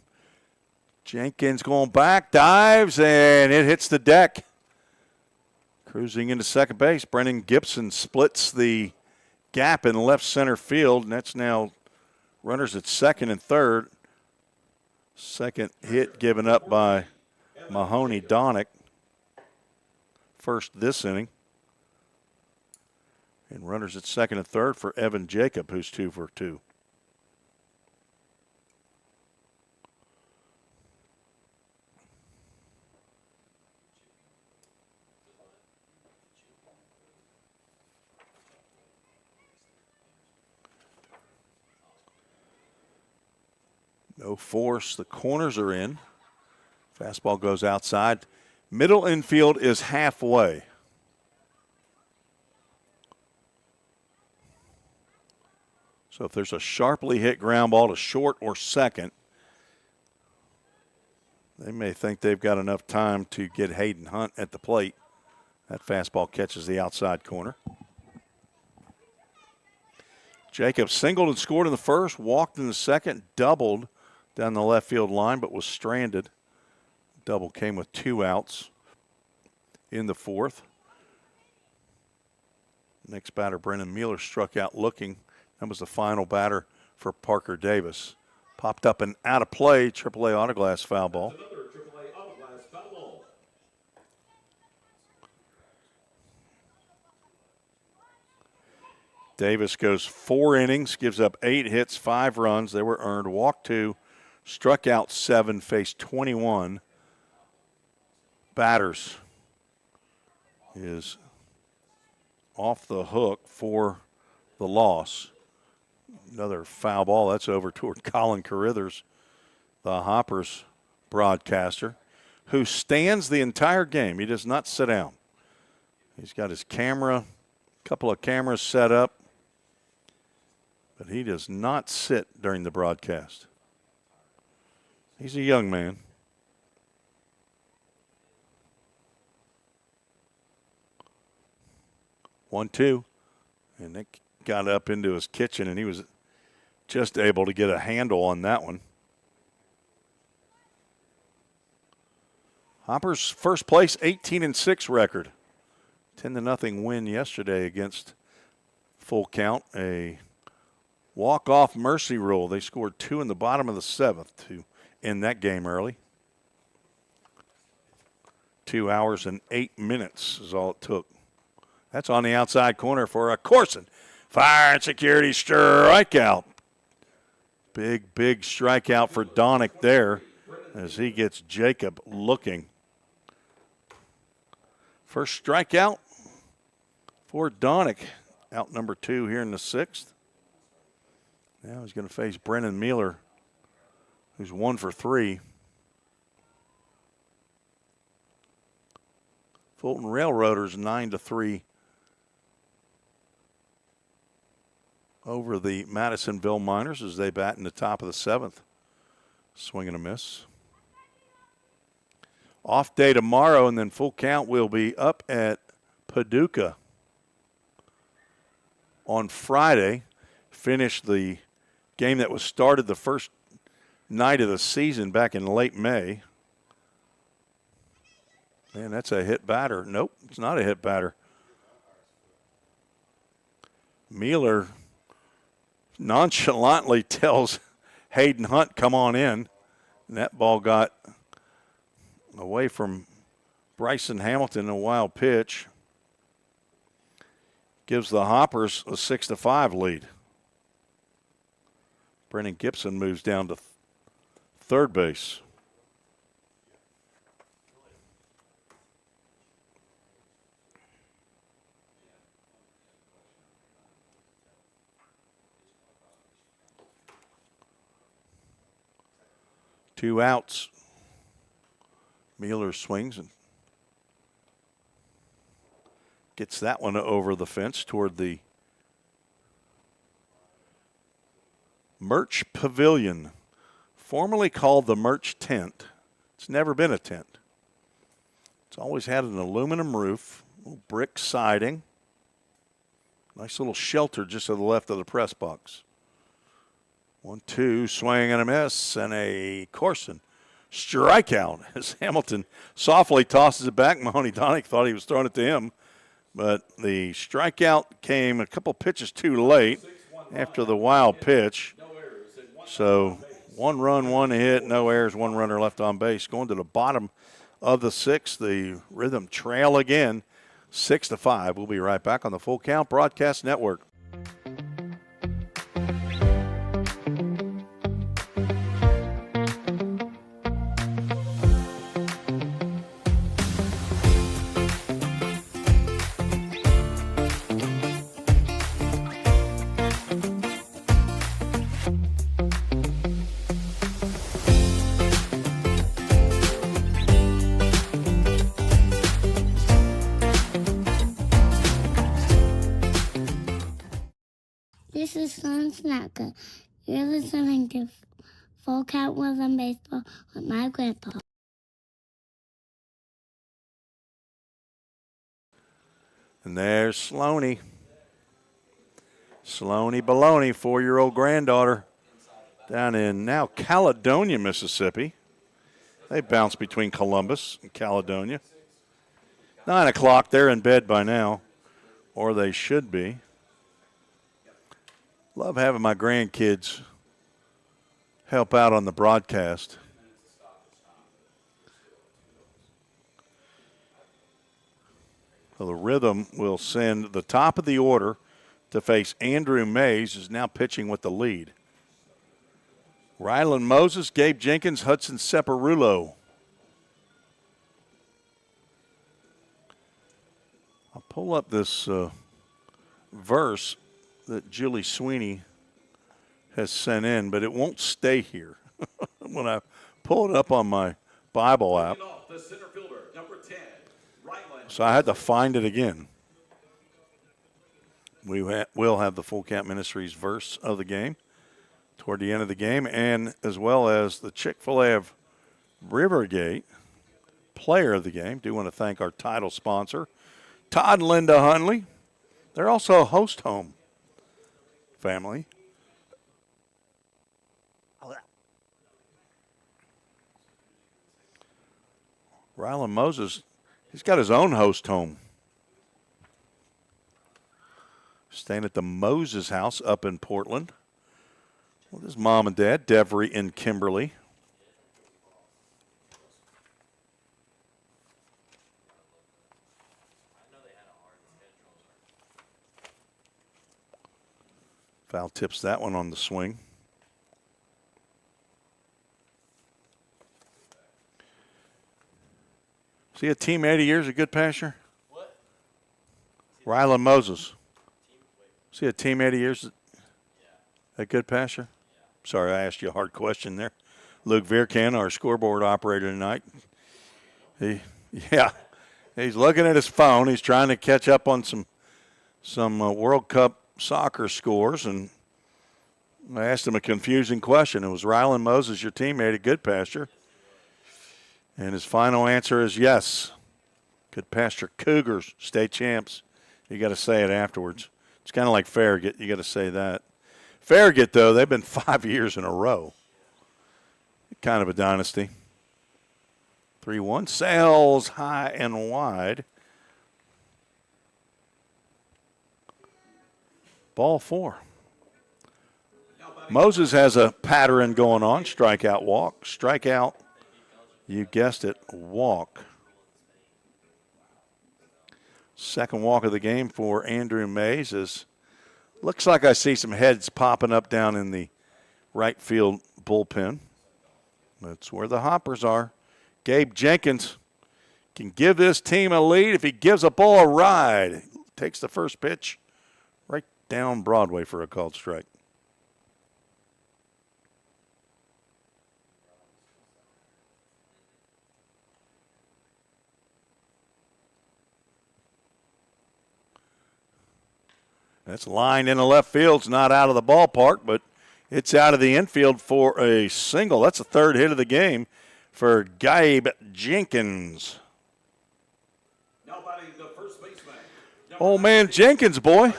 Jenkins going back, dives, and it hits the deck. Cruising into second base, Brennan Gibson splits the gap in left center field, and that's now runners at second and third. Second hit given up by Mahoney Donick. First this inning. And runners at second and third for Evan Jacob, who's 2 for 2. No force. The corners are in. Fastball goes outside. Middle infield is halfway. So if there's a sharply hit ground ball to short or second, they may think they've got enough time to get Hayden Hunt at the plate. That fastball catches the outside corner. Jacob singled and scored in the first, walked in the second, doubled down the left field line, but was stranded. Double came with 2 outs in the fourth. Next batter, Brennan Mueller, struck out looking. That was the final batter for Parker Davis. Popped up and out of play, AAA Autoglass foul ball. Another AAA Autoglass foul ball. Davis goes 4 innings, gives up 8 hits, 5 runs. They were earned. Walked 2, struck out 7, faced 21 batters. Is off the hook for the loss. Another foul ball. That's over toward Colin Carithers, the Hoppers broadcaster, who stands the entire game. He does not sit down. He's got his camera, a couple of cameras set up, but he does not sit during the broadcast. He's a young man. One, two, and they got up into his kitchen, and he was just able to get a handle on that one. Hoppers first place, 18-6 record. 10-0 win yesterday against Full Count. A walk-off mercy rule. They scored 2 in the bottom of the 7th to end that game early. 2 hours and 8 minutes is all it took. That's on the outside corner for a Corson. Fire and security strikeout. Big strikeout for Donick there as he gets Jacob looking. First strikeout for Donick. Out number 2 here in the 6th. Now he's going to face Brennan Mueller, who's 1 for 3. Fulton Railroaders 9-3 over the Madisonville Miners as they bat in the top of the 7th. Swing and a miss. Off day tomorrow, and then Full Count will be up at Paducah on Friday. Finish the game that was started the first night of the season back in late May. Man, that's a hit batter. Nope, it's not a hit batter. Mueller nonchalantly tells Hayden Hunt, come on in. And that ball got away from Bryson Hamilton, a wild pitch. Gives the Hoppers a 6-5 lead. Brennan Gibson moves down to third base. Two outs. Mueller swings and gets that one over the fence toward the Merch Pavilion, formerly called the Merch Tent. It's never been a tent. It's always had an aluminum roof, little brick siding, nice little shelter just to the left of the press box. 1-2, swing and a miss, and a Corson strikeout as Hamilton softly tosses it back. Mahoney Donick thought he was throwing it to him, but the strikeout came a couple pitches too late after the wild pitch. So 1 run, 1 hit, no errors, 1 runner left on base. Going to the bottom of the 6th, the Rhythm trail again 6-5. We'll be right back on the Full Count Broadcast Network. This is Son Snacker. You're listening to Full Count Rhythm Baseball with my grandpa. And there's Sloaney. Sloaney Baloney, 4-year-old granddaughter, down in now Caledonia, Mississippi. They bounce between Columbus and Caledonia. 9 o'clock, they're in bed by now, or they should be. Love having my grandkids help out on the broadcast. So the Rhythm will send the top of the order to face Andrew Mays, who's now pitching with the lead. Rylan Moses, Gabe Jenkins, Hudson Separulo. I'll pull up this verse that Julie Sweeney has sent in, but it won't stay here. When I pull it up on my Bible app, so I had to find it again. We will have the Full Count Ministries verse of the game toward the end of the game, and as well as the Chick-fil-A of Rivergate player of the game. Do want to thank our title sponsor, Todd and Linda Hunley. They're also a host home family. Rylan Moses, he's got his own host home. Staying at the Moses house up in Portland with his mom and dad, Devery and Kimberly. Foul tips that one on the swing. See a teammate of yours, a good passer? What? Rylan Moses. See a teammate of yours, a good passer? Sorry, I asked you a hard question there. Luke Vierkan, our scoreboard operator tonight. He's looking at his phone. He's trying to catch up on some World Cup soccer scores, and I asked him a confusing question. It was Rylan Moses, your teammate, a good passer? And his final answer is yes. Good pasture. Cougars, state champs. You got to say it afterwards. It's kind of like Farragut. You got to say that. Farragut, though, they've been 5 years in a row. Kind of a dynasty. 3-1. Sails high and wide. Ball 4. Moses has a pattern going on. Strikeout, walk. Strikeout. You guessed it, walk. Second walk of the game for Andrew Mays. Looks like I see some heads popping up down in the right field bullpen. That's where the hoppers are. Gabe Jenkins can give this team a lead if he gives a ball a ride. Takes the first pitch right down Broadway for a called strike. That's lined in the left field. It's not out of the ballpark, but it's out of the infield for a single. That's the third hit of the game for Gabe Jenkins. Now batting the first baseman. Old man Jenkins, boy.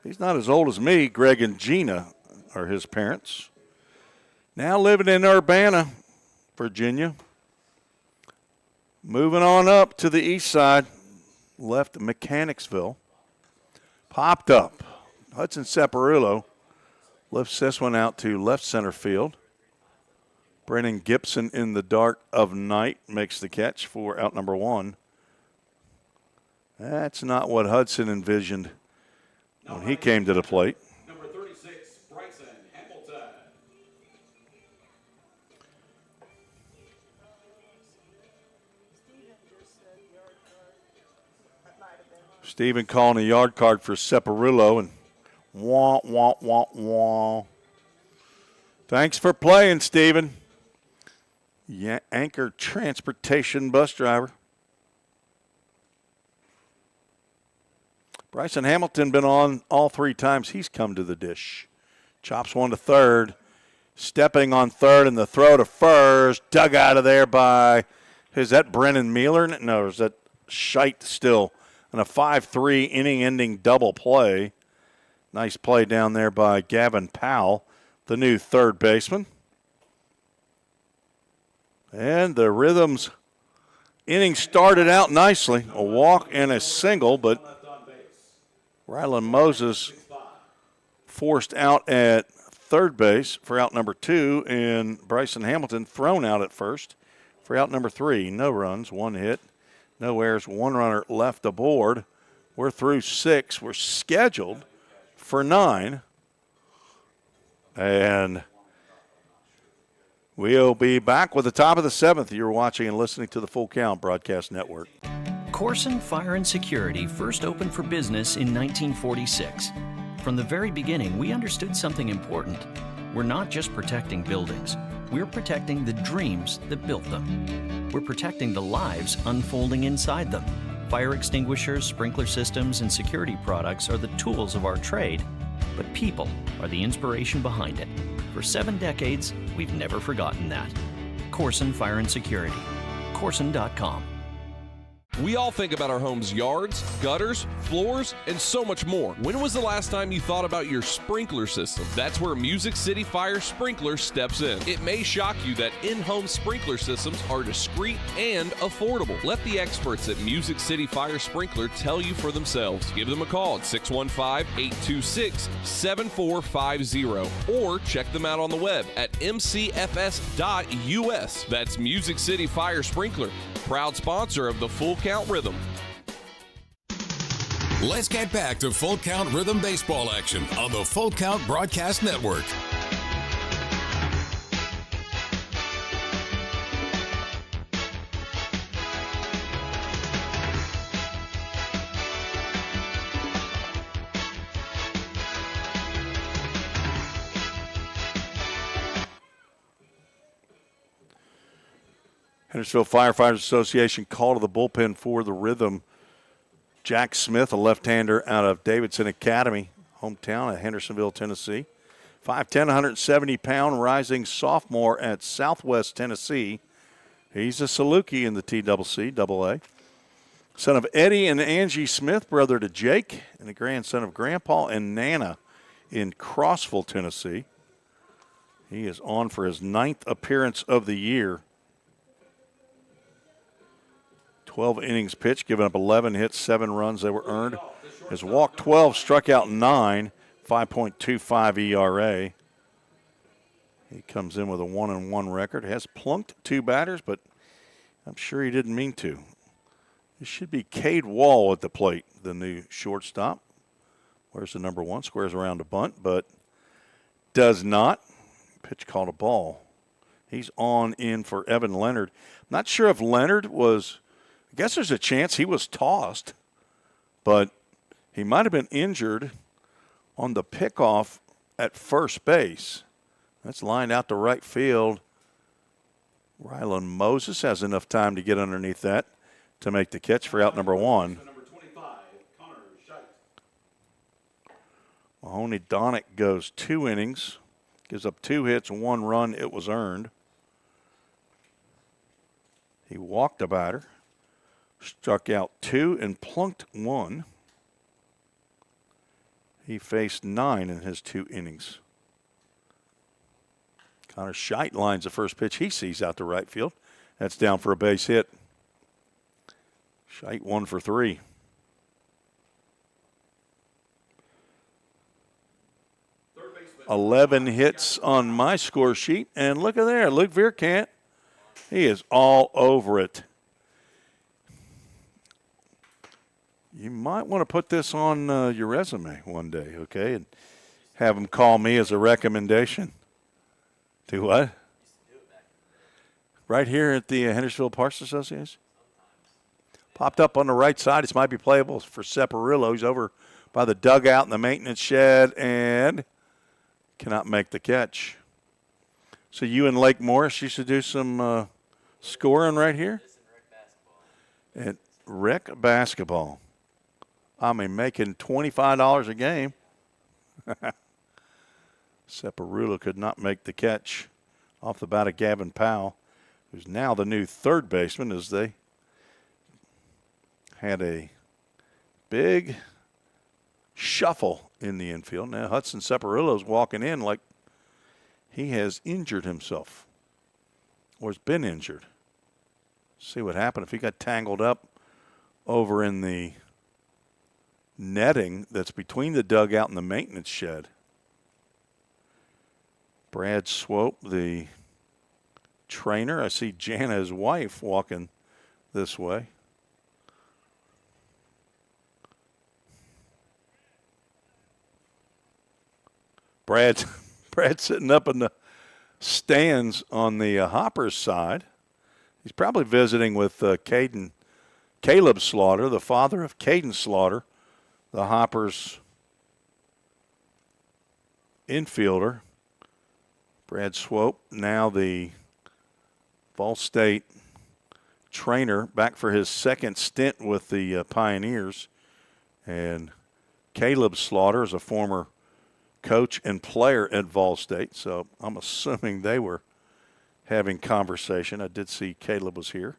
He's not as old as me. Greg and Gina are his parents. Now living in Urbana, Virginia. Moving on up to the east side, left Mechanicsville. Popped up. Hudson Separulo lifts this one out to left center field. Brennan Gibson in the dark of night makes the catch for out number 1. That's not what Hudson envisioned when he came to the plate. Number 36, Bryson Hamilton. Steven calling a yard card for Separulo, and wah, wah, wah, wah. Thanks for playing, Steven. Yeah, Anchor Transportation bus driver. Bryson Hamilton been on all 3 times he's come to the dish. Chops one to third. Stepping on third, and the throw to first. Dug out of there by, is that Brennan Mueller? No, is that Scheidt still? And a 5-3 inning-ending double play. Nice play down there by Gavin Powell, the new third baseman. And the Rhythm's inning started out nicely. A walk and a single, but Rylan Moses forced out at third base for out number 2, and Bryson Hamilton thrown out at first for out number 3. No runs, 1 hit, no errors, 1 runner left aboard. We're through 6. We're scheduled for 9. And we'll be back with the top of the 7th. You're watching and listening to the Full Count Broadcast Network. Corson Fire and Security first opened for business in 1946. From the very beginning, we understood something important. We're not just protecting buildings. We're protecting the dreams that built them. We're protecting the lives unfolding inside them. Fire extinguishers, sprinkler systems, and security products are the tools of our trade, but people are the inspiration behind it. For 7 decades, we've never forgotten that. Corson Fire and Security. Corson.com. We all think about our home's yards, gutters, floors, and so much more. When was the last time you thought about your sprinkler system? That's where Music City Fire Sprinkler steps in. It may shock you that in-home sprinkler systems are discreet and affordable. Let the experts at Music City Fire Sprinkler tell you for themselves. Give them a call at 615-826-7450 or check them out on the web at mcfs.us. That's Music City Fire Sprinkler, proud sponsor of the Full Count Rhythm. Let's get back to Full Count Rhythm baseball action on the Full Count Broadcast Network. Hendersonville Firefighters Association call to the bullpen for the Rhythm. Jack Smith, a left-hander out of Davidson Academy, hometown of Hendersonville, Tennessee. 5'10", 170-pound rising sophomore at Southwest Tennessee. He's a Saluki in the TCC, AA. Son of Eddie and Angie Smith, brother to Jake, and a grandson of Grandpa and Nana in Crossville, Tennessee. He is on for his 9th appearance of the year. 12 innings pitched, giving up 11 hits, 7 runs that were earned. Has walked 12, struck out 9, 5.25 ERA. He comes in with a 1-1 record. Has plunked 2 batters, but I'm sure he didn't mean to. It should be Cade Wall at the plate, the new shortstop. Where's the number 1? Squares around a bunt, but does not. Pitch called a ball. He's on in for Evan Leonard. Not sure if Leonard was... I guess there's a chance he was tossed, but he might have been injured on the pickoff at first base. That's lined out to right field. Rylan Moses has enough time to get underneath that to make the catch for out number 1. Mahoney Donick goes 2 innings, gives up 2 hits, 1 run. It was earned. He walked a batter. Struck out 2 and plunked 1. He faced 9 in his 2 innings. Connor Scheidt lines the first pitch he sees out to right field. That's down for a base hit. Scheidt 1 for 3. 11 hits on my score sheet. And look at there, Luke Vierkant. He is all over it. You might want to put this on your resume one day, okay, and have him call me as a recommendation. Do what? Right here at the Hendersonville Parks Association. Popped up on the right side. This might be playable for Separillo. He's over by the dugout in the maintenance shed and cannot make the catch. So you and Lake Morris used to do some scoring right here? At rec basketball. I mean, making $25 a game. Separillo could not make the catch off the bat of Gavin Powell, who's now the new third baseman, as they had a big shuffle in the infield. Now Hudson Separillo's walking in like he has injured himself or has been injured. See what happened if he got tangled up over in the netting that's between the dugout and the maintenance shed. Brad Swope, the trainer. I see Jana, his wife, walking this way. Brad's sitting up in the stands on the Hoppers side. He's probably visiting with Caleb Slaughter, the father of Caden Slaughter, the Hoppers infielder. Brad Swope, now the Ball State trainer, back for his second stint with the Pioneers. And Caleb Slaughter is a former coach and player at Vol State, so I'm assuming they were having conversation. I did see Caleb was here.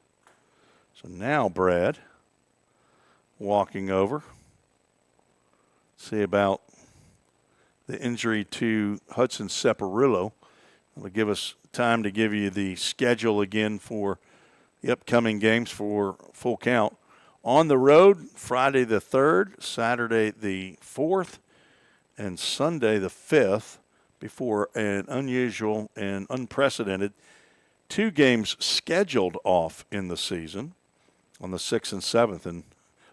So now Brad walking over. See about the injury to Hudson Separillo. It'll give us time to give you the schedule again for the upcoming games for Full Count. On the road, Friday the 3rd, Saturday the 4th, and Sunday the 5th, before an unusual and unprecedented 2 games scheduled off in the season on the 6th and 7th. And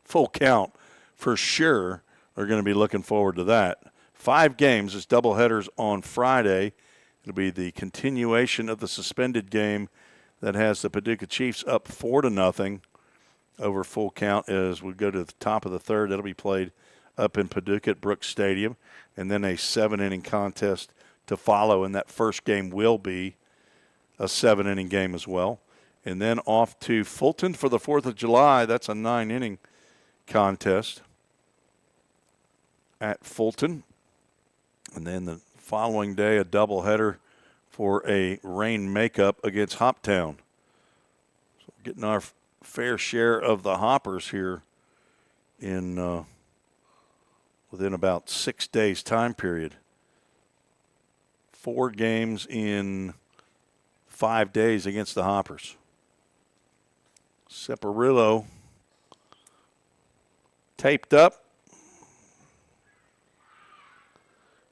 Full Count, for sure, are going to be looking forward to that. 5 games as doubleheaders on Friday. It'll be the continuation of the suspended game that has the Paducah Chiefs up 4-0 over Full Count as we go to the top of the 3rd. That'll be played up in Paducah at Brooks Stadium, and then a 7-inning contest to follow, and that first game will be a 7-inning game as well. And then off to Fulton for the 4th of July. That's a 9-inning contest at Fulton. And then the following day, a doubleheader for a rain makeup against Hoptown. So getting our fair share of the Hoppers here in within about 6 days time period. 4 games in 5 days against the Hoppers. Separillo taped up.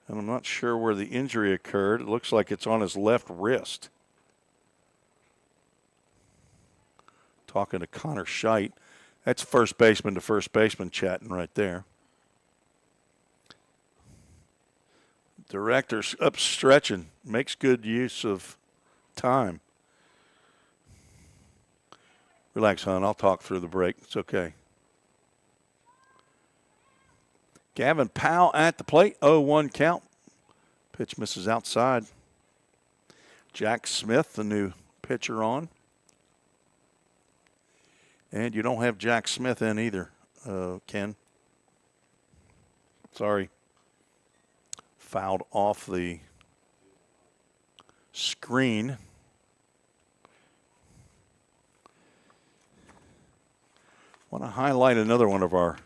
And I'm not sure where the injury occurred. It looks like it's on his left wrist. Talking to Connor Scheidt. That's first baseman to first baseman chatting right there. Director's up stretching. Makes good use of time. Relax, hon. I'll talk through the break. It's okay. Gavin Powell at the plate. 0-1 count. Pitch misses outside. Jack Smith, the new pitcher on. And you don't have Jack Smith in either, Ken. Sorry. Fouled off the screen. Want to highlight another one of our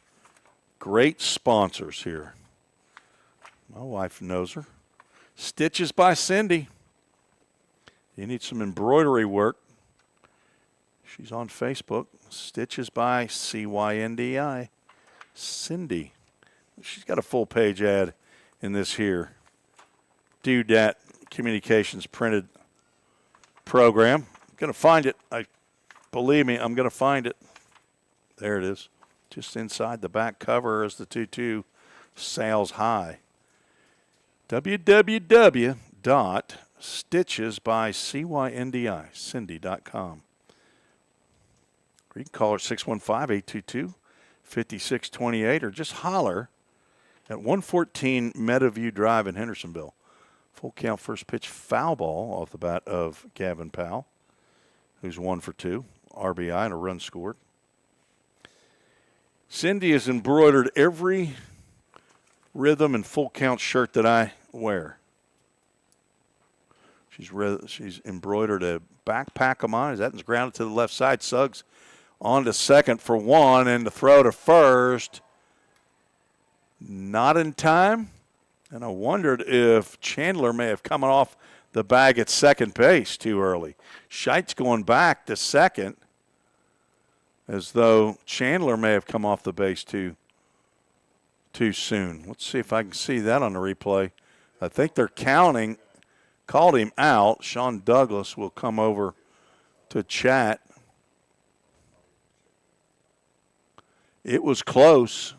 great sponsors here. My wife knows her. Stitches by Cindy. You need some embroidery work. She's on Facebook. Stitches by CYNDI. Cindy. She's got a full page ad in this here Doodat Communications printed program. I'm going to find it. Believe me, I'm going to find it. There it is. Just inside the back cover as the 2-2 sails high. www.stitchesbycyndi.com. Or you can call her 615-822-5628 or just holler at 114 Meadowview Drive in Hendersonville. Full count first pitch foul ball off the bat of Gavin Powell, who's 1 for 2, RBI and a run scored. Cindy has embroidered every rhythm and full count shirt that I wear. She's embroidered a backpack of mine. That's grounded to the left side. Suggs on to second for 1 and the throw to first. Not in time. And I wondered if Chandler may have come off the bag at second base too early. Scheitz going back to second as though Chandler may have come off the base too soon. Let's see if I can see that on the replay. I think they're counting, called him out. Sean Douglas will come over to chat. It was close.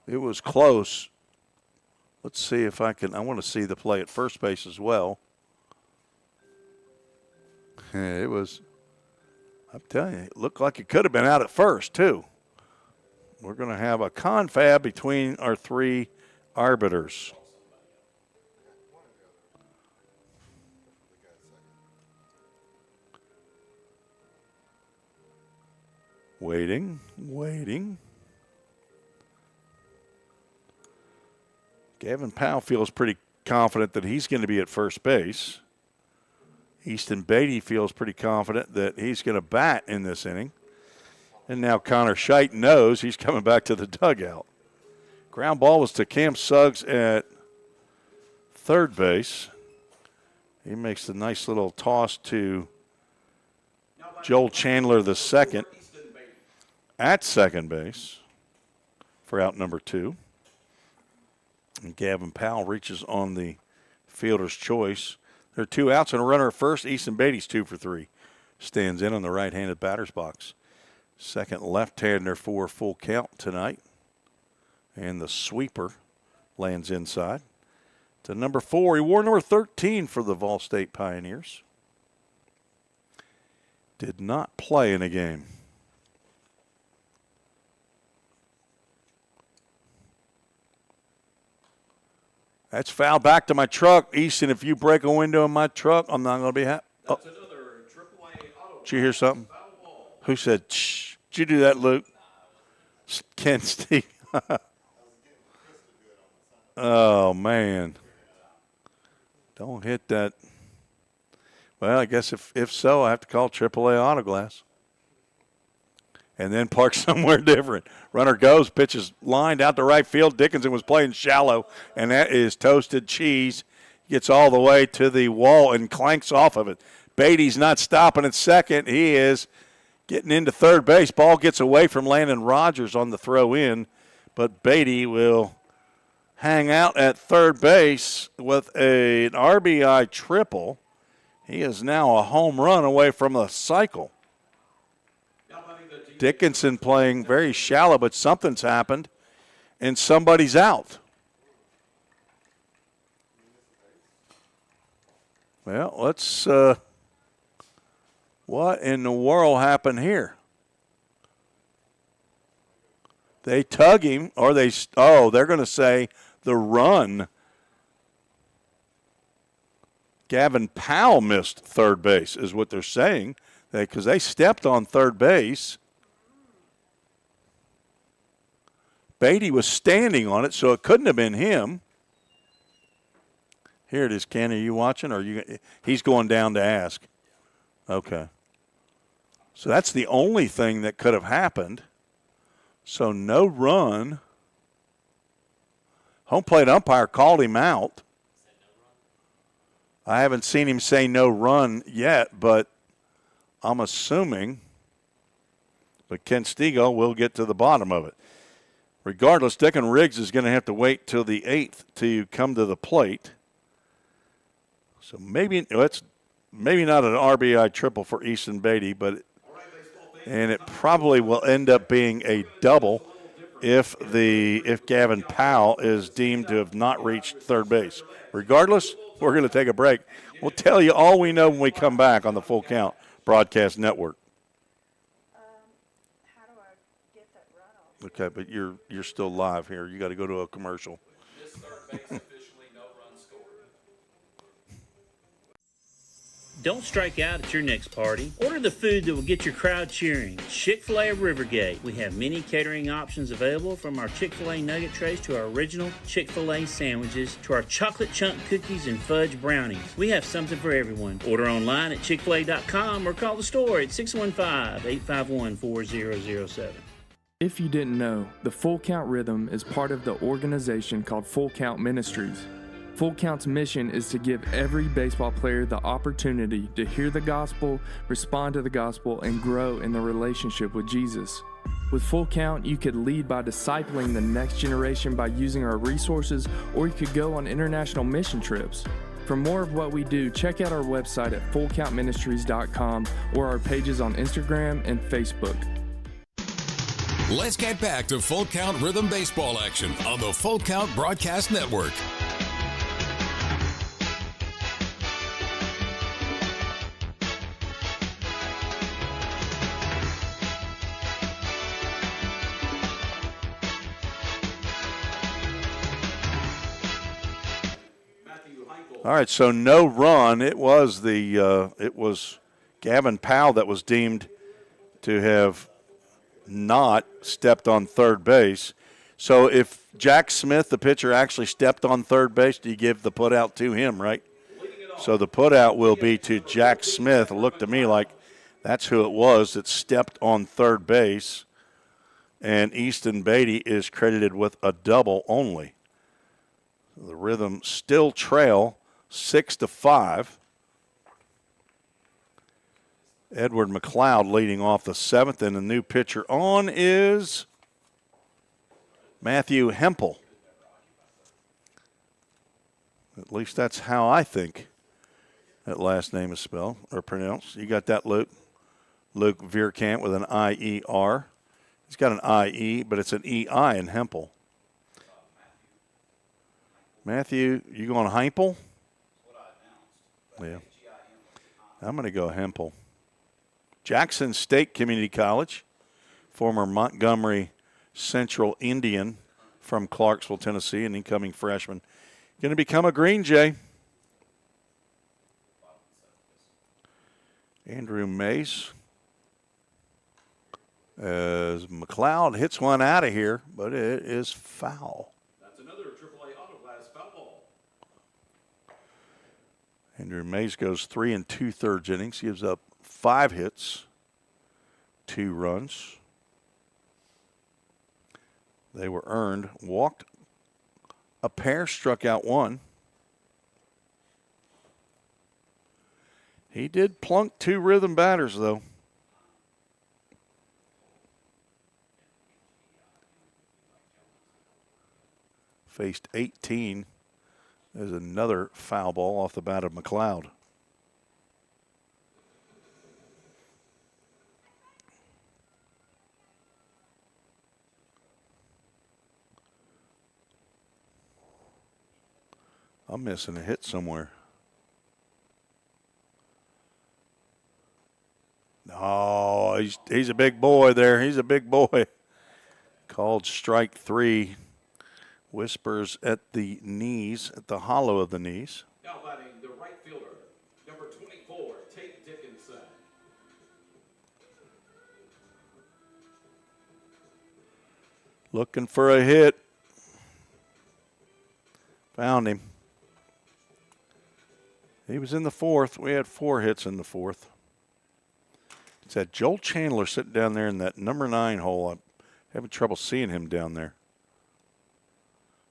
It was close. Let's see if I want to see the play at first base as well. It was, I'm telling you, it looked like it could have been out at first, too. We're going to have a confab between our 3 arbiters. Waiting. Gavin Powell feels pretty confident that he's going to be at first base. Easton Beatty feels pretty confident that he's going to bat in this inning. And now Connor Scheidt knows he's coming back to the dugout. Ground ball was to Cam Suggs at third base. He makes the nice little toss to Joel Chandler the second at second base for out number 2. And Gavin Powell reaches on the fielder's choice. There are 2 outs and a runner at first. Easton Beatty's 2 for 3. Stands in on the right-handed batter's box. Second left-hander for full count tonight. And the sweeper lands inside. To number 4, he wore number 13 for the Vol State Pioneers. Did not play in a game. That's foul back to my truck. Easton, if you break a window in my truck, I'm not going to be happy. Oh. Did you hear something? Who said, shh? Did you do that, Luke? Ken Steve. Oh, man. Don't hit that. Well, I guess if so, I have to call AAA Autoglass. And then park somewhere different. Runner goes, pitches lined out to right field. Dickinson was playing shallow, and that is toasted cheese. Gets all the way to the wall and clanks off of it. Beatty's not stopping at second. He is getting into third base. Ball gets away from Landon Rogers on the throw in, but Beatty will hang out at third base with an RBI triple. He is now a home run away from a cycle. Dickinson playing very shallow, but something's happened, and somebody's out. Well, let's what in the world happened here? They tug him, or they're going to say the run. Gavin Powell missed third base is what they're saying, because they stepped on third base. Beatty was standing on it, so it couldn't have been him. Here it is, Ken. Are you watching? Or he's going down to ask. Okay. So that's the only thing that could have happened. So no run. Home plate umpire called him out. I haven't seen him say no run yet, but I'm assuming. But Ken Stegall will get to the bottom of it. Regardless, Declan Riggs is going to have to wait till the 8th to come to the plate. So maybe it's maybe not an RBI triple for Easton Beatty, and it probably will end up being a double if Gavin Powell is deemed to have not reached third base. Regardless, we're going to take a break. We'll tell you all we know when we come back on the Full Count Broadcast Network. How do I get that runoff? Okay, but you're still live here. You got to go to a commercial. This third base officially no run scored. Don't strike out at your next party. Order the food that will get your crowd cheering. Chick-fil-A of Rivergate. We have many catering options available, from our Chick-fil-A nugget trays to our original Chick-fil-A sandwiches to our chocolate chunk cookies and fudge brownies. We have something for everyone. Order online at chickfil-a.com or call the store at 615-851-4007. If you didn't know, the Full Count Rhythm is part of the organization called Full Count Ministries. Full Count's mission is to give every baseball player the opportunity to hear the gospel, respond to the gospel, and grow in their relationship with Jesus. With Full Count, you could lead by discipling the next generation by using our resources, or you could go on international mission trips. For more of what we do, check out our website at fullcountministries.com or our pages on Instagram and Facebook. Let's get back to Full Count Rhythm Baseball action on the Full Count Broadcast Network. All right, so no run. It was Gavin Powell that was deemed to have not stepped on third base. So if Jack Smith, the pitcher, actually stepped on third base, do you give the put out to him, right? So the put out will be to Jack Smith. It looked to me like that's who it was that stepped on third base. And Easton Beatty is credited with a double only. The Rhythm still trail 6-5. Edward McLeod leading off the seventh, and the new pitcher on is Matthew Hempel. At least that's how I think that last name is spelled or pronounced. You got that, Luke? Luke Vierkant with an I-E-R. He's got an I-E, but it's an E-I in Hempel. Matthew, you going Hempel? Yeah. I'm going to go Hempel. Jackson State Community College, former Montgomery Central Indian from Clarksville, Tennessee, an incoming freshman. Going to become a Green Jay. Andrew Mace. As McLeod hits one out of here, but it is foul. That's another AAA auto glass foul ball. Andrew Mays goes 3 2/3 innings, gives up 5 hits, 2 runs. They were earned, walked a pair, struck out 1. He did plunk 2 Rhythm batters, though. Faced 18. There's another foul ball off the bat of McLeod. I'm missing a hit somewhere. No, he's a big boy there. He's a big boy. Called strike 3. Whispers at the knees, at the hollow of the knees. Now batting the right fielder, number 24, Tate Dickinson. Looking for a hit. Found him. He was in the 4th. We had 4 hits in the 4th. It's that Joel Chandler sitting down there in that number 9 hole. I'm having trouble seeing him down there.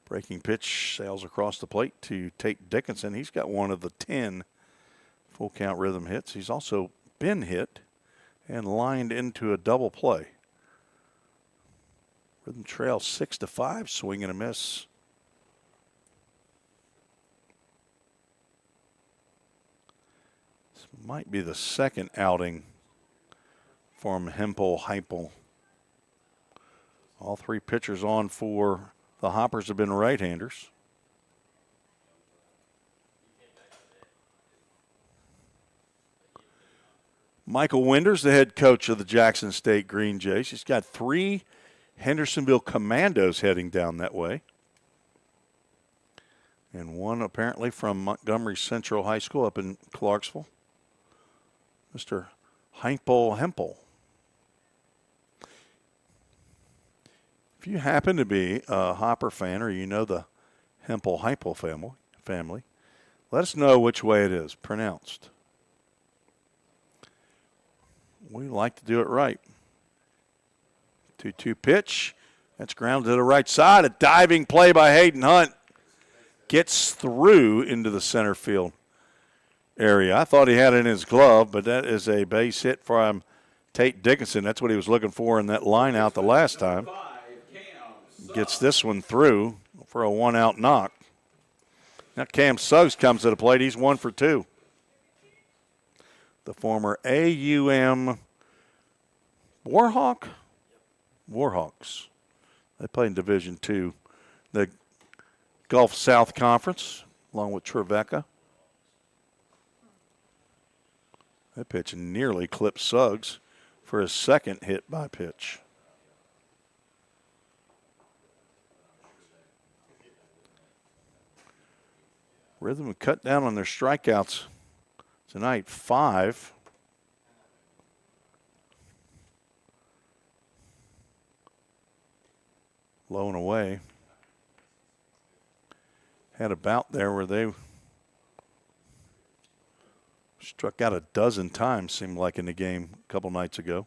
Breaking pitch sails across the plate to Tate Dickinson. He's got one of the 10 Full Count Rhythm hits. He's also been hit and lined into a double play. Rhythm trail 6-5, swing and a miss. Might be the second outing from Heupel. All three pitchers on for the Hoppers have been right-handers. Michael Winders, the head coach of the Jackson State Green Jays. He's got 3 Hendersonville Commandos heading down that way. And one apparently from Montgomery Central High School up in Clarksville. Mr. Hempel. If you happen to be a Hopper fan or you know the Hempel family, let us know which way it is pronounced. We like to do it right. 2-2 pitch. That's grounded to the right side. A diving play by Hayden Hunt. Gets through into the center field area. I thought he had it in his glove, but that is a base hit from Tate Dickinson. That's what he was looking for in that line out the last time. Gets this one through for a 1-out knock. Now Cam Suggs comes to the plate. He's 1 for 2. The former AUM Warhawks. They play in Division II. The Gulf South Conference, along with Trevecca. That pitch nearly clipped Suggs for his second hit by pitch. Rhythm cut down on their strikeouts tonight, 5. Low and away. Had a bout there where they struck out a dozen times, seemed like, in the game a couple nights ago.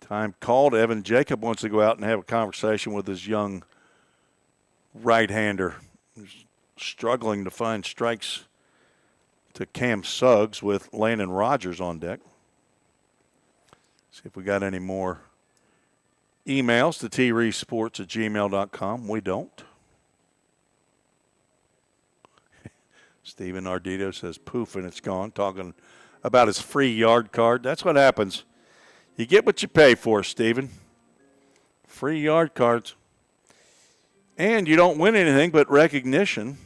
Time called. Evan Jacob wants to go out and have a conversation with his young right-hander who's struggling to find strikes to Cam Suggs with Landon Rogers on deck. See if we got any more emails to treesports@gmail.com. We don't. Steven Ardito says poof and it's gone, talking about his free yard card. That's what happens. You get what you pay for, Steven. Free yard cards. And you don't win anything but recognition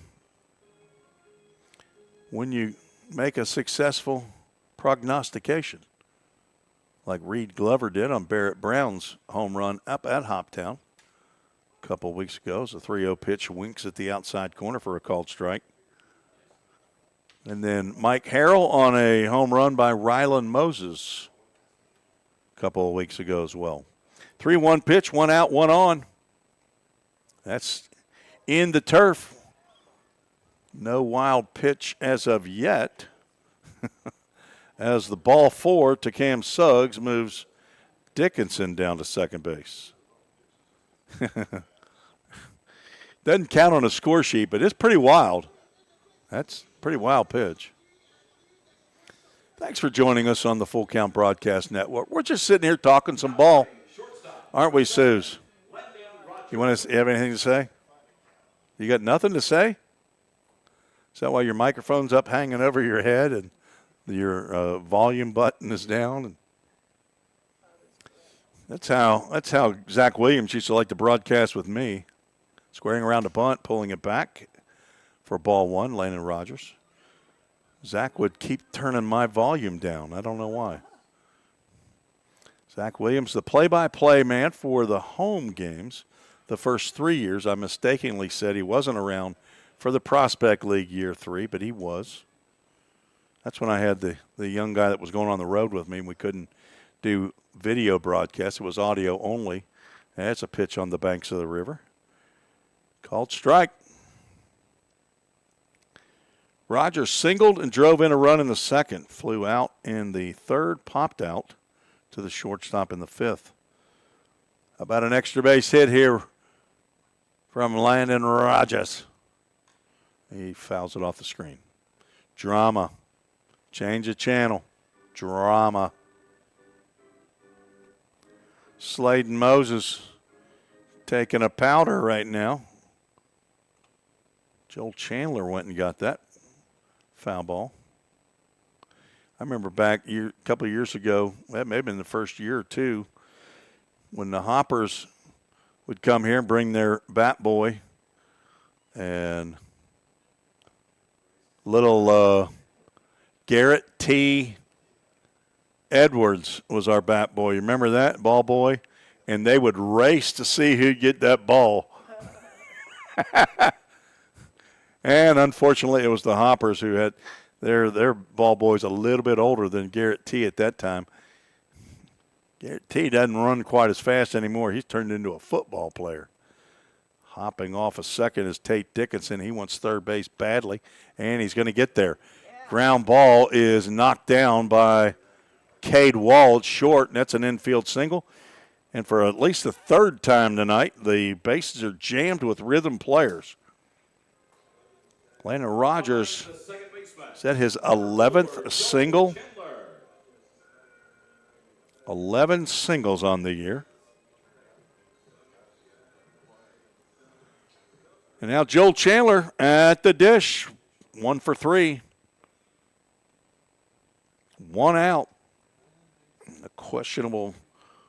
when you make a successful prognostication, like Reed Glover did on Barrett Brown's home run up at Hoptown a couple of weeks ago. It was a 3-0 pitch, winks at the outside corner for a called strike. And then Mike Harrell on a home run by Rylan Moses a couple of weeks ago as well. 3-1 pitch, 1 out, 1 on. That's in the turf. No wild pitch as of yet. As the ball 4 to Cam Suggs moves Dickinson down to second base. Doesn't count on a score sheet, but it's pretty wild. That's a pretty wild pitch. Thanks for joining us on the Full Count Broadcast Network. We're just sitting here talking some ball. Aren't we, Suze? You have anything to say? You got nothing to say? Is that why your microphone's up hanging over your head and your volume button is down? That's how Zach Williams used to like to broadcast with me. Squaring around a bunt, pulling it back for ball 1, Landon Rogers. Zach would keep turning my volume down. I don't know why. Zach Williams, the play-by-play man for the home games. The first 3 years, I mistakenly said he wasn't around for the Prospect League year 3, but he was. That's when I had the young guy that was going on the road with me, and we couldn't do video broadcasts. It was audio only. And that's a pitch on the banks of the river. Called strike. Rogers singled and drove in a run in the second. Flew out in the third, popped out to the shortstop in the 5th. About an extra base hit here from Landon Rogers. He fouls it off the screen. Drama. Change the channel. Drama. Slade and Moses taking a powder right now. Joel Chandler went and got that foul ball. I remember back a couple of years ago, that may have been the first year or two, when the Hoppers would come here and bring their bat boy, and little Garrett T. Edwards was our bat boy. You remember that, ball boy? And they would race to see who'd get that ball. And unfortunately, it was the Hoppers who had their ball boys a little bit older than Garrett T. at that time. Garrett T. doesn't run quite as fast anymore. He's turned into a football player. Hopping off a second is Tate Dickinson. He wants third base badly, and he's going to get there. Yeah. Ground ball is knocked down by Cade Wald short, and that's an infield single. And for at least the third time tonight, the bases are jammed with rhythm players. Landon Rogers set his 11th single. 11 singles on the year. And now Joel Chandler at the dish. 1 for 3. 1 out. A questionable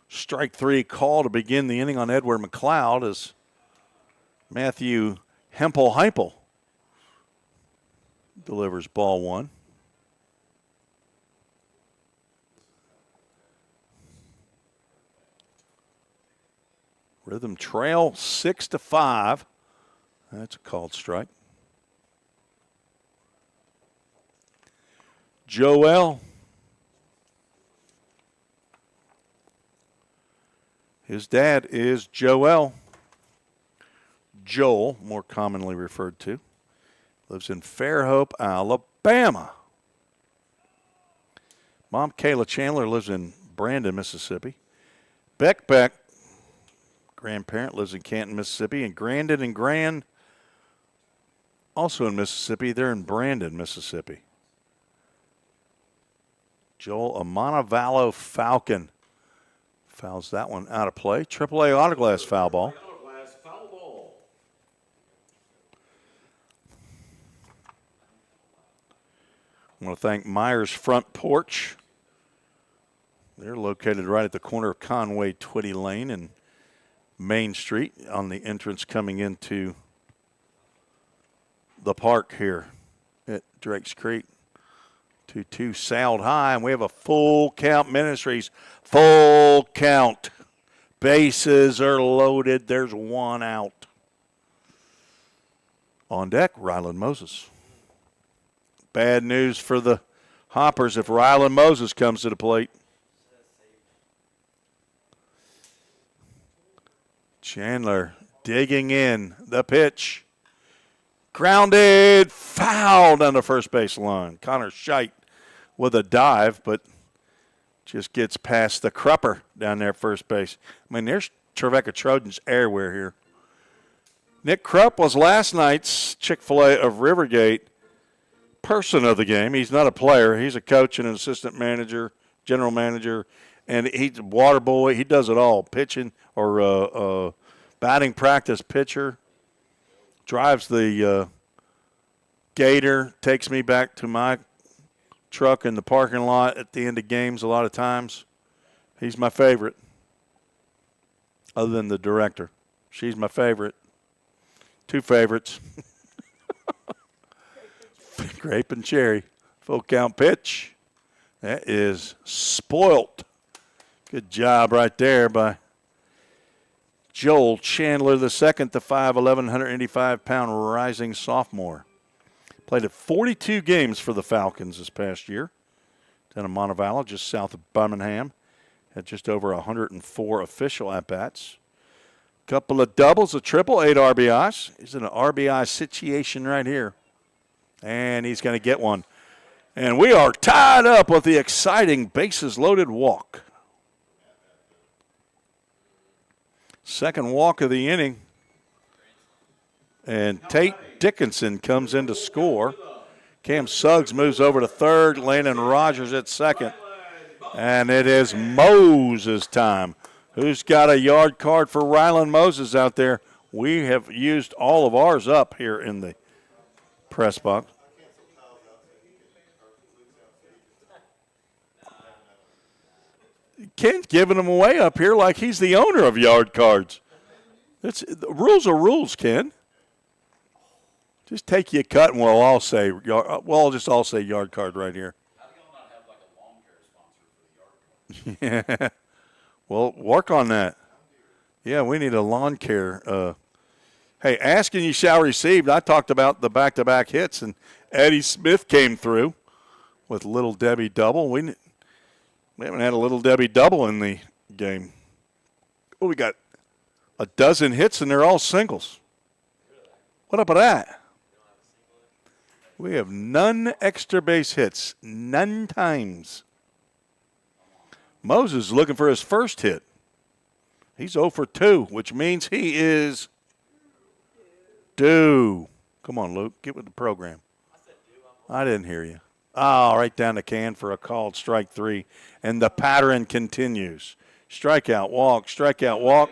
strike 3 call to begin the inning on Edward McLeod as Matthew Hempel delivers ball 1. Rhythm trail 6-5. That's a called strike. Joel. His dad is Joel. Joel, more commonly referred to. Lives in Fairhope, Alabama. Mom, Kayla Chandler, lives in Brandon, Mississippi. Beck, grandparent, lives in Canton, Mississippi. And Grandin and Grand, also in Mississippi. They're in Brandon, Mississippi. Joel, a Montevallo Falcon. Fouls that one out of play. AAA Autoglass foul ball. I want to thank Myers Front Porch. They're located right at the corner of Conway Twitty Lane and Main Street on the entrance coming into the park here at Drakes Creek. 2-2 sailed high, and we have a full count Ministries. Full count. Bases are loaded. There's 1 out. On deck, Ryland Moses. Bad news for the Hoppers if Ryland Moses comes to the plate. Chandler digging in. The pitch. Grounded. Fouled on the first base line. Connor Scheidt with a dive, but just gets past the Crupper down there at first base. I mean, there's Trevecca Trojans everywhere here. Nick Krupp was last night's Chick-fil-A of Rivergate person of the game. He's not a player. He's a coach and an assistant manager, general manager, and he's a water boy. He does it all, pitching or batting practice pitcher, drives the Gator, takes me back to my truck in the parking lot at the end of games a lot of times. He's my favorite, other than the director. She's my favorite. 2 favorites. Grape and cherry. Full count pitch. That is spoilt. Good job right there by Joel Chandler, the second, the 5'11", 185-pound rising sophomore. Played at 42 games for the Falcons this past year. Down in Montevallo, just south of Birmingham. Had just over 104 official at-bats. Couple of doubles, a triple, 8 RBIs. He's in an RBI situation right here. And he's going to get one. And we are tied up with the exciting bases-loaded walk. Second walk of the inning. And Tate Dickinson comes in to score. Cam Suggs moves over to third. Landon Rogers at second. And it is Moses' time. Who's got a yard card for Rylan Moses out there? We have used all of ours up here in the press box. Ken's giving them away up here like he's the owner of yard cards. The rules are rules, Ken. Just take your cut and we'll all say yard card right here. How do y'all not have like a lawn care sponsor for the yard card? Yeah. Well, work on that. Yeah, we need a lawn care. Hey, ask and you shall receive. I talked about the back-to-back hits, and Eddie Smith came through with Little Debbie double. We haven't had a Little Debbie double in the game. Oh, we got a dozen hits, and they're all singles. What up with that? We have none extra base hits, none times. Moses is looking for his first hit. He's 0 for 2, which means he is due. Come on, Luke, get with the program. I didn't hear you. Oh, right down the can for a called strike 3. And the pattern continues. Strikeout, walk, strikeout, walk,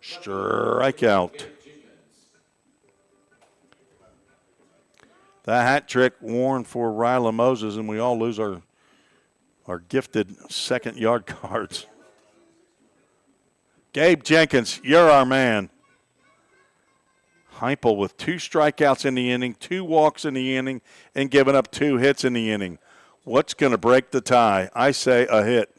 strikeout. The hat trick worn for Ryla Moses, and we all lose our gifted second yard cards. Gabe Jenkins, you're our man. Heupel with 2 strikeouts in the inning, 2 walks in the inning, and giving up 2 hits in the inning. What's going to break the tie? I say a hit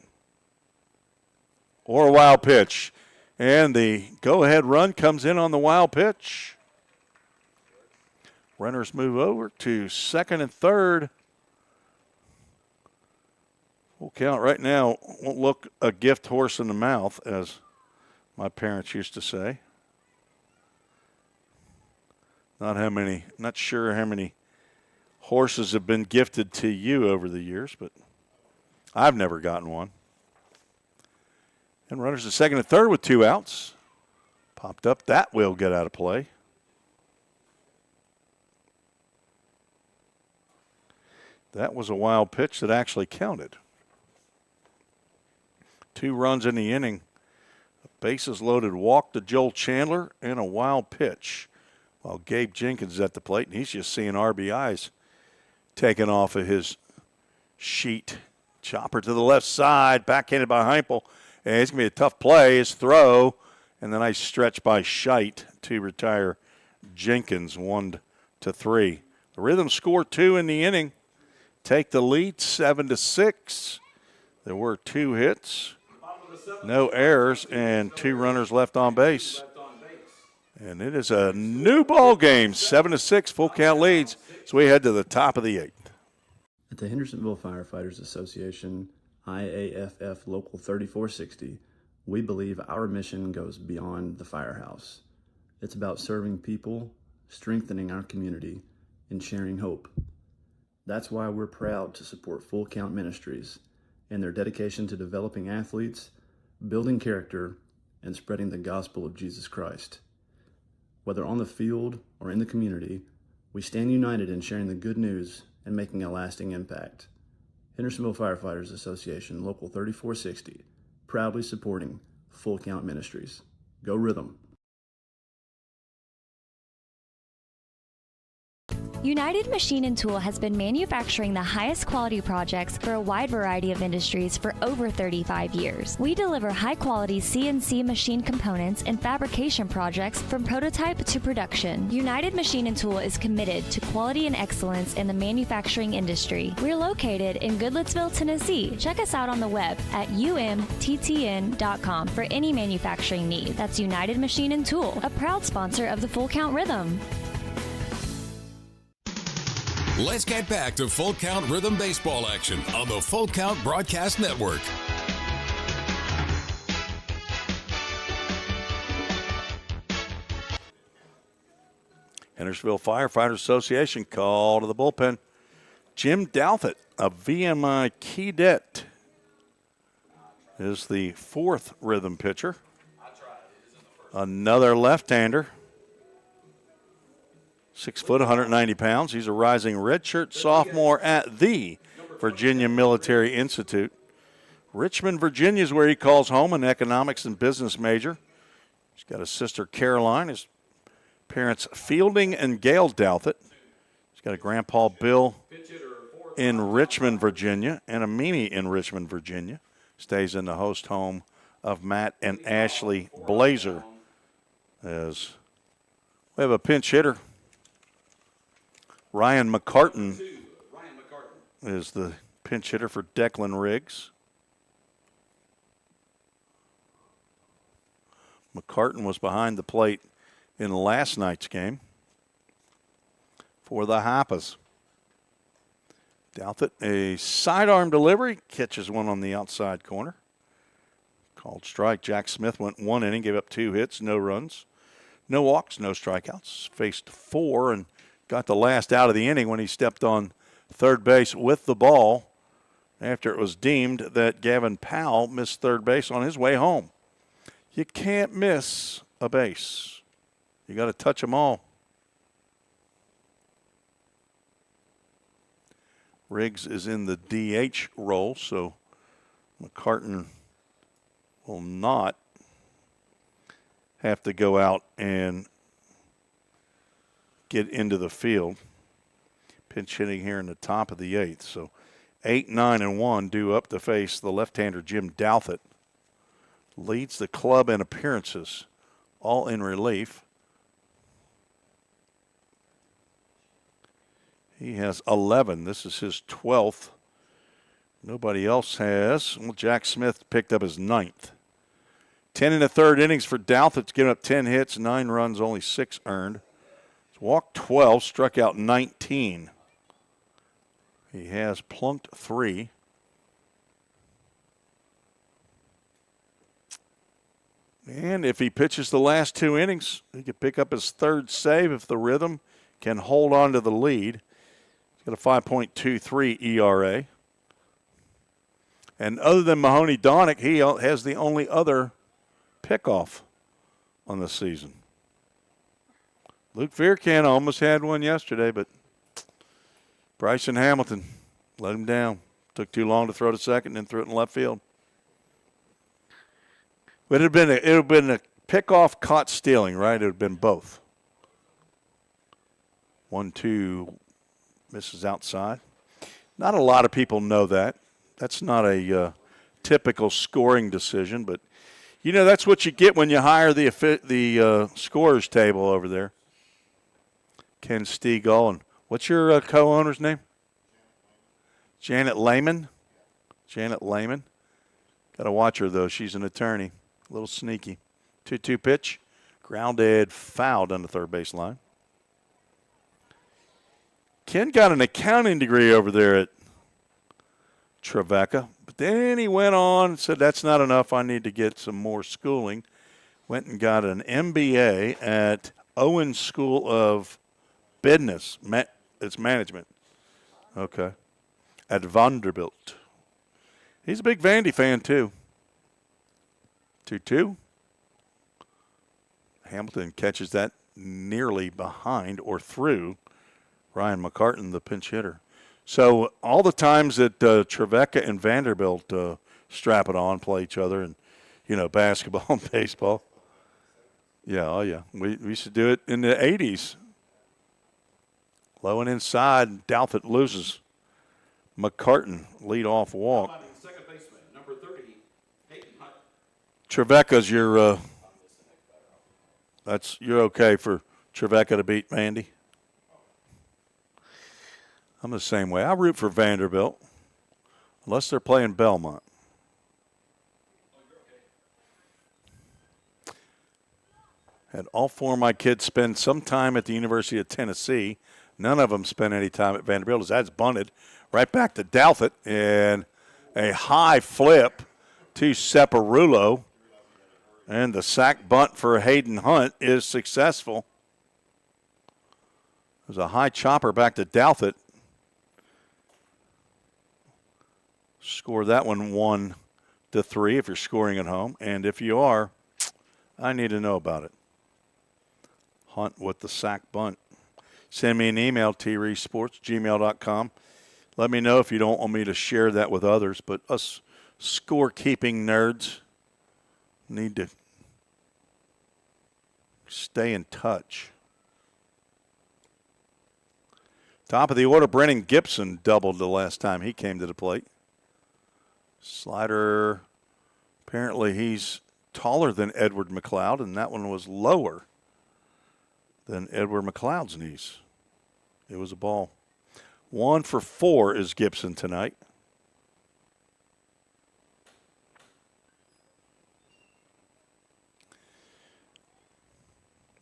or a wild pitch. And the go-ahead run comes in on the wild pitch. Runners move over to second and third. Full count right now won't look a gift horse in the mouth, as my parents used to say. Not sure how many horses have been gifted to you over the years, but I've never gotten one. And runners at second and third with 2 outs. Popped up. That will get out of play. That was a wild pitch that actually counted. 2 runs in the inning. A bases loaded walk to Joel Chandler and a wild pitch. While Gabe Jenkins is at the plate, and he's just seeing RBIs taken off of his sheet. Chopper to the left side, backhanded by Heupel. And it's going to be a tough play. His throw, and then a nice stretch by Scheidt to retire Jenkins 1-3. The Rhythm scored 2 in the inning. Take the lead 7-6. There were 2 hits, no errors, and 2 runners left on base. And it is a new ball game, 7-6, full count leads. So we head to the top of the 8th. At the Hendersonville Firefighters Association, IAFF Local 3460, we believe our mission goes beyond the firehouse. It's about serving people, strengthening our community, and sharing hope. That's why we're proud to support Full Count Ministries and their dedication to developing athletes, building character, and spreading the gospel of Jesus Christ. Whether on the field or in the community, we stand united in sharing the good news and making a lasting impact. Hendersonville Firefighters Association, Local 3460, proudly supporting Full Count Ministries. Go Rhythm! United Machine and Tool has been manufacturing the highest quality projects for a wide variety of industries for over 35 years. We deliver high-quality CNC machine components and fabrication projects from prototype to production. United Machine and Tool is committed to quality and excellence in the manufacturing industry. We're located in Goodlettsville, Tennessee. Check us out on the web at umttn.com for any manufacturing need. That's United Machine and Tool, a proud sponsor of the Full Count Rhythm. Let's get back to Full Count Rhythm baseball action on the Full Count Broadcast Network. Hendersonville Firefighters Association call to the bullpen. Jim Douthit, a VMI cadet, is the 4th Rhythm pitcher. Another left-hander. 6 foot, 190 pounds. He's a rising redshirt sophomore at the Virginia Military Institute. Richmond, Virginia is where he calls home, an economics and business major. He's got a sister, Caroline. His parents, Fielding and Gail Douthit. He's got a grandpa, Bill, in Richmond, Virginia, and a Mimi in Richmond, Virginia. Stays in the host home of Matt and Ashley Blazer. As we have a pinch hitter. Ryan McCartan is the pinch hitter for Declan Riggs. McCartan was behind the plate in last night's game for the Hoppers. Douthit, a sidearm delivery, catches one on the outside corner. Called strike. Jack Smith went 1 inning, gave up 2 hits, no runs, no walks, no strikeouts. Faced 4 and got the last out of the inning when he stepped on third base with the ball after it was deemed that Gavin Powell missed third base on his way home. You can't miss a base. You got to touch them all. Riggs is in the DH role, so McCartan will not have to go out and get into the field. Pinch hitting here in the top of the 8th. So 8, 9, and 1 due up to face the left-hander Jim Douthit. Leads the club in appearances, all in relief. He has 11. This is his 12th. Nobody else has. Well, Jack Smith picked up his 9th. 10 in the third innings for Douthit. Given up 10 hits, 9 runs, only 6 earned. He's walked 12, struck out 19. He has plunked 3. And if he pitches the last 2 innings, he could pick up his 3rd save if the Rhythm can hold on to the lead. He's got a 5.23 ERA. And other than Mahoney Donick, he has the only other pickoff on the season. Luke Viercan almost had one yesterday, but Bryson Hamilton let him down. Took too long to throw to second, then threw it in left field. But it would have been a pickoff caught stealing, right? It would have been both. 1-2 misses outside. Not a lot of people know that. That's not a typical scoring decision, but you know that's what you get when you hire the scorers table over there. Ken Stegall, and what's your co-owner's name? Janet Lehman. Janet Lehman. Got to watch her though. She's an attorney. A little sneaky. 2-2 pitch. Grounded, fouled on the third base line. Ken got an accounting degree over there at Trevecca. But then he went on and said, that's not enough. I need to get some more schooling. Went and got an MBA at Owen School of Business. It's management. Okay. At Vanderbilt. He's a big Vandy fan, too. 2-2. Hamilton catches that nearly behind or through Ryan McCartan, the pinch hitter. So all the times that Trevecca and Vanderbilt strap it on, play each other, and, you know, basketball and baseball. Yeah, oh, yeah. We used to do it in the 80s. Low and inside, Douthit loses. McCartan, lead-off walk. Second baseman, number 30, Hayden Hunt. Trevecca's your you're okay for Trevecca to beat Vandy? I'm the same way. I root for Vanderbilt, unless they're playing Belmont. Had all 4 of my kids spend some time at the University of Tennessee. None of them spent any time at Vanderbilt. As that's bunted right back to Douthit, and a high flip to Separulo. And the sack bunt for Hayden Hunt is successful. There's a high chopper back to Douthit. Score that one 1-3 if you're scoring at home. And if you are, I need to know about it. Hunt with the sack bunt. Send me an email, treesports@gmail.com. Let me know if you don't want me to share that with others. But us scorekeeping nerds need to stay in touch. Top of the order, Brennan Gibson doubled the last time he came to the plate. Slider, apparently he's taller than Edward McLeod, and that one was lower than Edward McLeod's knees. It was a ball. 1 for 4 is Gibson tonight.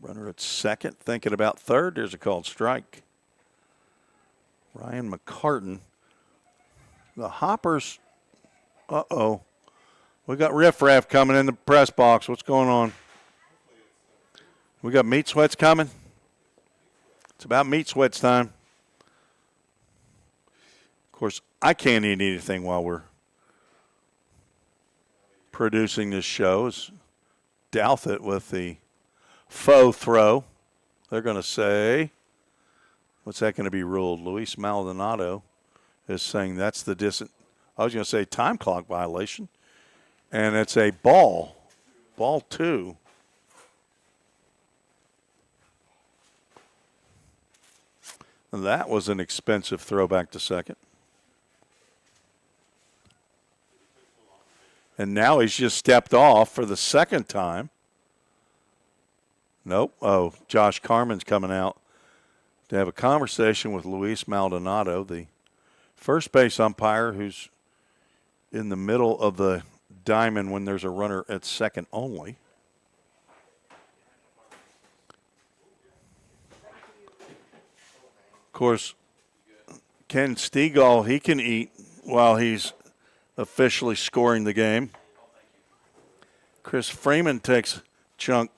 Runner at second, thinking about third. There's a called strike. Ryan McCartan. The Hoppers, we got riffraff coming in the press box. What's going on? We got meat sweats coming. It's about meat sweats time. Of course, I can't eat anything while we're producing this show. Is Douthit with the faux throw. They're going to say, what's that going to be ruled? Luis Maldonado is saying that's the I was going to say time clock violation. And it's a ball. Ball 2. And that was an expensive throwback to second. And now he's just stepped off for the second time. Nope. Oh, Josh Carmen's coming out to have a conversation with Luis Maldonado, the first base umpire who's in the middle of the diamond when there's a runner at second only. Of course, Ken Stegall, he can eat while he's officially scoring the game. Chris Freeman takes a chunk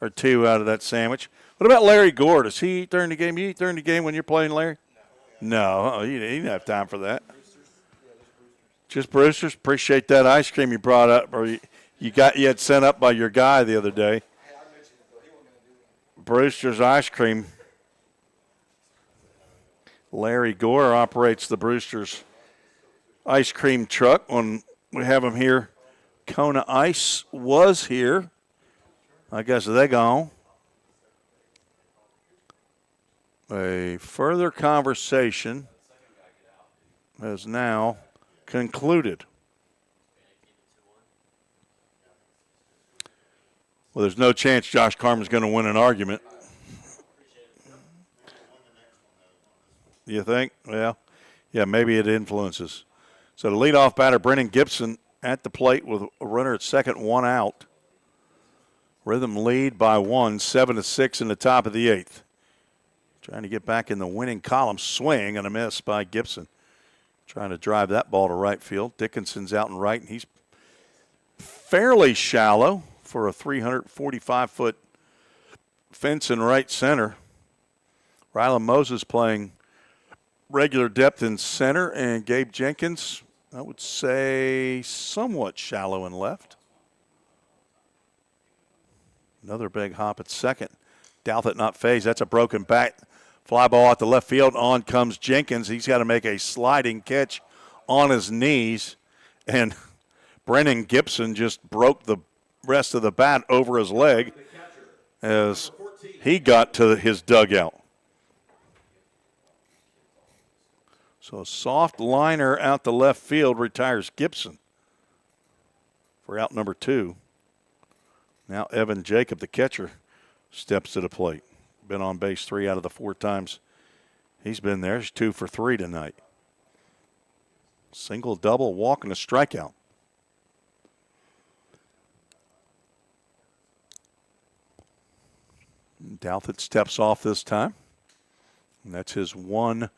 or two out of that sandwich. What about Larry Gore? Does he eat during the game? You eat during the game when you're playing, Larry? No, he didn't have time for that. Just Brewster's. Appreciate that ice cream you brought up, or you had sent up by your guy the other day. Brewster's ice cream. Larry Gore operates the Brewster's ice cream truck. When we have him here, Kona Ice was here. I guess they're gone. A further conversation has now concluded. Well, there's no chance Josh Carmen's going to win an argument. You think? Well, yeah, maybe it influences. So the leadoff batter, Brennan Gibson, at the plate with a runner at second, 1 out. Rhythm lead by 1, 7-6 in the top of the 8th. Trying to get back in the winning column. Swing and a miss by Gibson. Trying to drive that ball to right field. Dickinson's out in right, and he's fairly shallow for a 345-foot fence in right center. Rylan Moses playing regular depth in center, and Gabe Jenkins, I would say, somewhat shallow in left. Another big hop at second. Douthit not phased. That's a broken bat. Fly ball out to left field. On comes Jenkins. He's got to make a sliding catch on his knees. And Brennan Gibson just broke the rest of the bat over his leg as he got to his dugout. So a soft liner out to left field retires Gibson for out number 2. Now Evan Jacob, the catcher, steps to the plate. Been on base 3 out of the 4 times he's been there. He's 2 for 3 tonight. Single, double, walk, and a strikeout. Douthit steps off this time. And that's his 1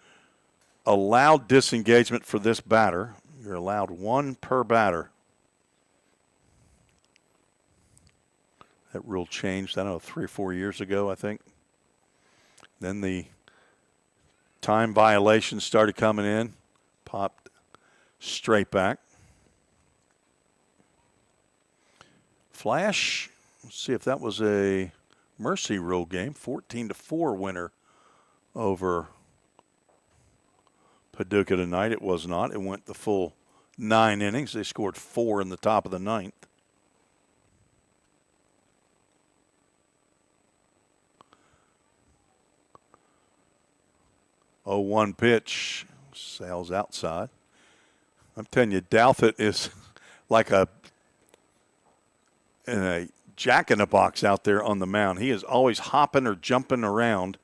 allowed disengagement for this batter. You're allowed 1 per batter. That rule changed, I don't know, 3 or 4 years ago, I think. Then the time violations started coming in. Popped straight back. Flash, let's see if that was a mercy rule game. 14-4 winner over Paducah tonight. It was not. It went the full 9 innings. They scored 4 in the top of the 9th. Oh, 1 pitch. Sails outside. I'm telling you, Douthit is like a jack-in-a-box out there on the mound. He is always hopping or jumping around.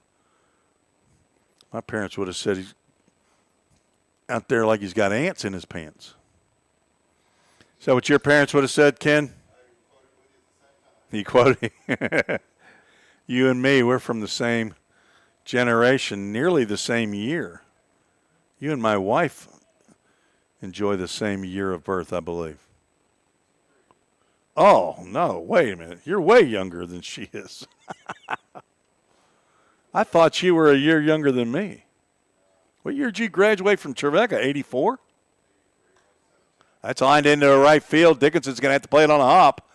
My parents would have said he's out there like he's got ants in his pants. Is that what your parents would have said, Ken? He quoted. You and me, we're from the same generation, nearly the same year. You and my wife enjoy the same year of birth, I believe. Oh, no, wait a minute. You're way younger than she is. I thought you were a year younger than me. What year did you graduate from Trevecca, 84? That's lined into the right field. Dickinson's going to have to play it on a hop.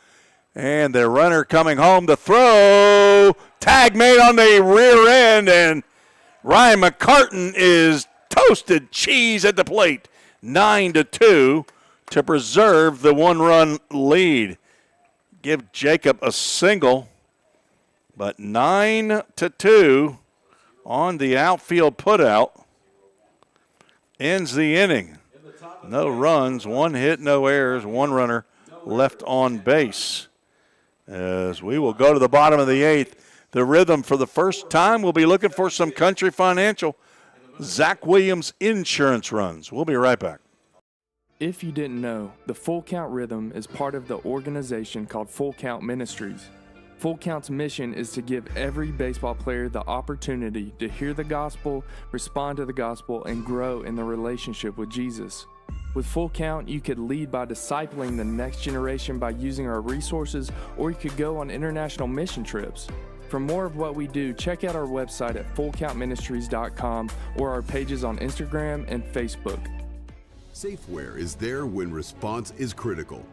And the runner coming home to throw. Tag made on the rear end, and Ryan McCartan is toasted cheese at the plate. 9-2 to preserve the 1-run lead. Give Jacob a single, but 9-2 on the outfield putout ends the inning. No runs, 1 hit, no errors, 1 runner left on base. As we will go to the bottom of the 8th, the Rhythm for the first time will be looking for some Country Financial Zach Williams insurance runs. We'll be right back. If you didn't know, the Full Count Rhythm is part of the organization called Full Count Ministries. Full Count's mission is to give every baseball player the opportunity to hear the gospel, respond to the gospel, and grow in the relationship with Jesus. With Full Count, you could lead by discipling the next generation by using our resources, or you could go on international mission trips. For more of what we do, check out our website at fullcountministries.com or our pages on Instagram and Facebook. Safeware is there when response is critical,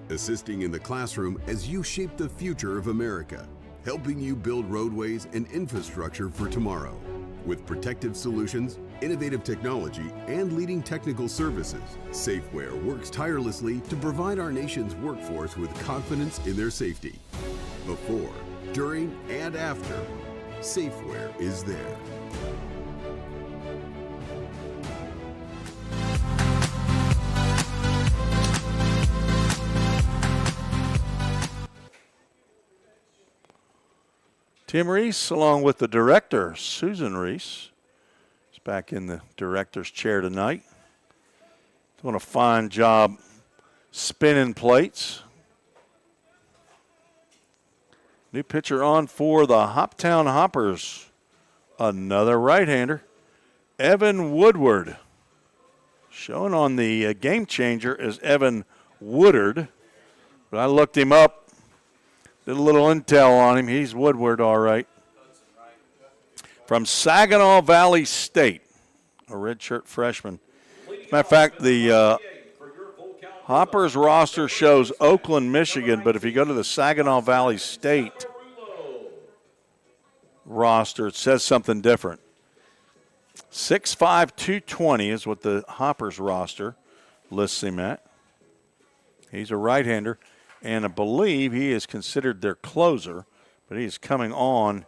assisting in the classroom as you shape the future of America, helping you build roadways and infrastructure for tomorrow. With protective solutions, innovative technology, and leading technical services, Safeware works tirelessly to provide our nation's workforce with confidence in their safety. Before, during, and after, Safeware is there. Tim Reese, along with the director, Susan Reese, is back in the director's chair tonight. Doing a fine job spinning plates. New pitcher on for the Hoptown Hoppers. Another right-hander, Evan Woodward. Shown on the game changer as Evan Woodard, but I looked him up. Did a little intel on him. He's Woodward, all right. From Saginaw Valley State, a redshirt freshman. As a matter of fact, the Hoppers roster shows Oakland, Michigan, but if you go to the Saginaw Valley State roster, it says something different. 6'5", 220 is what the Hoppers roster lists him at. He's a right-hander. And I believe he is considered their closer, but he is coming on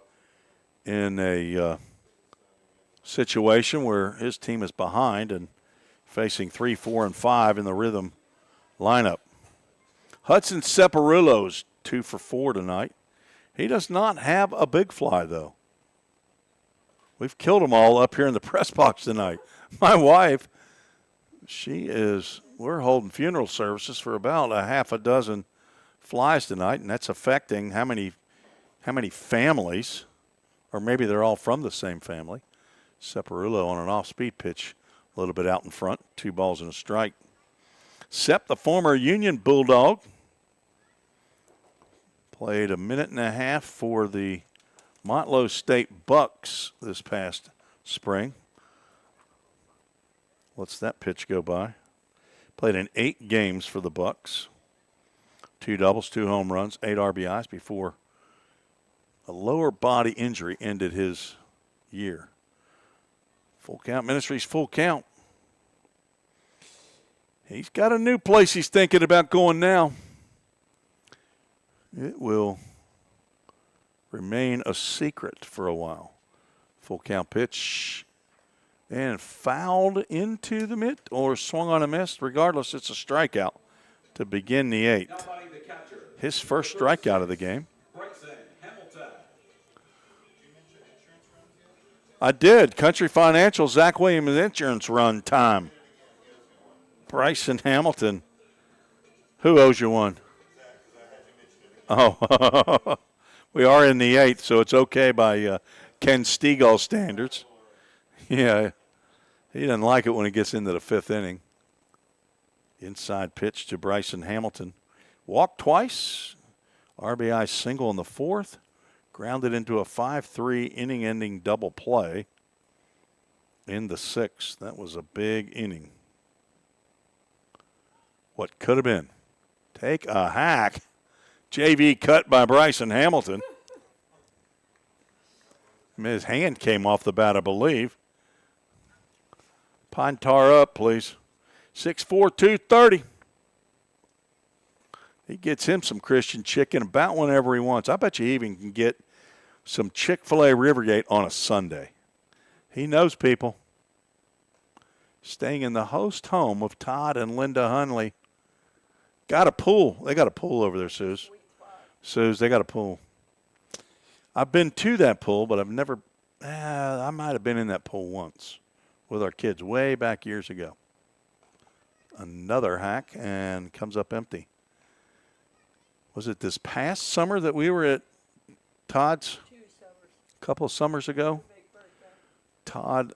in a situation where his team is behind and facing 3, 4, and 5 in the Rhythm lineup. Hudson Separulo's 2 for 4 tonight. He does not have a big fly, though. We've killed them all up here in the press box tonight. My wife, we're holding funeral services for about a half a dozen flies tonight, and that's affecting how many families, or maybe they're all from the same family. Separulo on an off-speed pitch, a little bit out in front, 2 balls and a strike. Sep, the former Union Bulldog, played a minute and a half for the Montlow State Bucks this past spring. Let's that pitch go by. Played in 8 games for the Bucks. 2 doubles, 2 home runs, 8 RBIs before a lower body injury ended his year. Full Count Ministries, Full Count. He's got a new place he's thinking about going now. It will remain a secret for a while. Full count pitch. And fouled into the mitt or swung on a miss. Regardless, it's a strikeout to begin the 8th. His first strikeout of the game. I did. Country Financial, Zach Williams Insurance Run time. Bryson Hamilton. Who owes you one? Oh, we are in the 8th, so it's okay by Ken Stegall standards. Yeah, he doesn't like it when it gets into the 5th inning. Inside pitch to Bryson Hamilton. Walked twice. RBI single in the 4th. Grounded into a 5-3 inning-ending double play in the 6th. That was a big inning. What could have been? Take a hack. JV cut by Bryson Hamilton. His hand came off the bat, I believe. Pine tar up, please. 6'4", 230. He gets him some Christian chicken about whenever he wants. I bet you he even can get some Chick-fil-A Rivergate on a Sunday. He knows people. Staying in the host home of Todd and Linda Hunley. Got a pool. They got a pool over there, Suze. Suze, they got a pool. I've been to that pool, but I've never, I might have been in that pool once with our kids way back years ago. Another hack and comes up empty. Was it this past summer that we were at Todd's? A couple of summers ago. Todd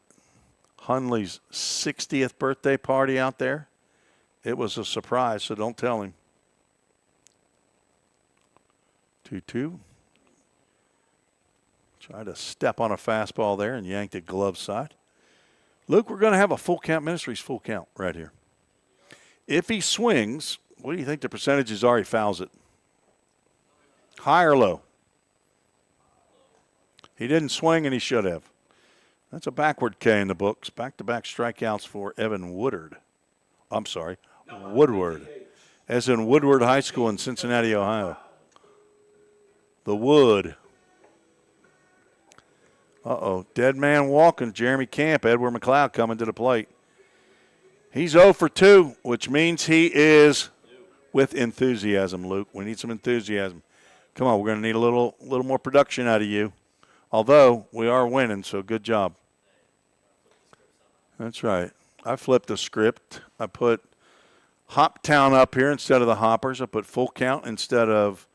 Hunley's 60th birthday party out there. It was a surprise, so don't tell him. 2-2. Tried to step on a fastball there and yanked it glove side. Luke, we're going to have a full count Ministries full count right here. If he swings, what do you think the percentages are he fouls it? High or low? He didn't swing and he should have. That's a backward K in the books. Back-to-back strikeouts for Evan Woodward. I'm sorry, Woodward. As in Woodward High School in Cincinnati, Ohio. The Wood. Uh-oh. Dead man walking. Jeremy Camp. Edward McLeod coming to the plate. He's 0 for 2, which means he is with enthusiasm, Luke. We need some enthusiasm. Come on, we're going to need a little more production out of you. Although we are winning, so good job. That's right. I flipped the script. I put Hoptown up here instead of the Hoppers. I put full count instead of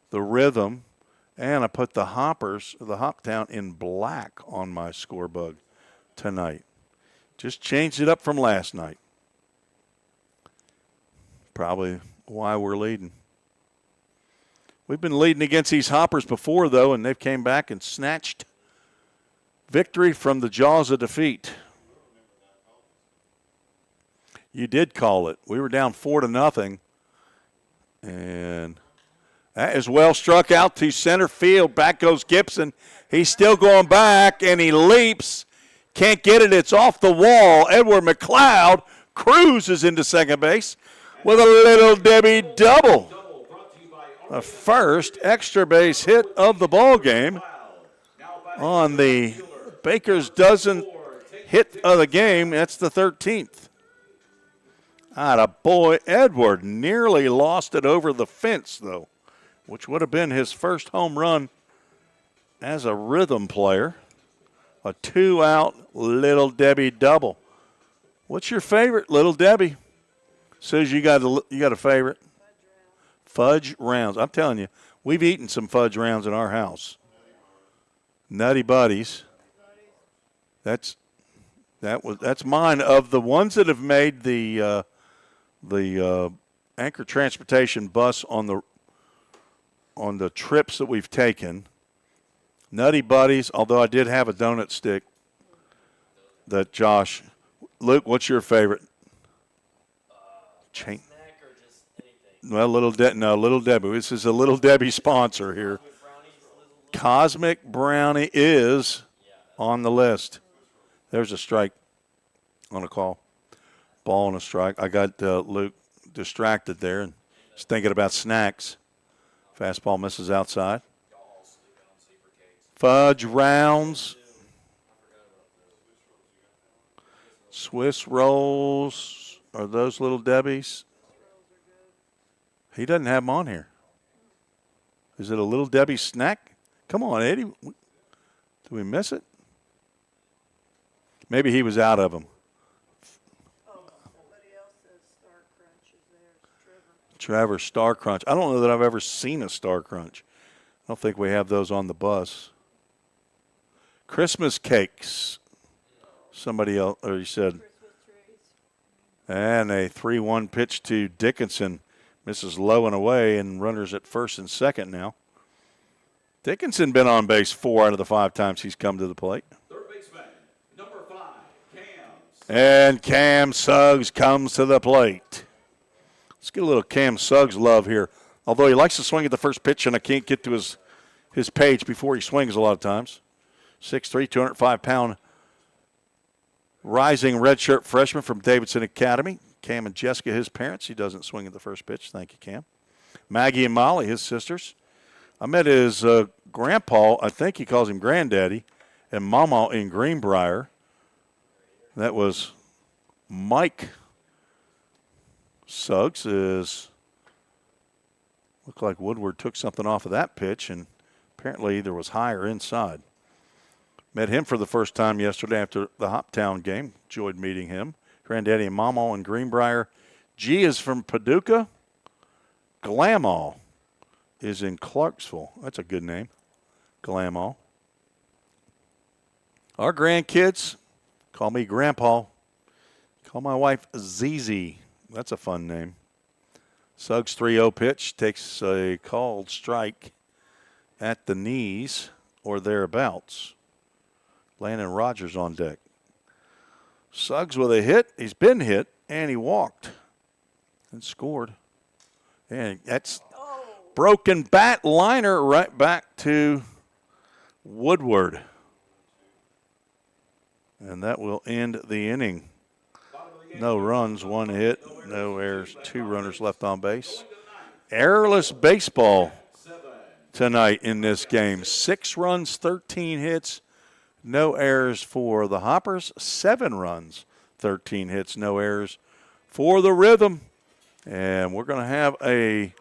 the rhythm. And I put the Hoppers, the Hoptown, in black on my scorebug tonight. Just changed it up from last night. Probably why we're leading. We've been leading against these Hoppers before, though, and they've came back and snatched victory from the jaws of defeat. You did call it. We were down 4-0, and that is well struck out to center field. Back goes Gibson. He's still going back, and he leaps. Can't get it. It's off the wall. Edward McLeod cruises into second base with a Little Debbie double. The first extra base hit of the ball game on the Baker's dozen hit of the game. That's the 13th. Attaboy. Edward nearly lost it over the fence, though, which would have been his first home run as a rhythm player. A 2-out Little Debbie double. What's your favorite, Little Debbie? Says you got a favorite? Fudge rounds. I'm telling you, we've eaten some fudge rounds in our house. Nutty Buddies. That's mine. Of the ones that have made the Anchor Transportation bus on the trips that we've taken, Nutty Buddies, although I did have a donut stick that Josh. Luke, what's your favorite? Chain. Well, Little Debbie. This is a Little Debbie sponsor here. Cosmic Brownie is on the list. There's a strike on a call. Ball and a strike. I got Luke distracted there and he's thinking about snacks. Fastball misses outside. Fudge rounds. Swiss rolls. Are those Little Debbie's? He doesn't have them on here. Is it a Little Debbie snack? Come on, Eddie. Did we miss it? Maybe he was out of them. Trevor Star Crunch. I don't know that I've ever seen a Star Crunch. I don't think we have those on the bus. Christmas cakes. Somebody else, or you said. And a 3-1 pitch to Dickinson. Misses low and away, and runners at first and second now. Dickinson been on base 4 out of the 5 times he's come to the plate. Third baseman, number 5, Cam. And Cam Suggs comes to the plate. Let's get a little Cam Suggs love here. Although he likes to swing at the first pitch, and I can't get to his page before he swings a lot of times. 6'3", 205-pound rising redshirt freshman from Davidson Academy. Cam and Jessica, his parents. He doesn't swing at the first pitch. Thank you, Cam. Maggie and Molly, his sisters. I met his grandpa. I think he calls him granddaddy. And Mama in Greenbrier. That was Mike Suggs. Looked like Woodward took something off of that pitch, and apparently there was higher inside. Met him for the first time yesterday after the Hoptown game. Enjoyed meeting him. Granddaddy and Mama in Greenbrier. G is from Paducah. Glamaw is in Clarksville. That's a good name. Glamaw. Our grandkids call me Grandpa. Call my wife ZZ. That's a fun name. Suggs 3-0 pitch. Takes a called strike at the knees or thereabouts. Landon Rogers on deck. Suggs with a hit. He's been hit, and he walked and scored. And that's broken bat liner right back to Woodward. And that will end the inning. No runs, 1 hit, no errors, 2 runners left on base. Errorless baseball tonight in this game. 6 runs, 13 hits. No errors for the Hoppers. 7 runs, 13 hits, no errors for the Rhythm. And we're going to have a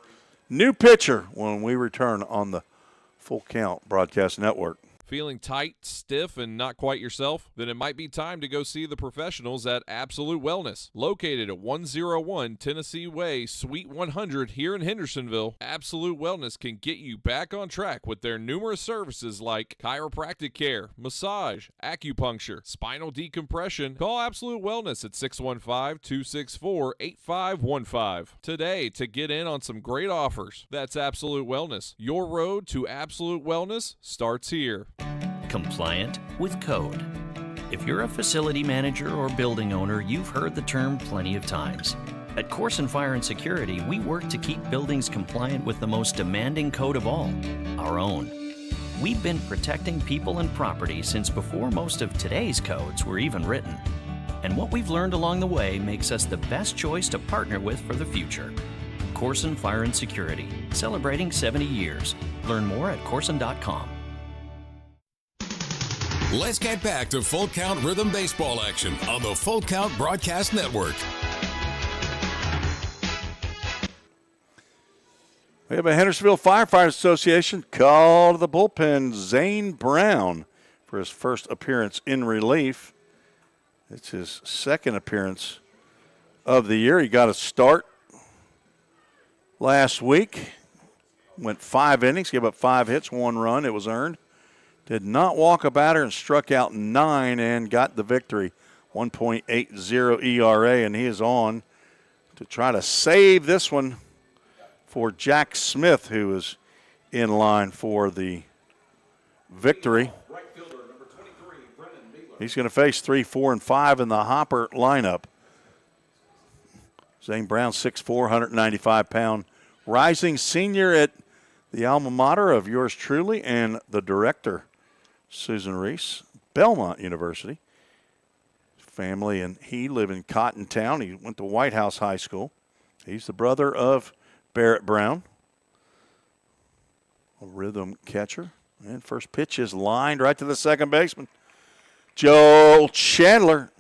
new pitcher when we return on the Full Count Broadcast Network. Feeling tight, stiff, and not quite yourself? Then it might be time to go see the professionals at Absolute Wellness. Located at 101 Tennessee Way, Suite 100 here in Hendersonville, Absolute Wellness can get you back on track with their numerous services like chiropractic care, massage, acupuncture, spinal decompression. Call Absolute Wellness at 615-264-8515 today to get in on some great offers. That's Absolute Wellness. Your road to absolute wellness starts here. Compliant with code. If you're a facility manager or building owner, you've heard the term plenty of times. At Corson Fire and Security, we work to keep buildings compliant with the most demanding code of all, our own. We've been protecting people and property since before most of today's codes were even written. And what we've learned along the way makes us the best choice to partner with for the future. Corson Fire and Security, celebrating 70 years. Learn more at corson.com. Let's get back to Full Count Rhythm Baseball action on the Full Count Broadcast Network. We have a Hendersonville Firefighters Association call to the bullpen, Zane Brown, for his first appearance in relief. It's his second appearance of the year. He got a start last week. Went 5 innings, gave up 5 hits, 1 run. It was earned. Did not walk a batter and struck out 9 and got the victory. 1.80 ERA, and he is on to try to save this one for Jack Smith, who is in line for the victory. He's going to face 3, 4, and 5 in the Hopper lineup. Zane Brown, 6'4", 195-pound, rising senior at the alma mater of yours truly and the director, Susan Reese, Belmont University. Family and he live in Cottontown. He went to White House High School. He's the brother of Barrett Brown, a rhythm catcher. And first pitch is lined right to the second baseman, Joel Chandler.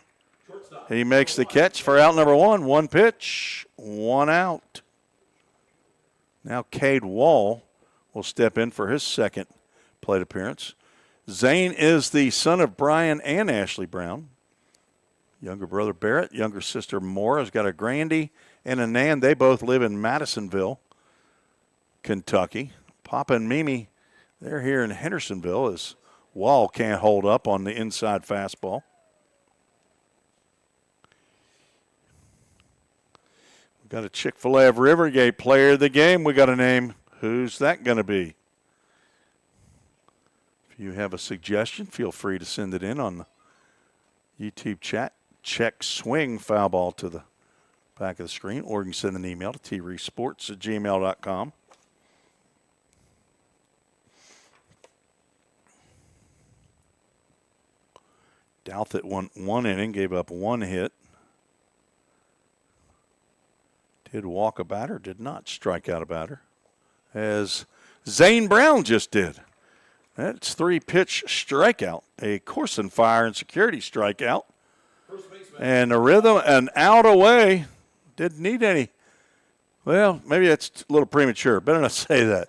He makes the catch for out number one. One pitch, one out. Now Cade Wall will step in for his second plate appearance. Zane is the son of Brian and Ashley Brown. Younger brother Barrett, younger sister Maura's got a Grandy and a Nan. They both live in Madisonville, Kentucky. Papa and Mimi, they're here in Hendersonville as Wall can't hold up on the inside fastball. We've got a Chick-fil-A of Rivergate player of the game. We got a name. Who's that going to be? If you have a suggestion, feel free to send it in on the YouTube chat. Check swing foul ball to the back of the screen, or you can send an email to treesports@gmail.com. Douthit went one inning, gave up one hit. Did walk a batter, did not strike out a batter, as Zane Brown just did. That's 3-pitch strikeout, a Corson Fire and Security strikeout. And the rhythm, an out away, didn't need any. Well, maybe that's a little premature. Better not say that.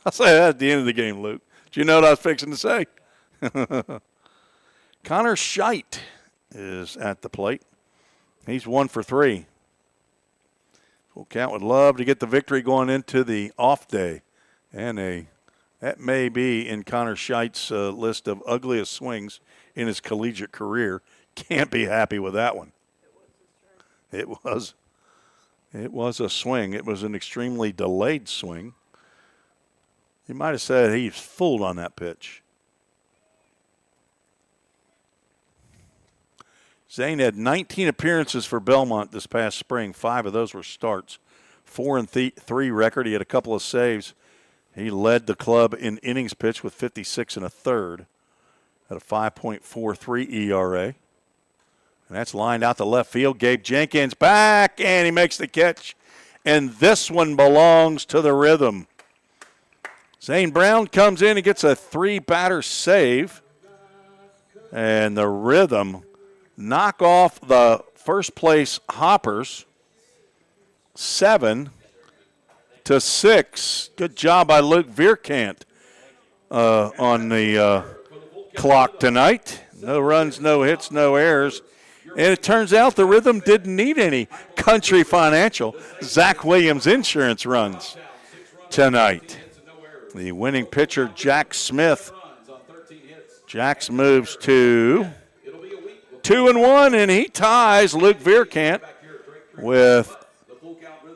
I'll say that at the end of the game, Luke. Do you know what I was fixing to say? Connor Scheit is at the plate. He's 1 for 3. Full Count would love to get the victory going into the off day. And that may be in Connor Scheit's list of ugliest swings in his collegiate career. Can't be happy with that one. It was a swing. It was an extremely delayed swing. You might have said he's fooled on that pitch. Zane had 19 appearances for Belmont this past spring. 5 of those were starts. 4-3 record. He had a couple of saves. He led the club in innings pitched with 56 1/3 at a 5.43 ERA. And that's lined out to left field. Gabe Jenkins back, and he makes the catch. And this one belongs to the rhythm. Zane Brown comes in and gets a 3-batter save. And the rhythm knock off the first place Hoppers 7-6. Good job by Luke Vierkant on the clock tonight. No runs, no hits, no errors. And it turns out the rhythm didn't need any Country Financial, Zach Williams insurance runs tonight. The winning pitcher, Jack Smith. Jax moves to 2-1, and he ties Luke Vierkant with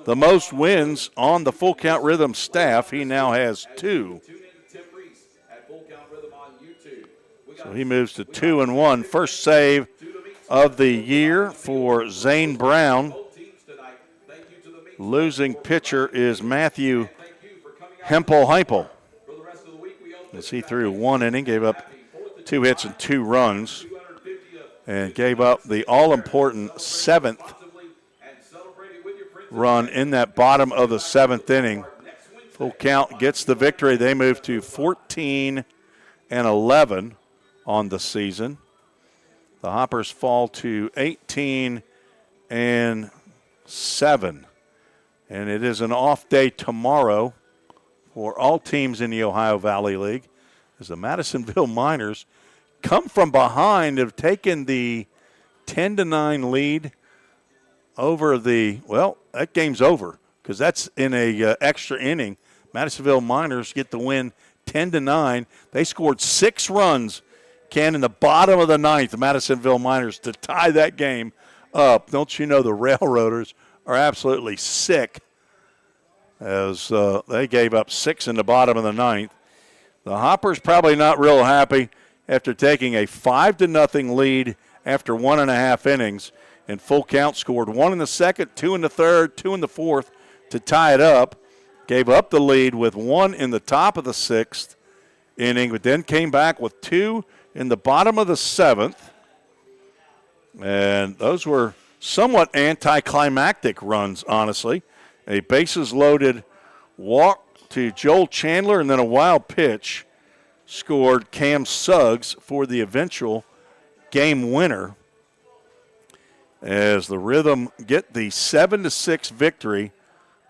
the most wins on the Full Count Rhythm staff. He now has 2. So he moves to 2-1. First save of the year for Zane Brown. Losing pitcher is Matthew Hempel. As he threw 1 inning, gave up 2 hits and 2 runs, and gave up the all-important 7th run in that bottom of the 7th inning. Full Count gets the victory. They move to 14-11 on the season. The Hoppers fall to 18-7. And it is an off day tomorrow for all teams in the Ohio Valley League, as the Madisonville Miners come from behind, have taken the 10-9 lead over that game's over because that's in a extra inning. Madisonville Miners get the win 10-9. They scored 6 runs, Ken, in the bottom of the 9th, the Madisonville Miners, to tie that game up. Don't you know the Railroaders are absolutely sick, as they gave up 6 in the bottom of the 9th. The Hoppers probably not real happy after taking a 5-0 lead after 1.5 innings. And Full Count scored 1 in the second, 2 in the third, 2 in the fourth to tie it up. Gave up the lead with 1 in the top of the 6th inning, but then came back with 2 in the bottom of the 7th. And those were somewhat anticlimactic runs, honestly. A bases-loaded walk to Joel Chandler and then a wild pitch scored Cam Suggs for the eventual game winner as the Rhythm get the 7-6 victory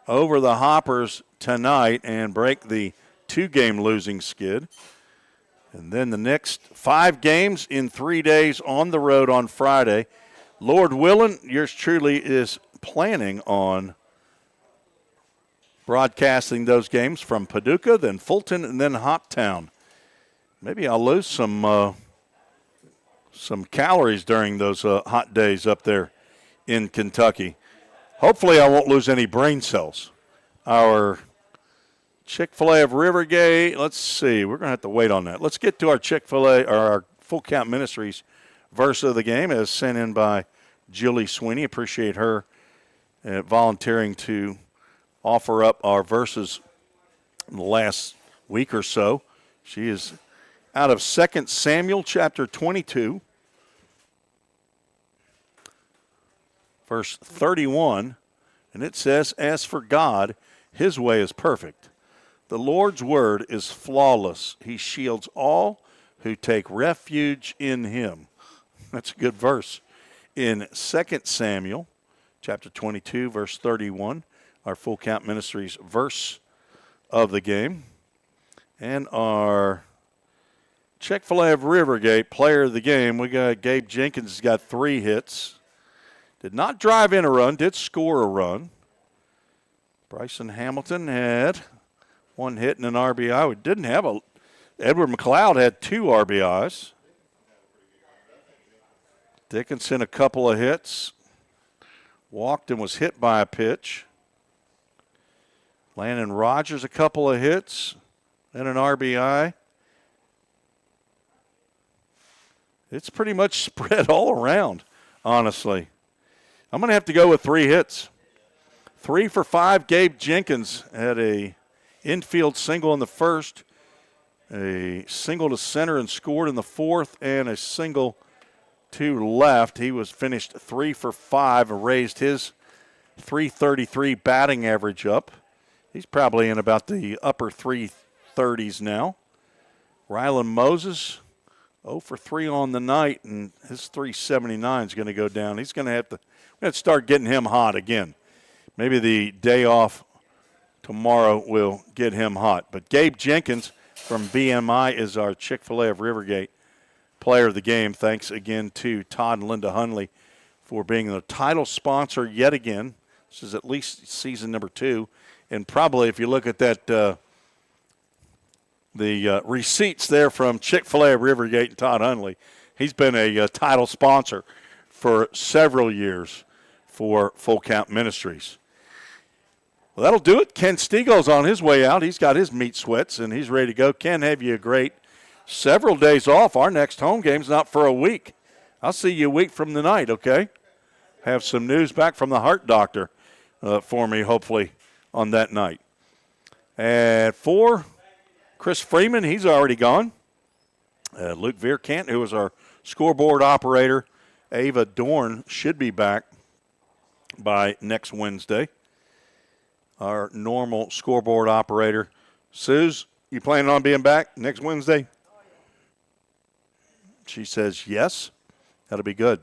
over the Hoppers tonight and break the 2-game losing skid. And then the next 5 games in 3 days on the road on Friday. Lord willing, yours truly is planning on broadcasting those games from Paducah, then Fulton, and then Hoptown. Maybe I'll lose some calories during those hot days up there in Kentucky. Hopefully I won't lose any brain cells. Our Chick-fil-A of Rivergate, let's see. We're going to have to wait on that. Let's get to our Chick-fil-A, or our Full Count Ministries verse of the game as sent in by Julie Sweeney. Appreciate her volunteering to offer up our verses in the last week or so. She is out of 2 Samuel chapter 22, verse 31, and it says, "As for God, his way is perfect. The Lord's word is flawless. He shields all who take refuge in him." That's a good verse. In 2 Samuel chapter 22, verse 31, our Full Count Ministries verse of the game. And our Chick-fil-A of Rivergate player of the game, we got Gabe Jenkins, has got 3 hits. Did not drive in a run, did score a run. Bryson Hamilton had 1 hit and an RBI. We didn't have Edward McLeod had 2 RBIs. Dickinson a couple of hits. Walked and was hit by a pitch. Landon Rogers a couple of hits and an RBI. It's pretty much spread all around, honestly. I'm going to have to go with 3 hits. 3 for 5. Gabe Jenkins had a infield single in the first, a single to center and scored in the fourth, and a single to left. He was finished 3 for 5 and raised his .333 batting average up. He's probably in about the upper 330s now. Rylan Moses, 0 for 3 on the night, and his .379 is going to go down. He's going to have to start getting him hot again. Maybe the day off tomorrow will get him hot. But Gabe Jenkins from BMI is our Chick-fil-A of Rivergate player of the game. Thanks again to Todd and Linda Hunley for being the title sponsor yet again. This is at least season number 2. And probably if you look at that, the receipts there from Chick-fil-A of Rivergate and Todd Hunley, he's been a title sponsor for several years for Full Count Ministries. Well, that'll do it. Ken Stiegel's on his way out. He's got his meat sweats, and he's ready to go. Ken, have you a great several days off. Our next home game's not for a week. I'll see you a week from tonight, okay? Have some news back from the heart doctor for me, hopefully, on that night. And for Chris Freeman, he's already gone. Luke Vierkant, who was our scoreboard operator. Ava Dorn should be back by next Wednesday. Our normal scoreboard operator. Suze, you planning on being back next Wednesday? She says yes. That'll be good.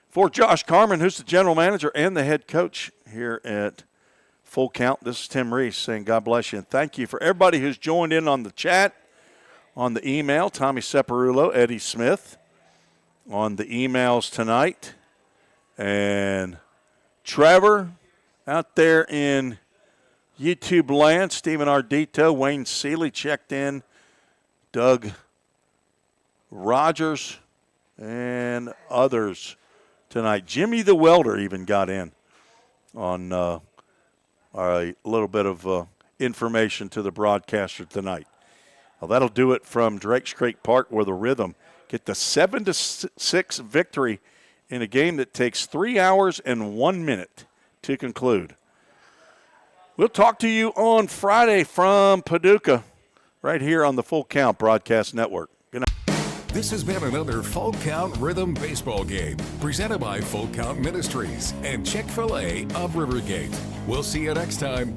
For Josh Carmen, who's the general manager and the head coach here at Full Count, this is Tim Reese saying God bless you. And thank you for everybody who's joined in on the chat, on the email. Tommy Separulo, Eddie Smith on the emails tonight. And Trevor out there in YouTube land, Stephen Ardito, Wayne Seeley checked in, Doug Rogers, and others tonight. Jimmy the Welder even got in on a little bit of information to the broadcaster tonight. Well, that'll do it from Drakes Creek Park, where the Rhythm get the 7-6 victory in a game that takes 3 hours and 1 minute to conclude. We'll talk to you on Friday from Paducah right here on the Full Count Broadcast Network. Good night. This has been another Full Count Rhythm Baseball game presented by Full Count Ministries and Chick-fil-A of Rivergate. We'll see you next time.